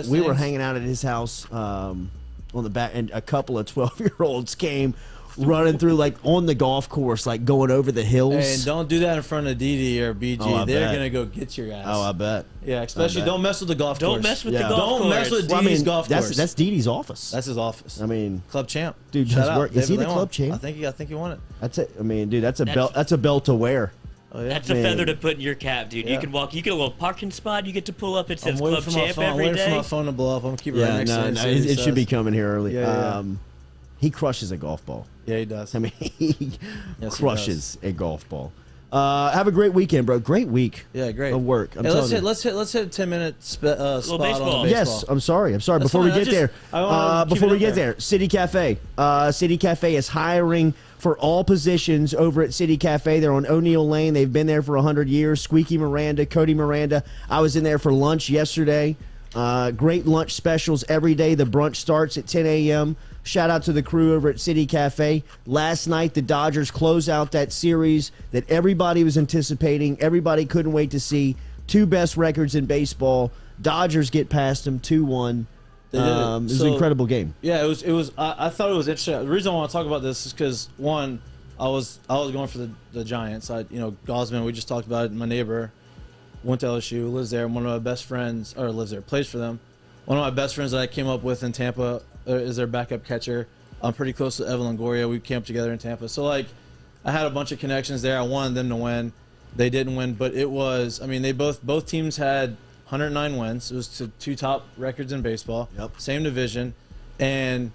we were hanging out at his house on the back, and a couple of 12-year-olds came running through, like, on the golf course, like, going over the hills. And don't do that in front of Dee or BG. They're bet. going to go get your ass. Oh, I bet. Yeah, especially don't mess with the golf course. Don't mess with the golf course. Don't mess with Dee's golf course. That's Dee's office. That's his office. I mean, club champ. Dude, shout out. is he the David club champ? I think he won it. That's it. I mean, dude, that's a belt. That's a belt to wear. Oh, yeah. That's a feather to put in your cap, dude. Yeah. You can walk. You get a little parking spot. You get to pull up. It says club champ every day. I'm waiting for my phone to blow up. I'm keeping it right next to it. It should be coming here early. Yeah. He crushes a golf ball. Yeah, he does. I mean, he crushes a golf ball. Have a great weekend, bro. Great week. Yeah, great. Of work. Let's hit a 10-minute spot on baseball. Yes, I'm sorry. Before we get there, City Cafe. City Cafe is hiring for all positions over at City Cafe. They're on O'Neill Lane. They've been there for 100 years. Squeaky Miranda, Cody Miranda. I was in there for lunch yesterday. Great lunch specials every day. The brunch starts at 10 a.m. Shout out to the crew over at City Cafe. Last night, the Dodgers closed out that series that everybody was anticipating. Everybody couldn't wait to see. Two best records in baseball. Dodgers get past them 2-1. It was an incredible game. Yeah, it was. I thought it was interesting. The reason I want to talk about this is because, one, I was going for the Giants. Gosman, we just talked about it. My neighbor went to LSU, lives there. One of my best friends, plays for them. One of my best friends that I came up with in Tampa is their backup catcher. I'm pretty close to Evan Longoria. We camped together in Tampa. So, I had a bunch of connections there. I wanted them to win. They didn't win, but it was, they both teams had 109 wins. It was two top records in baseball. Yep. Same division. And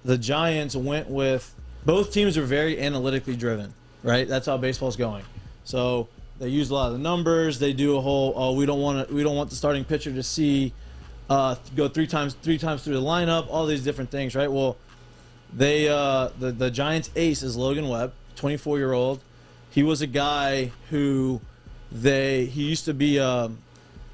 the Giants went with, both teams are very analytically driven, right? That's how baseball's going. So they use a lot of the numbers. They do a whole, we don't want the starting pitcher to see go three times through the lineup, all these different things, right? Well, they the Giants ace is Logan Webb, 24-year-old. He was a guy who he used to be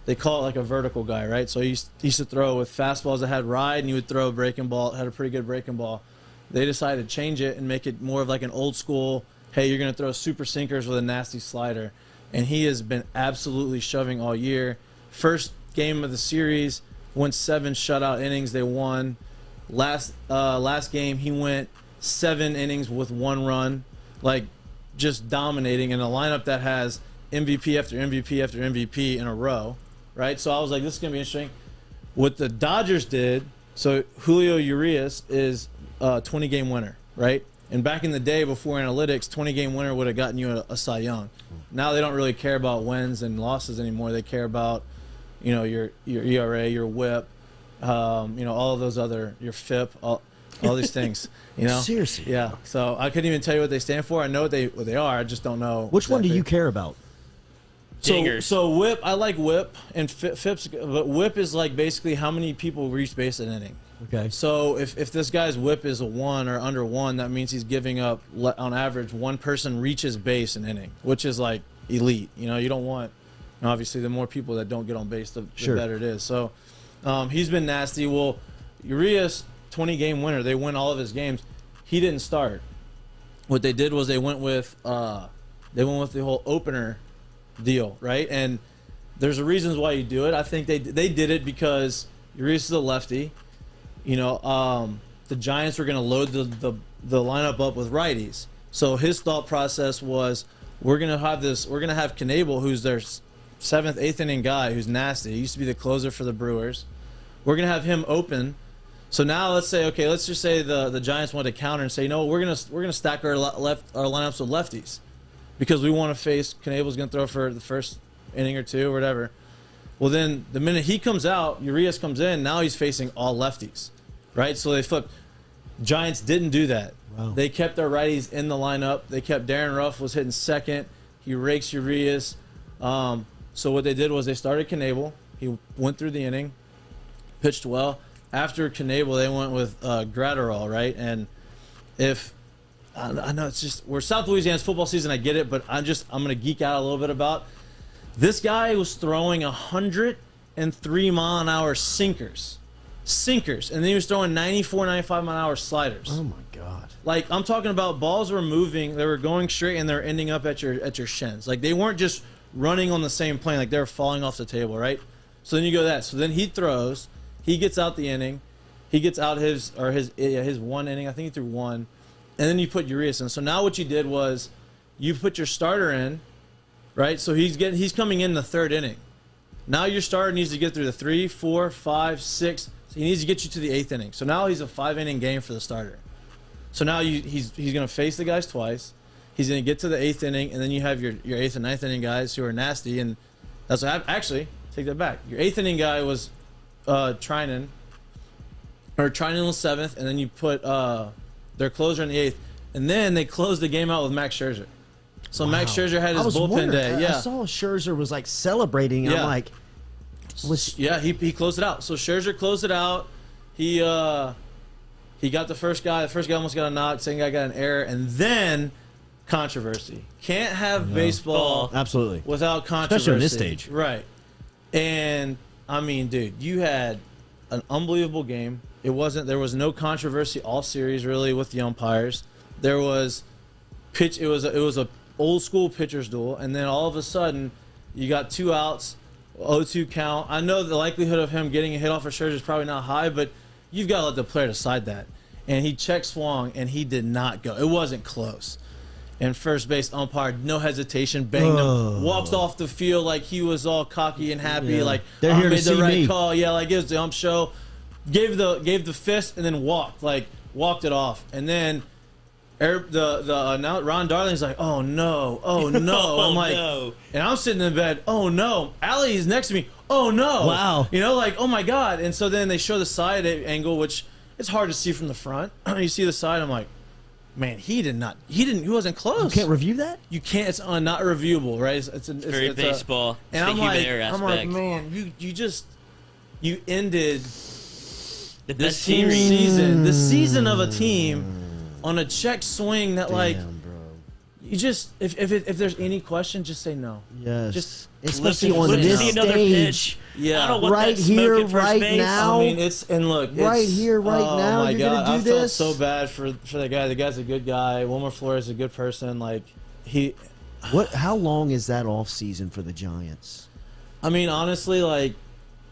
they call it like a vertical guy, right? So he used to throw with fastballs that had ride, and he would throw a breaking ball, had a pretty good breaking ball. They decided to change it and make it more of like an old school, hey, you're going to throw super sinkers with a nasty slider. And he has been absolutely shoving all year. First game of the series, went 7 shutout innings. They won. Last game, he went 7 innings with 1 run, just dominating in a lineup that has MVP after MVP after MVP in a row, right? So I was like, this is going to be interesting. What the Dodgers did, so Julio Urias is a 20-game winner, right? And back in the day, before analytics, 20-game winner would have gotten you a Cy Young. Now they don't really care about wins and losses anymore. They care about, your ERA, your WHIP, all of those other, your FIP, all these things. Seriously. Yeah. So I couldn't even tell you what they stand for. I know what they are. I just don't know. Which one do you care about? dingers. So whip, I like whip and Phipps, but whip is like basically how many people reach base an inning. Okay. So if this guy's whip is a 1 or under 1, that means he's giving up, on average, one person reaches base an inning, which is like elite. You know, you don't want, obviously, the more people that don't get on base, the better it is. So he's been nasty. Well, Urias, 20-game winner. They win all of his games. He didn't start. What they did was they went with the whole opener deal, right? And there's a reasons why you do it. I think they did it because Urias is a lefty. You know, the Giants were going to load the lineup up with righties. So his thought process was, we're going to have Knebel, who's their 7th, 8th inning guy, who's nasty. He used to be the closer for the Brewers. We're going to have him open. So now let's just say the Giants want to counter and say, no, we're gonna stack our lineups with lefties because we want to face Knebel's going to throw for the first inning or two or whatever. Well, then the minute he comes out, Urias comes in. Now he's facing all lefties, right? So they flipped. Giants didn't do that. Wow. They kept their righties in the lineup. They kept Darren Ruff was hitting second. He rakes Urias. So what they did was they started Knebel. He went through the inning, pitched well. After Knebel, they went with Gratterall, right? And I know it's just, we're South Louisiana's football season, I get it, but I'm going to geek out a little bit about this guy was throwing 103-mile-an-hour sinkers, and then he was throwing 94, 95-mile-an-hour sliders. Oh my God! Like, I'm talking about balls were moving, they were going straight, and they're ending up at your shins. Like, they weren't just running on the same plane, like they were falling off the table, right? So then you go that. So then he throws, he gets out the inning, he gets out his 1 inning. I think he threw 1, and then you put Urias in. So now what you did was you put your starter in. Right, so he's coming in the 3rd inning. Now your starter needs to get through the 3, 4, 5, 6. So he needs to get you to the 8th inning. So now he's a 5-inning game for the starter. So now he's going to face the guys twice. He's going to get to the 8th inning, and then you have your 8th and 9th inning guys who are nasty. And that's what actually, take that back. Your 8th inning guy was Trinan was 7th, and then you put their closer in the 8th, and then they closed the game out with Max Scherzer. So Max Scherzer had his bullpen day. Yeah, I saw Scherzer was like celebrating. And I'm like, he closed it out. So Scherzer closed it out. He got the first guy. The first guy almost got a knock. Second guy got an error, and then controversy. Can't have baseball absolutely without controversy, especially on this stage, right? And I mean, dude, you had an unbelievable game. There was no controversy all series really with the umpires. There was pitch. It was a old school pitcher's duel, and then all of a sudden you got 2 outs, 0-2 count. I know the likelihood of him getting a hit off of Scherzer is probably not high, but you've got to let the player decide that. And he check swung, and he did not go. It wasn't close. And first base umpire, no hesitation, banged him, walked off the field like he was all cocky and happy, like they're here to made the see right me. call. Yeah, like it was the ump show. Gave the fist and then walked it off, and then. Now Ron Darling's like, oh no. I'm like, no. And I'm sitting in bed, oh no. Allie is next to me, oh no. Wow. You know, like, oh my God. And so then they show the side angle, which it's hard to see from the front. You see the side, I'm like, man, he wasn't close. You can't review that? You can't, it's not reviewable, right? It's very baseball. And I'm like, man, you ended the this best team series. season, the season of a team on a check swing that, like, bro. you just if there's any question, just say no. Yes. Just especially Let's on see this another pitch. stage. Yeah. I don't want Right that smoke here, at first right base. now. I mean, Right here, right now, Oh my you're God, gonna do I felt this? so bad for the guy. The guy's a good guy. Wilmer Flores is a good person. Like How long is that off season for the Giants? I mean, honestly, like,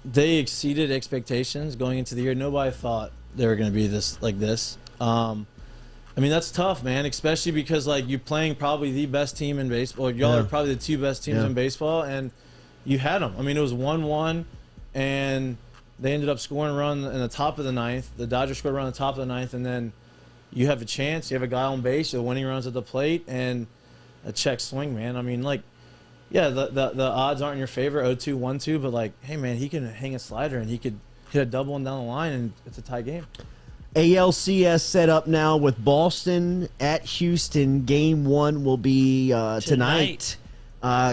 they exceeded expectations going into the year. Nobody thought they were going to be this. I mean, that's tough, man, especially because, like, you're playing probably the best team in baseball. Y'all are probably the 2 best teams in baseball, and you had them. I mean, it was 1-1, and they ended up scoring a run in the top of the 9th. The Dodgers scored a run in the top of the 9th, and then you have a chance. You have a guy on base, the winning runs at the plate, and a check swing, man. I mean, like, yeah, the odds aren't in your favor, 0-2, 1-2, but, like, hey, man, he can hang a slider, and he could hit a double and down the line, and it's a tie game. ALCS set up now with Boston at Houston. Game 1 will be tonight.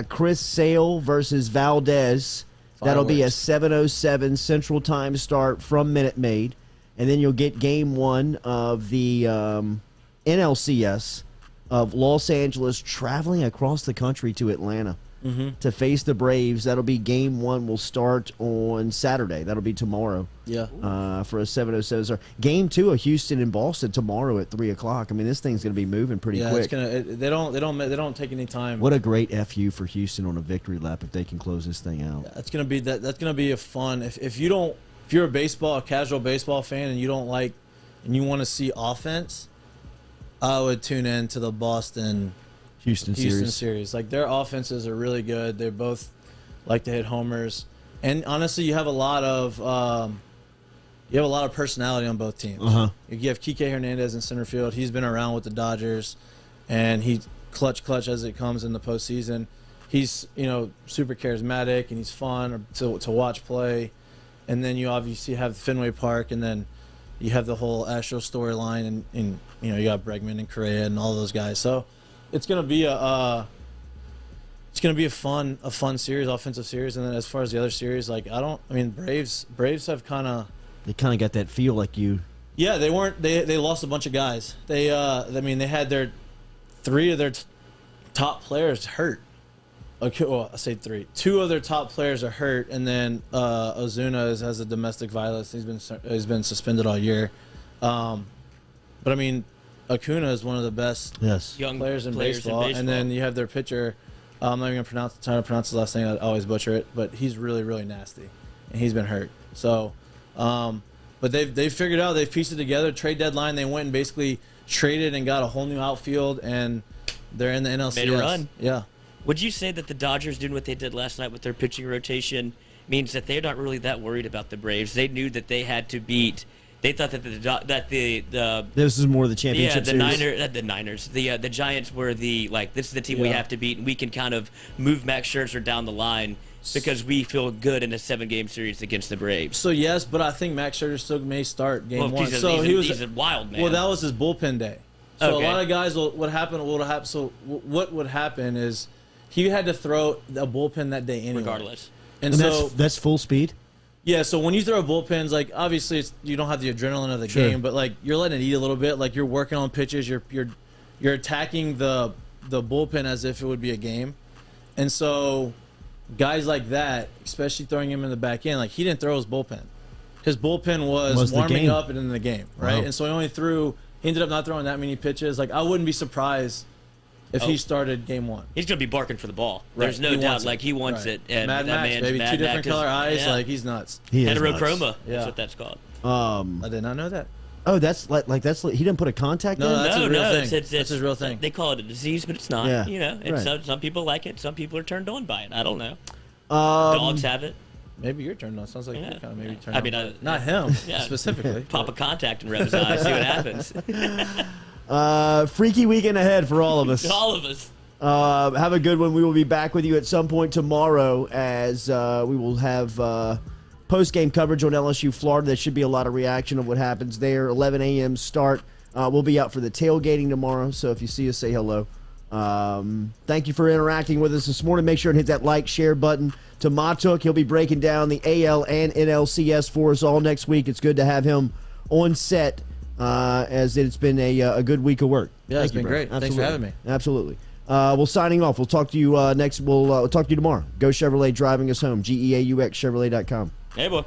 Chris Sale versus Valdez. That'll be a Fireworks. 7:07 Central Time start from Minute Maid. And then you'll get game one of the NLCS of Los Angeles traveling across the country to Atlanta to face the Braves. That'll be game one. Will start on Saturday. That'll be tomorrow. Yeah. For a 7:07 start. Game two of Houston and Boston tomorrow at 3:00. I mean, this thing's going to be moving pretty Yeah, quick. they don't take any time. What a great FU for Houston on a victory lap if they can close this thing out. That's gonna be a fun. If you're a casual baseball fan and you don't like and you want to see offense, I would tune in to the Boston Houston series. Like, their offenses are really good. They both like to hit homers, and honestly, you have a lot of personality on both teams. You have Kike Hernandez in center field. He's been around with the Dodgers, and he's clutch as it comes in the postseason. He's super charismatic and he's fun to watch play. And then you obviously have Fenway Park, and then you have the whole Astros storyline, and you got Bregman and Correa and all those guys. So it's gonna be a fun series, offensive series. And then as far as the other series, Braves have kind of got that feel like you. Yeah, they lost a bunch of guys. They had three of their top players hurt. Okay, well, I say three. Two of their top players are hurt, and then Ozuna has a domestic violence. He's been suspended all year. But I mean, Acuna is one of the best young players in baseball. And then you have their pitcher. I'm not even trying to pronounce his last name. I always butcher it, but he's really, really nasty, and he's been hurt. So, but they've figured out. They've pieced it together. Trade deadline, they went and basically traded and got a whole new outfield, and they're in the NLCS. Made a run. Yeah. Would you say that the Dodgers doing what they did last night with their pitching rotation means that they're not really that worried about the Braves? They knew that they had to beat. They thought that the this is more the championship series. The Giants were this is the team we have to beat, and we can kind of move Max Scherzer down the line because we feel good in a 7-game series against the Braves. So yes, but I think Max Scherzer still may start game one. He's a wild man. Well, that was his bullpen day. So Okay. a lot of guys what would happen is he had to throw a bullpen that day anyway. Regardless. And that's full speed? Yeah, so when you throw bullpens, obviously you don't have the adrenaline of the game, but you're letting it eat a little bit. You're working on pitches, you're attacking the bullpen as if it would be a game. And so guys like that, especially throwing him in the back end, he didn't throw his bullpen. His bullpen was warming up and in the game, right? Wow. And so he ended up not throwing that many pitches. I wouldn't be surprised if he started game one. He's going to be barking for the ball. Right. There's no doubt. He wants it. And Mad Max, baby. Two different color eyes. He's nuts. He is Heterochroma. nuts. That's what that's called. I did not know that. Oh, that's he didn't put a contact in? No, that's his real thing. It's That's his real thing. They call it a disease, but it's not. Yeah. And some people like it. Some people are turned on by it. I don't know. Um, Dogs have it. Maybe you're turned on. Sounds like you're kind of maybe turned I on. mean, not him Yeah. specifically. Pop a contact and rub his eye. See what happens. Freaky weekend ahead for all of us. All of us. Have a good one. We will be back with you at some point tomorrow as we will have post-game coverage on LSU Florida. There should be a lot of reaction of what happens there. 11 a.m. start. We'll be out for the tailgating tomorrow, so if you see us, say hello. Thank you for interacting with us this morning. Make sure and hit that like, share button. To Mahtook, he'll be breaking down the AL and NLCS for us all next week. It's good to have him on set as it's been a good week of work. Yeah, it's been great. Thanks for having me. Absolutely. We'll signing off. We'll talk to you next. We'll talk to you tomorrow. Go Chevrolet, driving us home. GEAUX Chevrolet.com. Hey, boy.